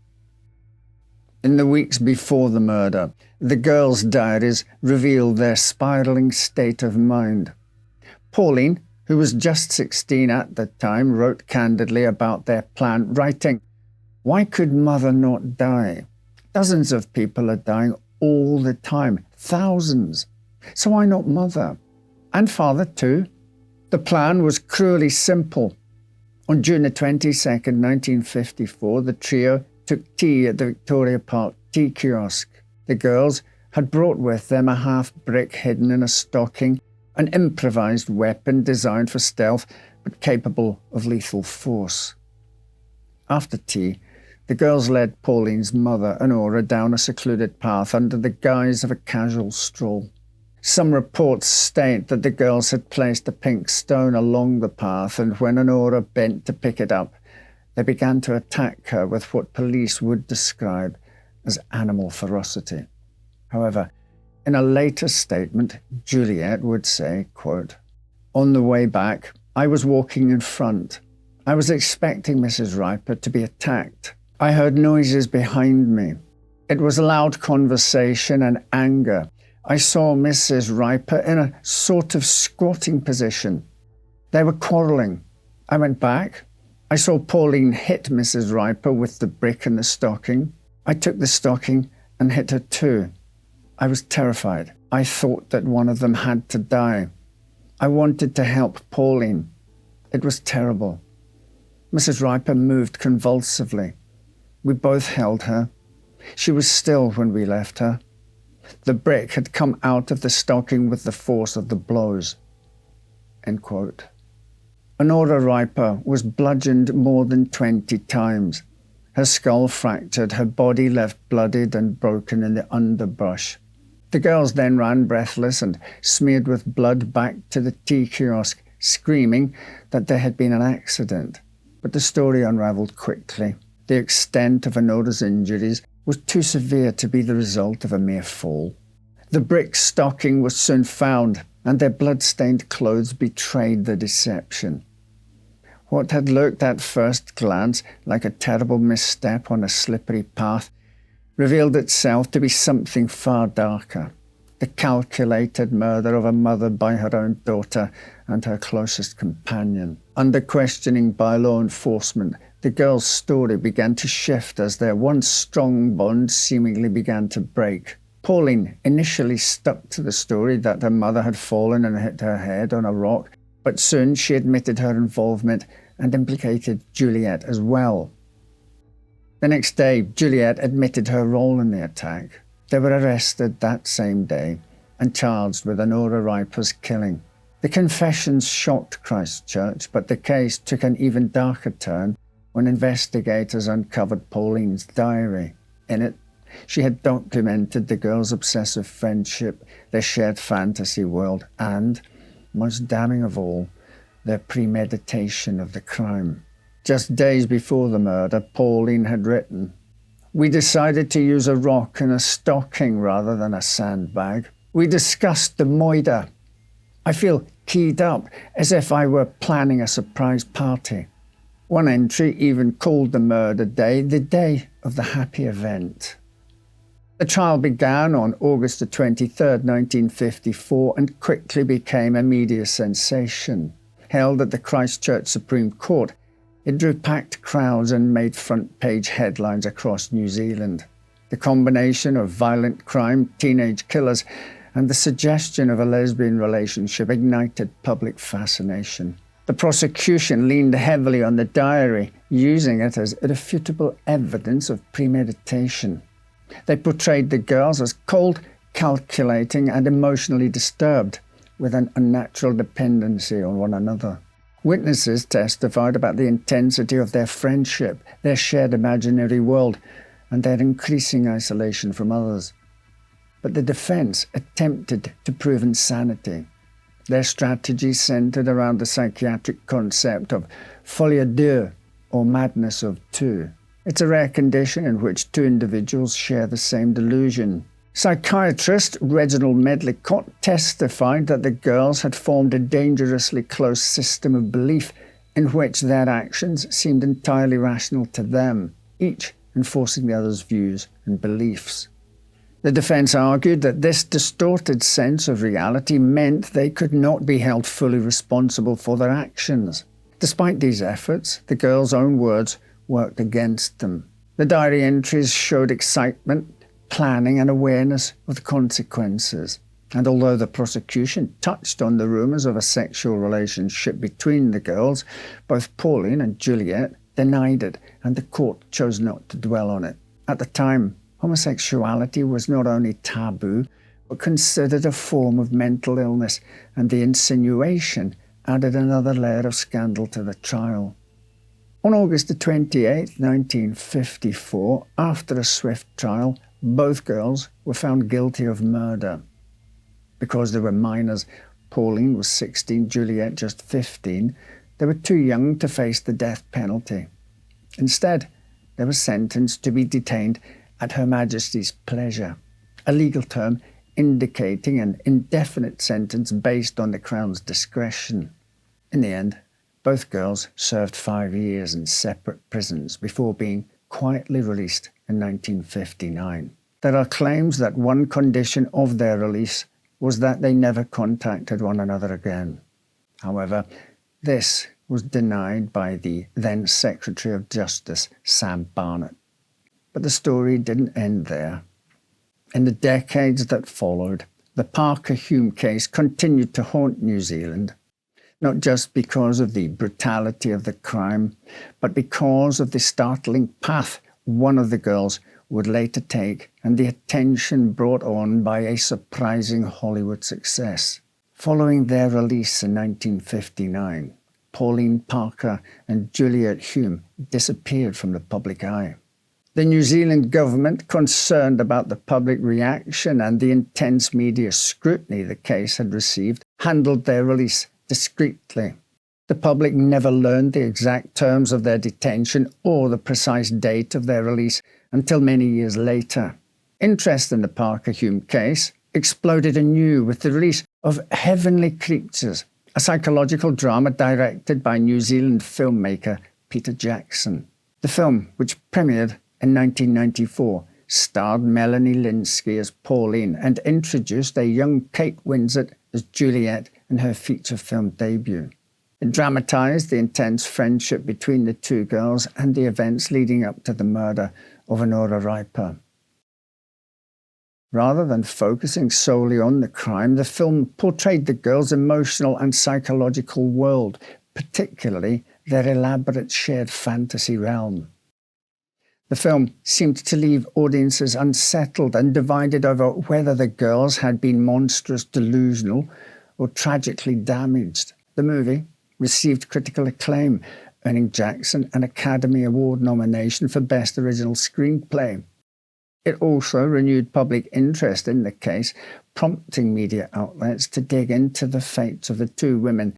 Speaker 1: In the weeks before the murder, the girls' diaries revealed their spiraling state of mind. Pauline, who was just 16 at the time, wrote candidly about their plan, writing, "Why could mother not die? Dozens of people are dying all the time, thousands. So why not mother? And father too?" The plan was cruelly simple. On June 22nd, 1954, the trio took tea at the Victoria Park tea kiosk. The girls had brought with them a half brick hidden in a stocking an improvised weapon designed for stealth but capable of lethal force. After tea, the girls led Pauline's mother, Honora, down a secluded path under the guise of a casual stroll. Some reports state that the girls had placed a pink stone along the path, and when Honora bent to pick it up, they began to attack her with what police would describe as animal ferocity. However, in a later statement, Juliet would say, quote, "On the way back, I was walking in front. I was expecting Mrs. Riper to be attacked. I heard noises behind me. It was loud conversation and anger. I saw Mrs. Riper in a sort of squatting position. They were quarrelling. I went back. I saw Pauline hit Mrs. Riper with the brick and the stocking. I took the stocking and hit her too. I was terrified. I thought that one of them had to die. I wanted to help Pauline. It was terrible. Mrs. Riper moved convulsively. We both held her. She was still when we left her. The brick had come out of the stocking with the force of the blows." End quote. Honora Riper was bludgeoned more than 20 times. Her skull fractured, her body left bloodied and broken in the underbrush. The girls then ran breathless and smeared with blood back to the tea kiosk, screaming that there had been an accident. But the story unravelled quickly. The extent of Honora's injuries was too severe to be the result of a mere fall. The brick stocking was soon found, and their blood-stained clothes betrayed the deception. What had looked at first glance like a terrible misstep on a slippery path revealed itself to be something far darker: the calculated murder of a mother by her own daughter and her closest companion. Under questioning by law enforcement, the girls' story began to shift as their once strong bond seemingly began to break. Pauline initially stuck to the story that her mother had fallen and hit her head on a rock, but soon she admitted her involvement and implicated Juliet as well. The next day, Juliet admitted her role in the attack. They were arrested that same day and charged with Honora Riper's killing. The confessions shocked Christchurch, but the case took an even darker turn when investigators uncovered Pauline's diary. In it, she had documented the girls' obsessive friendship, their shared fantasy world, and, most damning of all, their premeditation of the crime. Just days before the murder, Pauline had written, "We decided to use a rock and a stocking rather than a sandbag. We discussed the moida. I feel keyed up, as if I were planning a surprise party." One entry even called the murder day the day of the happy event. The trial began on August the 23rd, 1954, and quickly became a media sensation. Held at the Christchurch Supreme Court, it drew packed crowds and made front-page headlines across New Zealand. The combination of violent crime, teenage killers, and the suggestion of a lesbian relationship ignited public fascination. The prosecution leaned heavily on the diary, using it as irrefutable evidence of premeditation. They portrayed the girls as cold, calculating, and emotionally disturbed, with an unnatural dependency on one another. Witnesses testified about the intensity of their friendship, their shared imaginary world, and their increasing isolation from others. But the defense attempted to prove insanity. Their strategy centered around the psychiatric concept of folie à deux, or madness of two. It's a rare condition in which two individuals share the same delusion. Psychiatrist Reginald Medlicott testified that the girls had formed a dangerously close system of belief in which their actions seemed entirely rational to them, each enforcing the other's views and beliefs. The defense argued that this distorted sense of reality meant they could not be held fully responsible for their actions. Despite these efforts, the girls' own words worked against them. The diary entries showed excitement, planning, and awareness of the consequences. And although the prosecution touched on the rumours of a sexual relationship between the girls, both Pauline and Juliet denied it, and the court chose not to dwell on it. At the time, homosexuality was not only taboo, were considered a form of mental illness, and the insinuation added another layer of scandal to the trial. On August 28, 1954, after a swift trial, both girls were found guilty of murder. Because they were minors, Pauline was 16, Juliet just 15, they were too young to face the death penalty. Instead, they were sentenced to be detained at Her Majesty's pleasure, a legal term indicating an indefinite sentence based on the Crown's discretion. In the end, both girls served 5 years in separate prisons before being quietly released in 1959. There are claims that one condition of their release was that they never contacted one another again. However, this was denied by the then Secretary of Justice, Sam Barnett. But the story didn't end there. In the decades that followed, the Parker Hulme case continued to haunt New Zealand, not just because of the brutality of the crime, but because of the startling path one of the girls would later take and the attention brought on by a surprising Hollywood success. Following their release in 1959, Pauline Parker and Juliet Hulme disappeared from the public eye. The New Zealand government, concerned about the public reaction and the intense media scrutiny the case had received, handled their release discreetly. The public never learned the exact terms of their detention or the precise date of their release until many years later. Interest in the Parker Hulme case exploded anew with the release of Heavenly Creatures, a psychological drama directed by New Zealand filmmaker Peter Jackson. The film, which premiered in 1994, starred Melanie Lynskey as Pauline and introduced a young Kate Winslet as Juliet in her feature film debut. It dramatised the intense friendship between the two girls and the events leading up to the murder of Honora Riper. Rather than focusing solely on the crime, the film portrayed the girls' emotional and psychological world, particularly their elaborate shared fantasy realm. The film seemed to leave audiences unsettled and divided over whether the girls had been monstrous, delusional, or tragically damaged. The movie received critical acclaim, earning Jackson an Academy Award nomination for Best Original Screenplay. It also renewed public interest in the case, prompting media outlets to dig into the fates of the two women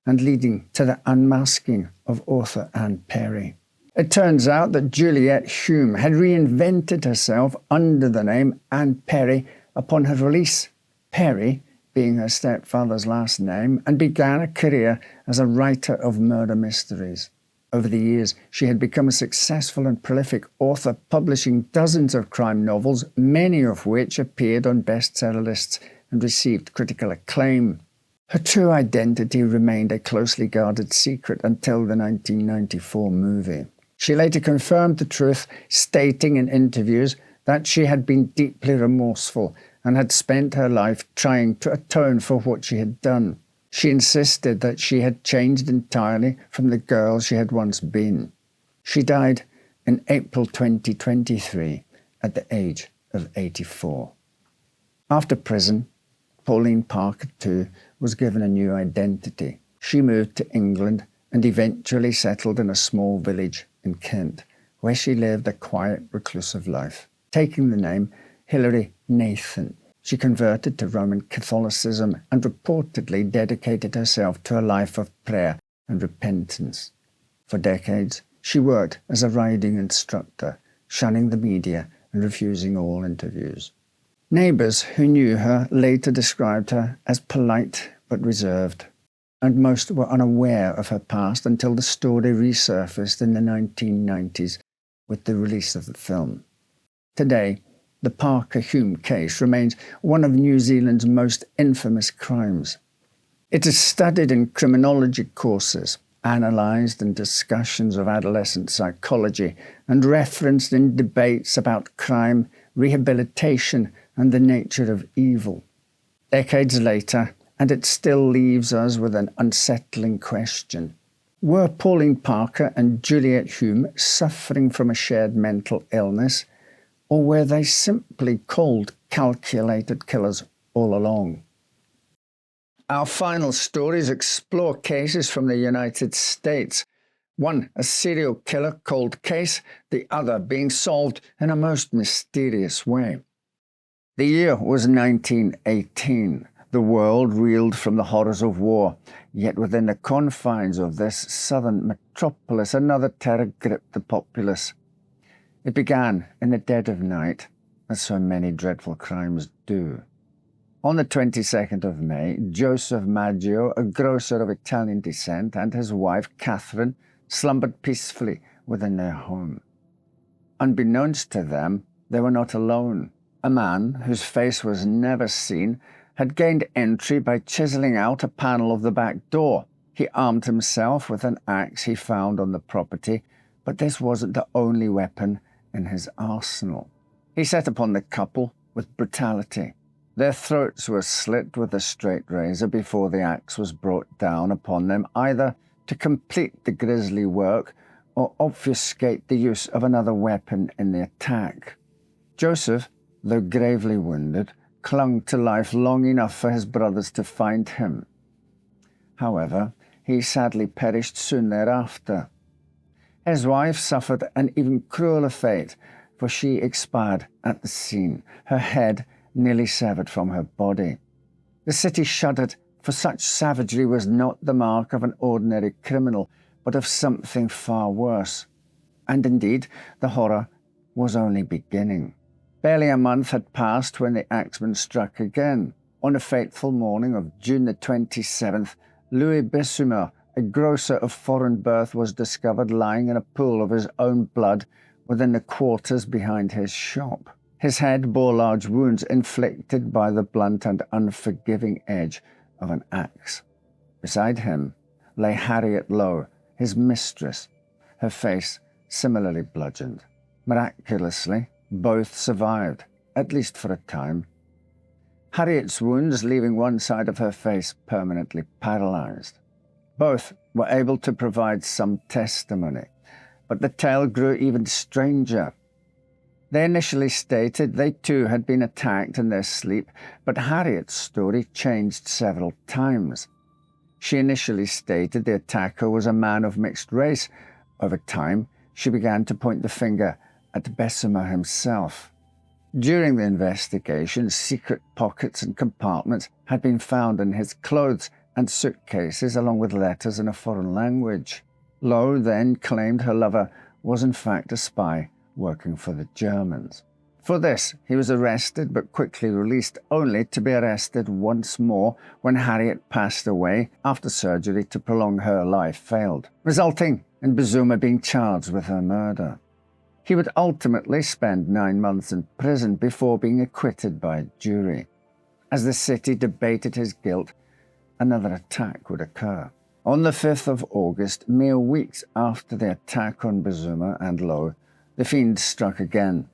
Speaker 1: and leading to the unmasking of author Anne Perry. It turns out that Juliet Hulme had reinvented herself under the name Anne Perry upon her release, Perry being her stepfather's last name, and began a career as a writer of murder mysteries. Over the years, she had become a successful and prolific author, publishing dozens of crime novels, many of which appeared on bestseller lists and received critical acclaim. Her true identity remained a closely guarded secret until the 1994 movie. She later confirmed the truth, stating in interviews that she had been deeply remorseful and had spent her life trying to atone for what she had done. She insisted that she had changed entirely from the girl she had once been. She died in April 2023 at the age of 84. After prison, Pauline Parker, too, was given a new identity. She moved to England and eventually settled in a small village in Kent, where she lived a quiet, reclusive life. Taking the name Hilary Nathan, she converted to Roman Catholicism and reportedly dedicated herself to a life of prayer and repentance. For decades, she worked as a riding instructor, shunning the media and refusing all interviews. Neighbours who knew her later described her as polite but reserved, and most were unaware of her past until the story resurfaced in the 1990s with the release of the film. Today, the Parker Hulme case remains one of New Zealand's most infamous crimes. It is studied in criminology courses, analysed in discussions of adolescent psychology, and referenced in debates about crime, rehabilitation, and the nature of evil. Decades later, and it still leaves us with an unsettling question. Were Pauline Parker and Juliet Hulme suffering from a shared mental illness, or were they simply cold, calculated killers all along? Our final stories explore cases from the United States. One, a serial killer cold case, the other being solved in a most mysterious way. The year was 1918. The world reeled from the horrors of war, yet within the confines of this southern metropolis, another terror gripped the populace. It began in the dead of night, as so many dreadful crimes do. On the 22nd of May, Joseph Maggio, a grocer of Italian descent, and his wife, Catherine, slumbered peacefully within their home. Unbeknownst to them, they were not alone. A man, whose face was never seen, had gained entry by chiseling out a panel of the back door. He armed himself with an axe he found on the property, but this wasn't the only weapon in his arsenal. He set upon the couple with brutality. Their throats were slit with a straight razor before the axe was brought down upon them, either to complete the grisly work or obfuscate the use of another weapon in the attack. Joseph, though gravely wounded, clung to life long enough for his brothers to find him. However, he sadly perished soon thereafter. His wife suffered an even crueler fate, for she expired at the scene, her head nearly severed from her body. The city shuddered, for such savagery was not the mark of an ordinary criminal, but of something far worse. And indeed, the horror was only beginning. Barely a month had passed when the axeman struck again. On a fateful morning of June the 27th, Louis Bessumer, a grocer of foreign birth, was discovered lying in a pool of his own blood within the quarters behind his shop. His head bore large wounds inflicted by the blunt and unforgiving edge of an axe. Beside him lay Harriet Lowe, his mistress, her face similarly bludgeoned. Miraculously, both survived, at least for a time. Harriet's wounds leaving one side of her face permanently paralyzed. Both were able to provide some testimony, but the tale grew even stranger. They initially stated they too had been attacked in their sleep, but Harriet's story changed several times. She initially stated the attacker was a man of mixed race. Over time, she began to point the finger at Bessemer himself. During the investigation, secret pockets and compartments had been found in his clothes and suitcases, along with letters in a foreign language. Lowe then claimed her lover was in fact a spy working for the Germans. For this, he was arrested but quickly released, only to be arrested once more when Harriet passed away after surgery to prolong her life failed, resulting in Bessumer being charged with her murder. He would ultimately spend 9 months in prison before being acquitted by a jury. As the city debated his guilt, another attack would occur. On the 5th of August, mere weeks after the attack on Bessumer and Lowe, the fiend struck again.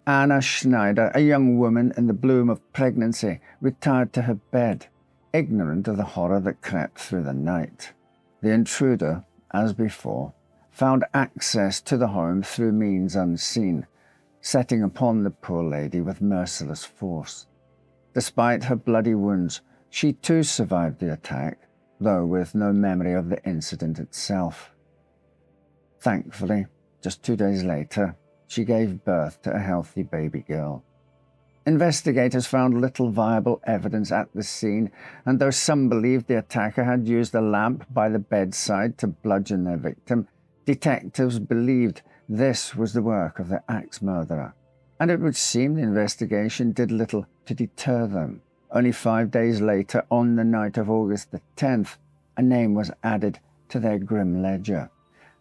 Speaker 1: Anna Schneider, a young woman in the bloom of pregnancy, retired to her bed, ignorant of the horror that crept through the night. The intruder, as before, found access to the home through means unseen, setting upon the poor lady with merciless force. Despite her bloody wounds, she too survived the attack, though with no memory of the incident itself. Thankfully, just 2 days later, she gave birth to a healthy baby girl. Investigators found little viable evidence at the scene, and though some believed the attacker had used a lamp by the bedside to bludgeon their victim, detectives believed this was the work of the axe murderer. And it would seem the investigation did little to deter them. Only 5 days later, on the night of August the 10th, a name was added to their grim ledger,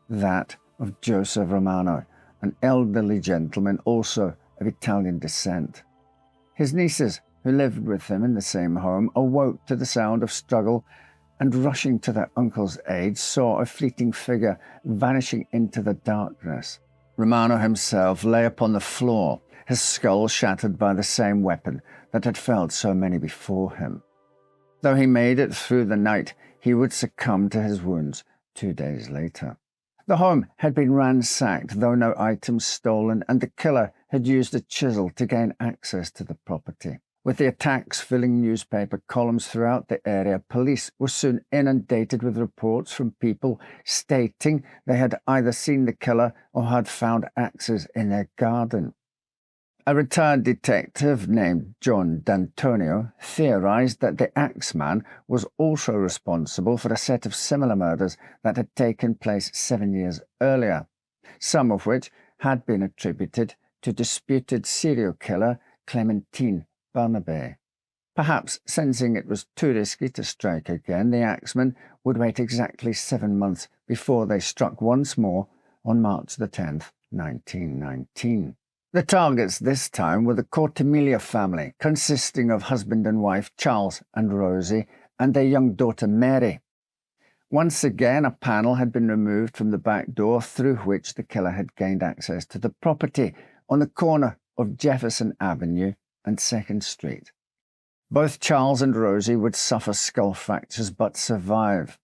Speaker 1: that of Joseph Romano, an elderly gentleman also of Italian descent. His nieces, who lived with him in the same home, awoke to the sound of struggle and, rushing to their uncle's aid, saw a fleeting figure vanishing into the darkness. Romano himself lay upon the floor, his skull shattered by the same weapon that had felled so many before him. Though he made it through the night, he would succumb to his wounds 2 days later. The home had been ransacked, though no items stolen, and the killer had used a chisel to gain access to the property. With the attacks filling newspaper columns throughout the area, police were soon inundated with reports from people stating they had either seen the killer or had found axes in their garden. A retired detective named John D'Antonio theorized that the Axeman was also responsible for a set of similar murders that had taken place 7 years earlier, some of which had been attributed to disputed serial killer Clementine Barnaby. Perhaps sensing it was too risky to strike again, the Axeman would wait exactly 7 months before they struck once more on March the 10th, 1919. The targets this time were the Cortemilia family, consisting of husband and wife Charles and Rosie, and their young daughter Mary. Once again, a panel had been removed from the back door through which the killer had gained access to the property on the corner of Jefferson Avenue and 2nd Street. Both Charles and Rosie would suffer skull fractures but survive.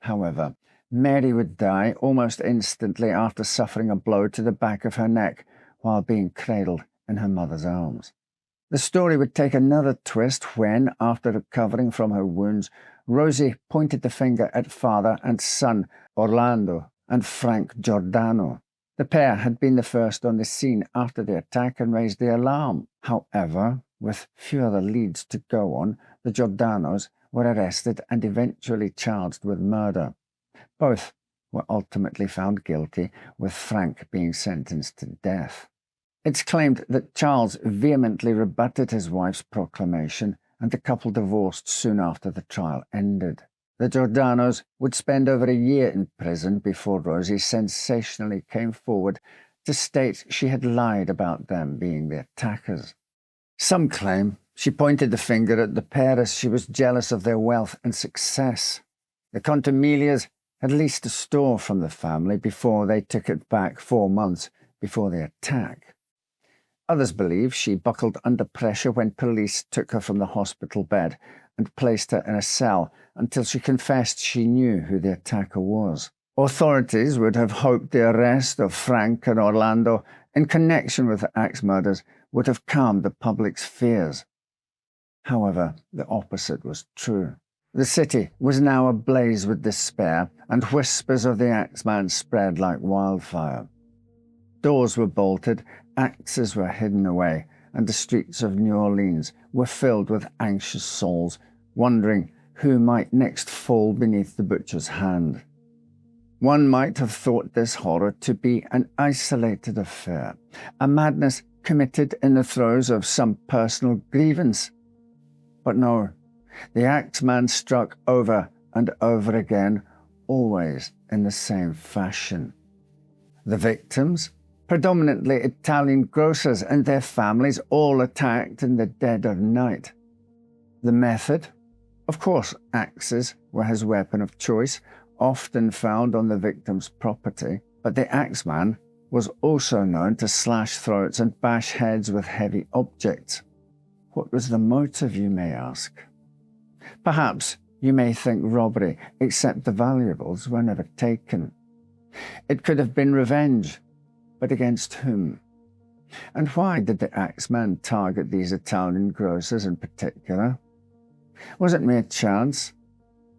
Speaker 1: However, Mary would die almost instantly after suffering a blow to the back of her neck while being cradled in her mother's arms. The story would take another twist when, after recovering from her wounds, Rosie pointed the finger at father and son Orlando and Frank Giordano. The pair had been the first on the scene after the attack and raised the alarm. However, with few other leads to go on, the Giordanos were arrested and eventually charged with murder. Both were ultimately found guilty, with Frank being sentenced to death. It's claimed that Charles vehemently rebutted his wife's proclamation, and the couple divorced soon after the trial ended. The Giordanos would spend over a year in prison before Rosie sensationally came forward to state she had lied about them being the attackers. Some claim she pointed the finger at the pair as she was jealous of their wealth and success. The Contamelias had leased a store from the family before they took it back 4 months before the attack. Others believe she buckled under pressure when police took her from the hospital bed and placed her in a cell until she confessed she knew who the attacker was. Authorities would have hoped the arrest of Frank and Orlando in connection with the axe murders would have calmed the public's fears. However, the opposite was true. The city was now ablaze with despair, and whispers of the Axeman spread like wildfire. Doors were bolted, axes were hidden away, and the streets of New Orleans were filled with anxious souls, wondering who might next fall beneath the butcher's hand. One might have thought this horror to be an isolated affair, a madness committed in the throes of some personal grievance. But no, the Axeman struck over and over again, always in the same fashion. The victims, predominantly Italian grocers and their families, all attacked in the dead of night. The method? Of course, axes were his weapon of choice, often found on the victim's property, but the Axeman was also known to slash throats and bash heads with heavy objects. What was the motive, you may ask? Perhaps you may think robbery, except the valuables were never taken. It could have been revenge, but against whom? And why did the Axeman target these Italian grocers in particular? Was it mere chance?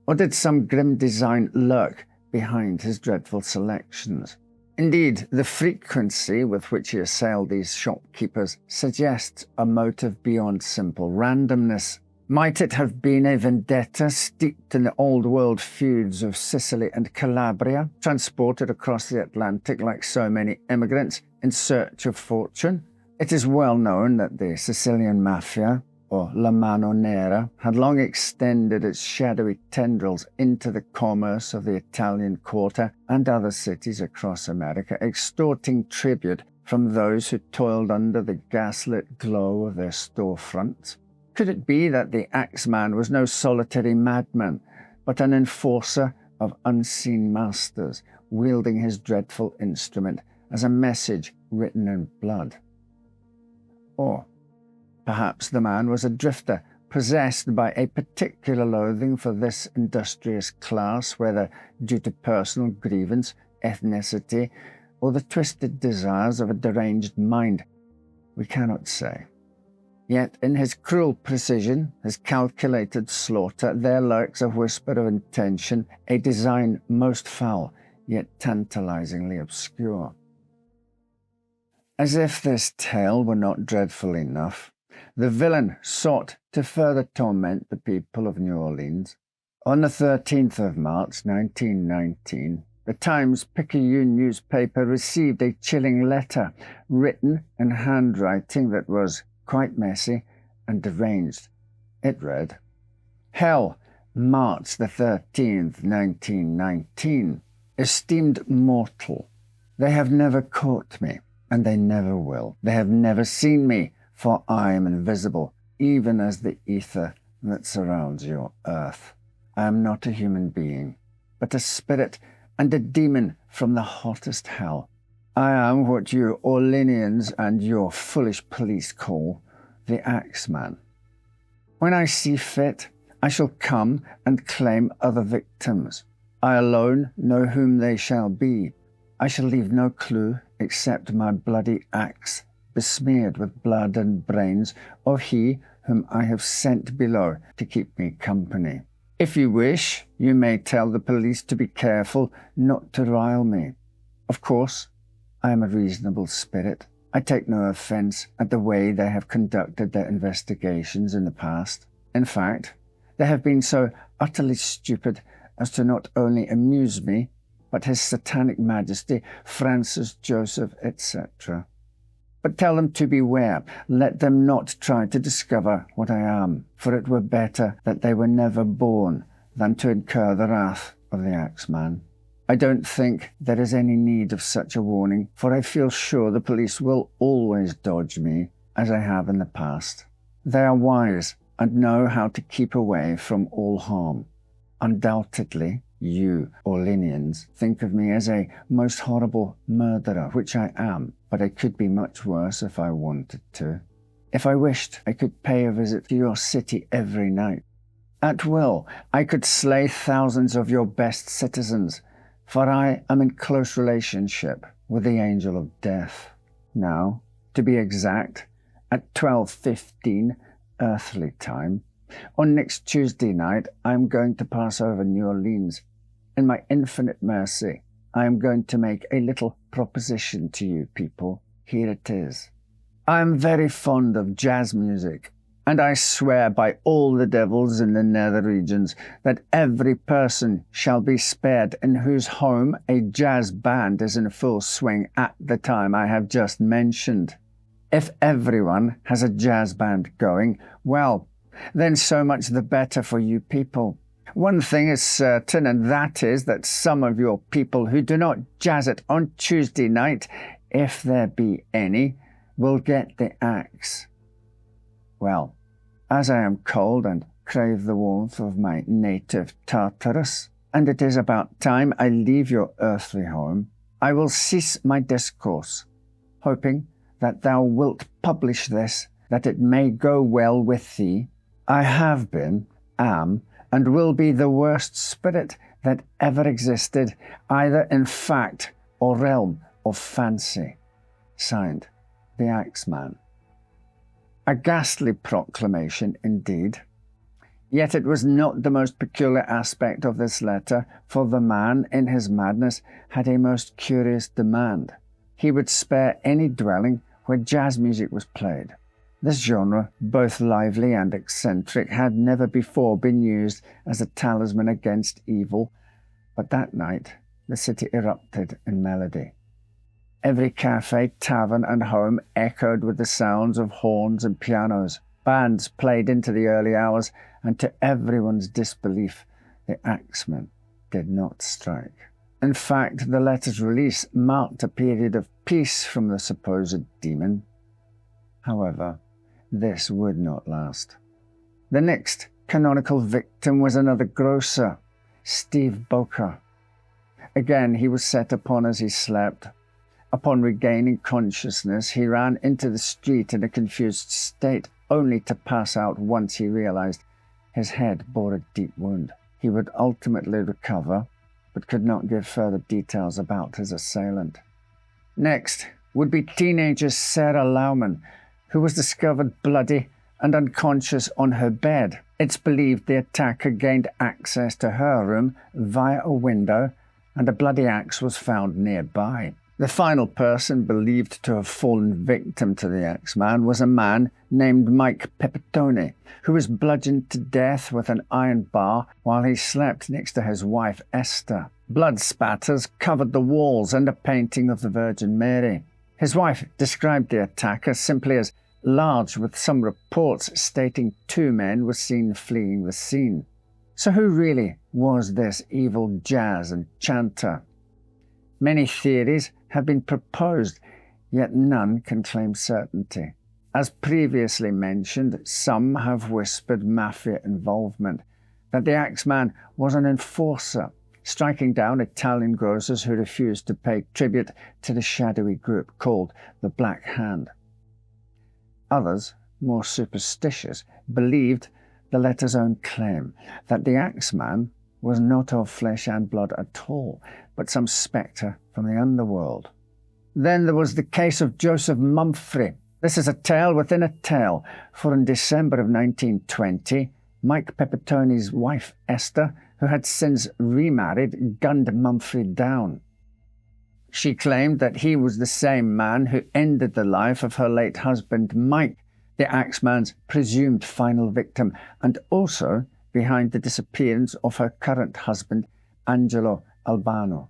Speaker 1: Or did some grim design lurk behind his dreadful selections? Indeed, the frequency with which he assailed these shopkeepers suggests a motive beyond simple randomness. Might it have been a vendetta steeped in the old-world feuds of Sicily and Calabria, transported across the Atlantic like so many immigrants in search of fortune? It is well known that the Sicilian Mafia, or La Mano Nera, had long extended its shadowy tendrils into the commerce of the Italian Quarter and other cities across America, extorting tribute from those who toiled under the gaslit glow of their storefronts. Could it be that the Axeman was no solitary madman, but an enforcer of unseen masters, wielding his dreadful instrument as a message written in blood? Or perhaps the man was a drifter, possessed by a particular loathing for this industrious class, whether due to personal grievance, ethnicity, or the twisted desires of a deranged mind? We cannot say. Yet in his cruel precision, his calculated slaughter, there lurks a whisper of intention, a design most foul, yet tantalizingly obscure. As if this tale were not dreadful enough, the villain sought to further torment the people of New Orleans. On the 13th of March, 1919, the Times-Picayune newspaper received a chilling letter written in handwriting that was quite messy and deranged. It read, "Hell, March the 13th, 1919. Esteemed mortal, they have never caught me, and they never will. They have never seen me, for I am invisible, even as the ether that surrounds your earth. I am not a human being, but a spirit and a demon from the hottest hell. I am what you Orleanians and your foolish police call the Axeman. When I see fit, I shall come and claim other victims. I alone know whom they shall be. I shall leave no clue except my bloody axe, besmeared with blood and brains of he whom I have sent below to keep me company. If you wish, you may tell the police to be careful not to rile me. Of course, I am a reasonable spirit. I take no offence at the way they have conducted their investigations in the past. In fact, they have been so utterly stupid as to not only amuse me, but His Satanic Majesty, Francis Joseph, etc. But tell them to beware. Let them not try to discover what I am, for it were better that they were never born than to incur the wrath of the Axeman. I don't think there is any need of such a warning, for I feel sure the police will always dodge me, as I have in the past. They are wise and know how to keep away from all harm. Undoubtedly, you Orleanians think of me as a most horrible murderer, which I am, but I could be much worse if I wanted to. If I wished, I could pay a visit to your city every night. At will, I could slay thousands of your best citizens, for I am in close relationship with the angel of death. Now, to be exact, at 12:15 earthly time, on next Tuesday night, I am going to pass over New Orleans. In my infinite mercy, I am going to make a little proposition to you people. Here it is. I am very fond of jazz music, and I swear by all the devils in the nether regions that every person shall be spared in whose home a jazz band is in full swing at the time I have just mentioned. If everyone has a jazz band going, well, then so much the better for you people. One thing is certain, and that is that some of your people who do not jazz it on Tuesday night, if there be any, will get the axe. Well, as I am cold and crave the warmth of my native Tartarus, and it is about time I leave your earthly home, I will cease my discourse, hoping that thou wilt publish this, that it may go well with thee. I have been, am, and will be the worst spirit that ever existed, either in fact or realm of fancy. Signed, the Axeman. A ghastly proclamation indeed. Yet it was not the most peculiar aspect of this letter, for the man, in his madness, had a most curious demand. He would spare any dwelling where jazz music was played. This genre, both lively and eccentric, had never before been used as a talisman against evil, but that night the city erupted in melody. Every cafe, tavern, and home echoed with the sounds of horns and pianos. Bands played into the early hours, and to everyone's disbelief, the Axeman did not strike. In fact, the letter's release marked a period of peace from the supposed demon. However, this would not last. The next canonical victim was another grocer, Steve Boker. Again, he was set upon as he slept. Upon regaining consciousness, he ran into the street in a confused state, only to pass out once he realized his head bore a deep wound. He would ultimately recover, but could not give further details about his assailant. Next would be teenager Sarah Lauman, who was discovered bloody and unconscious on her bed. It's believed the attacker gained access to her room via a window, and a bloody axe was found nearby. The final person believed to have fallen victim to the Axeman was a man named Mike Pepitone, who was bludgeoned to death with an iron bar while he slept next to his wife Esther. Blood spatters covered the walls and a painting of the Virgin Mary. His wife described the attacker simply as large, with some reports stating 2 men were seen fleeing the scene. So who really was this evil jazz enchanter? Many theories have been proposed, yet none can claim certainty. As previously mentioned, some have whispered mafia involvement, that the Axeman was an enforcer, striking down Italian grocers who refused to pay tribute to the shadowy group called the Black Hand. Others, more superstitious, believed the letter's own claim that the Axeman was not of flesh and blood at all, but some spectre from the underworld. Then there was the case of Joseph Mumphrey. This is a tale within a tale, for in December of 1920, Mike Pepitone's wife Esther, who had since remarried, gunned Mumphrey down. She claimed that he was the same man who ended the life of her late husband Mike, the Axeman's presumed final victim, and also behind the disappearance of her current husband, Angelo Albano.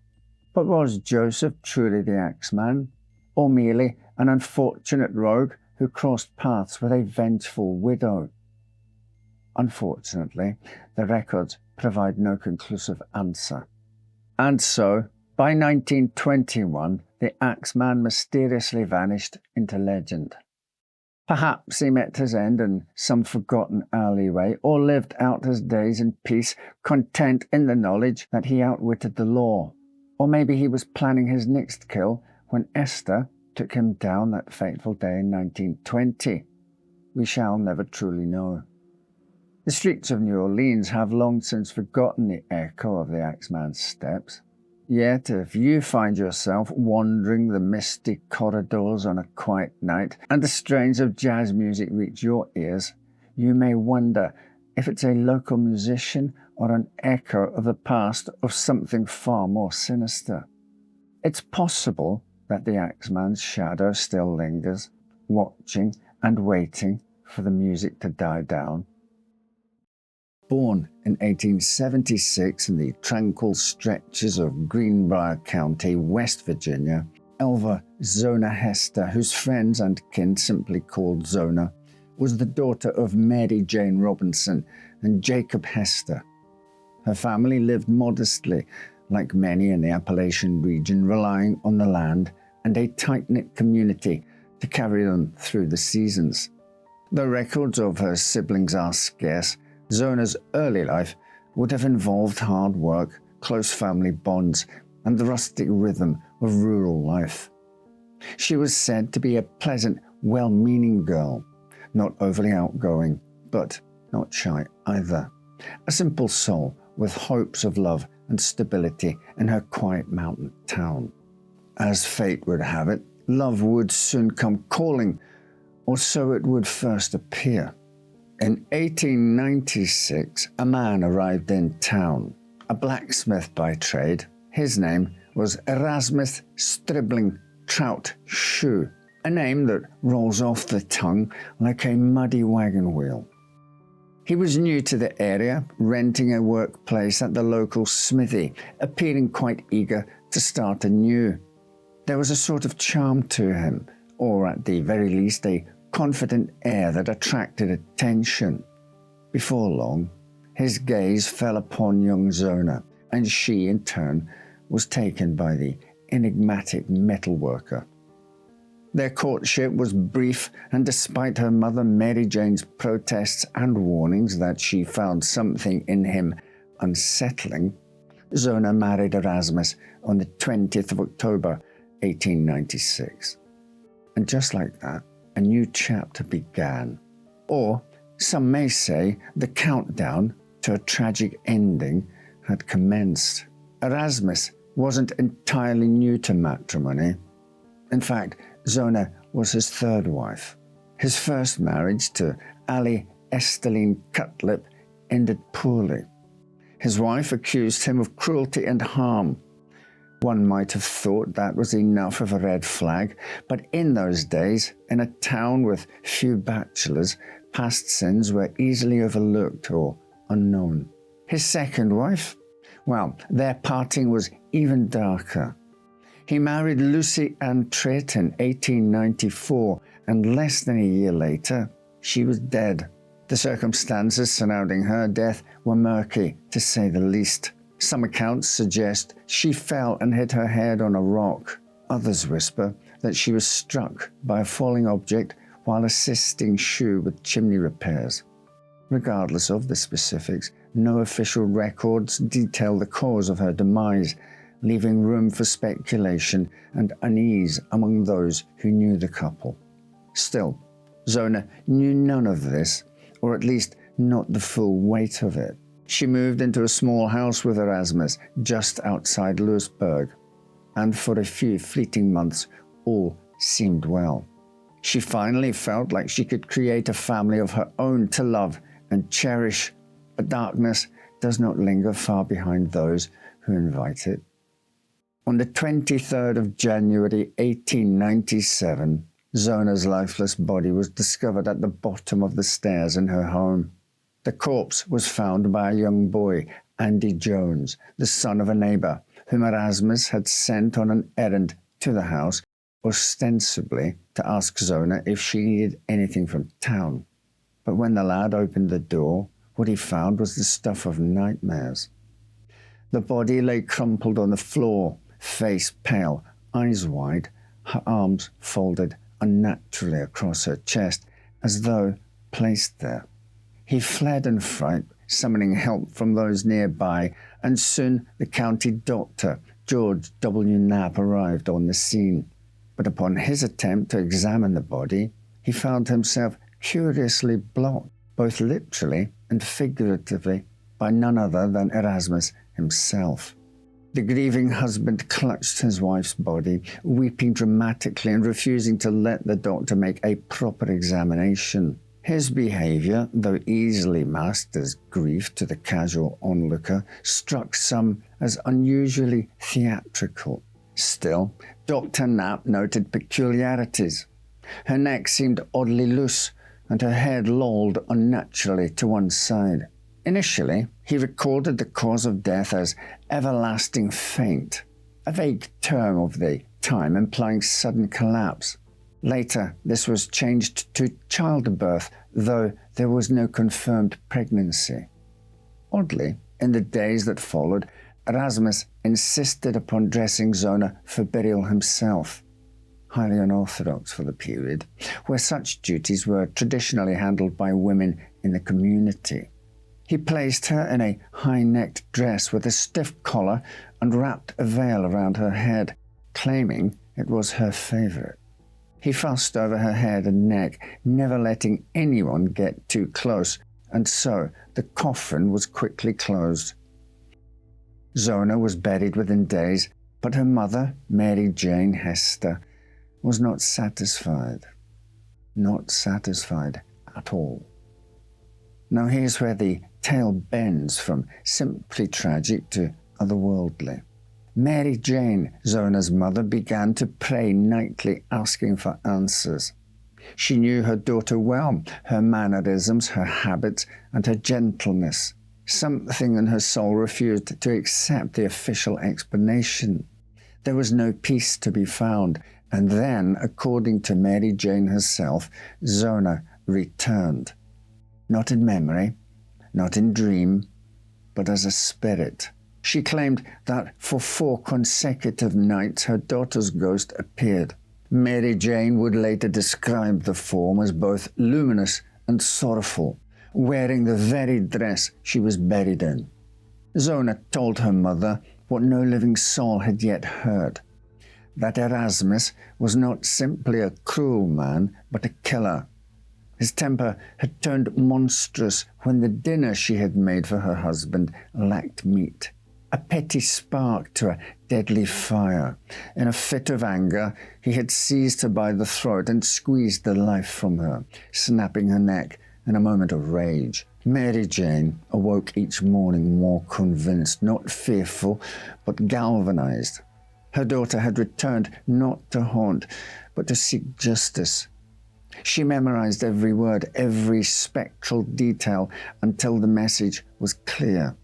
Speaker 1: But was Joseph truly the Axeman, or merely an unfortunate rogue who crossed paths with a vengeful widow? Unfortunately, the records provide no conclusive answer. And so, by 1921, the Axeman mysteriously vanished into legend. Perhaps he met his end in some forgotten alleyway, or lived out his days in peace, content in the knowledge that he outwitted the law. Or maybe he was planning his next kill when Esther took him down that fateful day in 1920. We shall never truly know. The streets of New Orleans have long since forgotten the echo of the Axeman's steps. Yet, if you find yourself wandering the misty corridors on a quiet night and the strains of jazz music reach your ears, you may wonder if it's a local musician or an echo of the past of something far more sinister. It's possible that the Axeman's shadow still lingers, watching and waiting for the music to die down. Born in 1876 in the tranquil stretches of Greenbrier County, West Virginia, Elva Zona Heaster, whose friends and kin simply called Zona, was the daughter of Mary Jane Robinson and Jacob Heaster. Her family lived modestly, like many in the Appalachian region, relying on the land and a tight-knit community to carry them through the seasons. The records of her siblings are scarce. Zona's early life would have involved hard work, close family bonds, and the rustic rhythm of rural life. She was said to be a pleasant, well-meaning girl, not overly outgoing, but not shy either. A simple soul with hopes of love and stability in her quiet mountain town. As fate would have it, love would soon come calling, or so it would first appear. In 1896, a man arrived in town, a blacksmith by trade. His name was Erasmus Stribling Trout Shoe, a name that rolls off the tongue like a muddy wagon wheel. He was new to the area, renting a workplace at the local smithy, appearing quite eager to start anew. There was a sort of charm to him, or at the very least a confident air that attracted attention. Before long, his gaze fell upon young Zona, and she, in turn, was taken by the enigmatic metalworker. Their courtship was brief, and despite her mother Mary Jane's protests and warnings that she found something in him unsettling, Zona married Erasmus on the 20th of October, 1896. And just like that, a new chapter began. Or, some may say, the countdown to a tragic ending had commenced. Erasmus wasn't entirely new to matrimony. In fact, Zona was his third wife. His first marriage to Ali Esteline Cutlip ended poorly. His wife accused him of cruelty and harm. One might have thought that was enough of a red flag, but in those days, in a town with few bachelors, past sins were easily overlooked or unknown. His second wife? Well, their parting was even darker. He married Lucy Ann Trett in 1894, and less than a year later, she was dead. The circumstances surrounding her death were murky, to say the least. Some accounts suggest she fell and hit her head on a rock. Others whisper that she was struck by a falling object while assisting Shue with chimney repairs. Regardless of the specifics, no official records detail the cause of her demise, leaving room for speculation and unease among those who knew the couple. Still, Zona knew none of this, or at least not the full weight of it. She moved into a small house with Erasmus just outside Louisburg, and for a few fleeting months, all seemed well. She finally felt like she could create a family of her own to love and cherish, but darkness does not linger far behind those who invite it. On the 23rd of January 1897, Zona's lifeless body was discovered at the bottom of the stairs in her home. The corpse was found by a young boy, Andy Jones, the son of a neighbor, whom Erasmus had sent on an errand to the house, ostensibly to ask Zona if she needed anything from town. But when the lad opened the door, what he found was the stuff of nightmares. The body lay crumpled on the floor, face pale, eyes wide, her arms folded unnaturally across her chest, as though placed there. He fled in fright, summoning help from those nearby, and soon the county doctor, George W. Knapp, arrived on the scene. But upon his attempt to examine the body, he found himself curiously blocked, both literally and figuratively, by none other than Erasmus himself. The grieving husband clutched his wife's body, weeping dramatically and refusing to let the doctor make a proper examination. His behavior, though easily masked as grief to the casual onlooker, struck some as unusually theatrical. Still, Dr. Knapp noted peculiarities. Her neck seemed oddly loose, and her head lolled unnaturally to one side. Initially, he recorded the cause of death as everlasting faint, a vague term of the time implying sudden collapse. Later, this was changed to childbirth, though there was no confirmed pregnancy. Oddly, in the days that followed, Erasmus insisted upon dressing Zona for burial himself, highly unorthodox for the period, where such duties were traditionally handled by women in the community. He placed her in a high-necked dress with a stiff collar and wrapped a veil around her head, claiming it was her favorite. He fussed over her head and neck, never letting anyone get too close, and so the coffin was quickly closed. Zona was buried within days, but her mother, Mary Jane Hester, was not satisfied. Not satisfied at all. Now here's where the tale bends from simply tragic to otherworldly. Mary Jane, Zona's mother, began to pray nightly, asking for answers. She knew her daughter well, her mannerisms, her habits, and her gentleness. Something in her soul refused to accept the official explanation. There was no peace to be found, and then, according to Mary Jane herself, Zona returned. Not in memory, not in dream, but as a spirit. She claimed that for 4 consecutive nights her daughter's ghost appeared. Mary Jane would later describe the form as both luminous and sorrowful, wearing the very dress she was buried in. Zona told her mother what no living soul had yet heard, that Erasmus was not simply a cruel man, but a killer. His temper had turned monstrous when the dinner she had made for her husband lacked meat. a petty spark to a deadly fire. In a fit of anger, he had seized her by the throat and squeezed the life from her, snapping her neck in a moment of rage. Mary Jane awoke each morning more convinced, not fearful, but galvanized. Her daughter had returned not to haunt, but to seek justice. She memorized every word, every spectral detail, until the message was clear.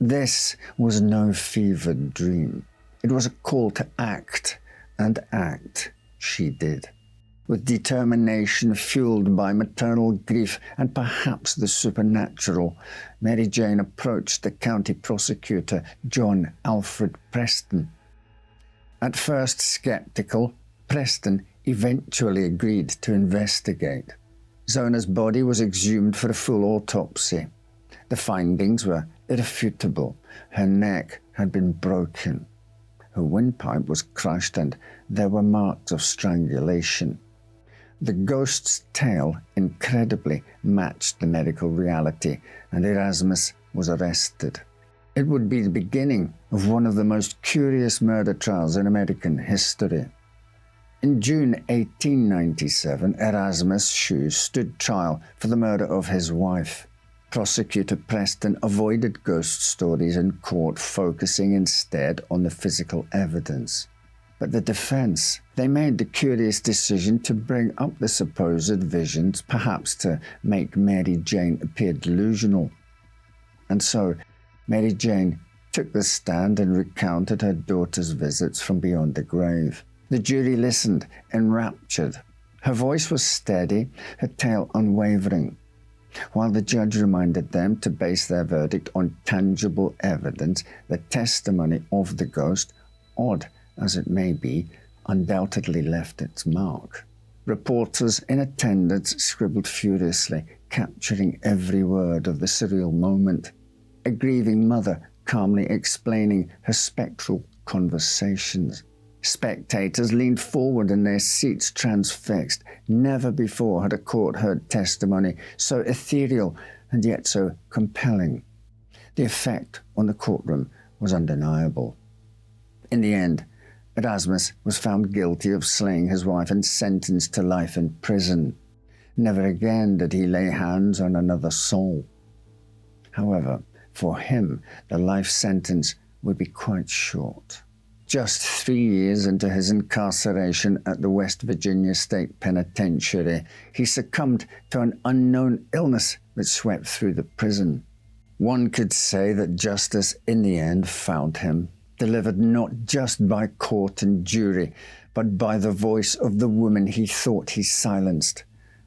Speaker 1: This was no fevered dream. It was a call to act, and act she did. With determination fueled by maternal grief and perhaps the supernatural, Mary Jane approached the county prosecutor, John Alfred Preston. At first skeptical, Preston eventually agreed to investigate. Zona's body was exhumed for a full autopsy. The findings were irrefutable. Her neck had been broken. Her windpipe was crushed and there were marks of strangulation. The ghost's tale incredibly matched the medical reality, and Erasmus was arrested. It would be the beginning of one of the most curious murder trials in American history. In June 1897, Erasmus Shue stood trial for the murder of his wife. Prosecutor Preston avoided ghost stories in court, focusing instead on the physical evidence. But the defense, they made the curious decision to bring up the supposed visions, perhaps to make Mary Jane appear delusional. And so, Mary Jane took the stand and recounted her daughter's visits from beyond the grave. The jury listened, enraptured. Her voice was steady, her tale unwavering. While the judge reminded them to base their verdict on tangible evidence, the testimony of the ghost, odd as it may be, undoubtedly left its mark. Reporters in attendance scribbled furiously, capturing every word of the surreal moment. A grieving mother calmly explaining her spectral conversations. Spectators leaned forward in their seats, transfixed. Never before had a court heard testimony so ethereal and yet so compelling. The effect on the courtroom was undeniable. In the end, Erasmus was found guilty of slaying his wife and sentenced to life in prison. Never again did he lay hands on another soul. However, for him, the life sentence would be quite short. Just 3 years into his incarceration at the West Virginia State Penitentiary, he succumbed to an unknown illness that swept through the prison. One could say that justice in the end found him, delivered not just by court and jury, but by the voice of the woman he thought he silenced,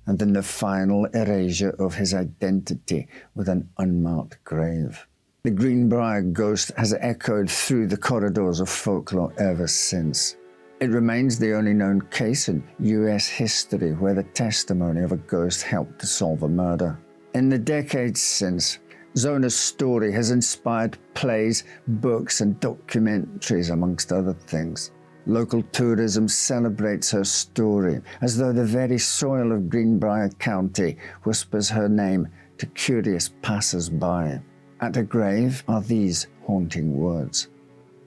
Speaker 1: and in the final erasure of his identity with an unmarked grave. The Greenbrier ghost has echoed through the corridors of folklore ever since. It remains the only known case in U.S. history where the testimony of a ghost helped to solve a murder. In the decades since, Zona's story has inspired plays, books, and documentaries, amongst other things. Local tourism celebrates her story, as though the very soil of Greenbrier County whispers her name to curious passers-by. At her grave are these haunting words.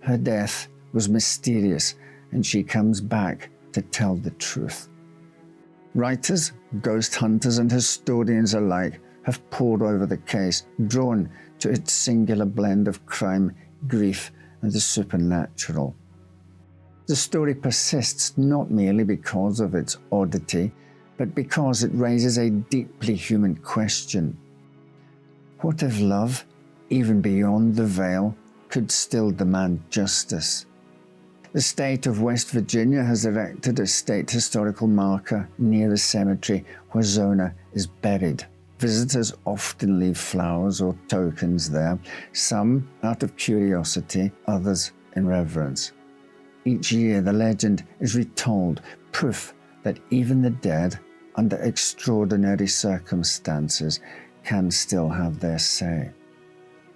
Speaker 1: Her death was mysterious, and she comes back to tell the truth. Writers, ghost hunters, and historians alike have pored over the case, drawn to its singular blend of crime, grief, and the supernatural. The story persists not merely because of its oddity, but because it raises a deeply human question. What if love, even beyond the veil, could still demand justice? The state of West Virginia has erected a state historical marker near the cemetery where Zona is buried. Visitors often leave flowers or tokens there, some out of curiosity, others in reverence. Each year the legend is retold, proof that even the dead, under extraordinary circumstances, can still have their say.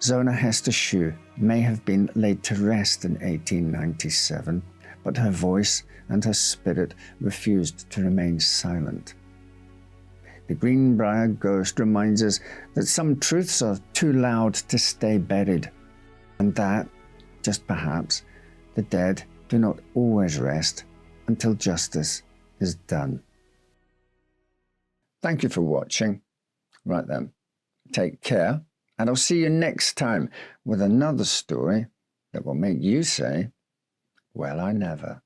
Speaker 1: Zona Heaster Shue may have been laid to rest in 1897, but her voice and her spirit refused to remain silent. The Greenbrier ghost reminds us that some truths are too loud to stay buried. And that, just perhaps, the dead do not always rest until justice is done. Thank you for watching. Right then, take care, and I'll see you next time with another story that will make you say, well, I never.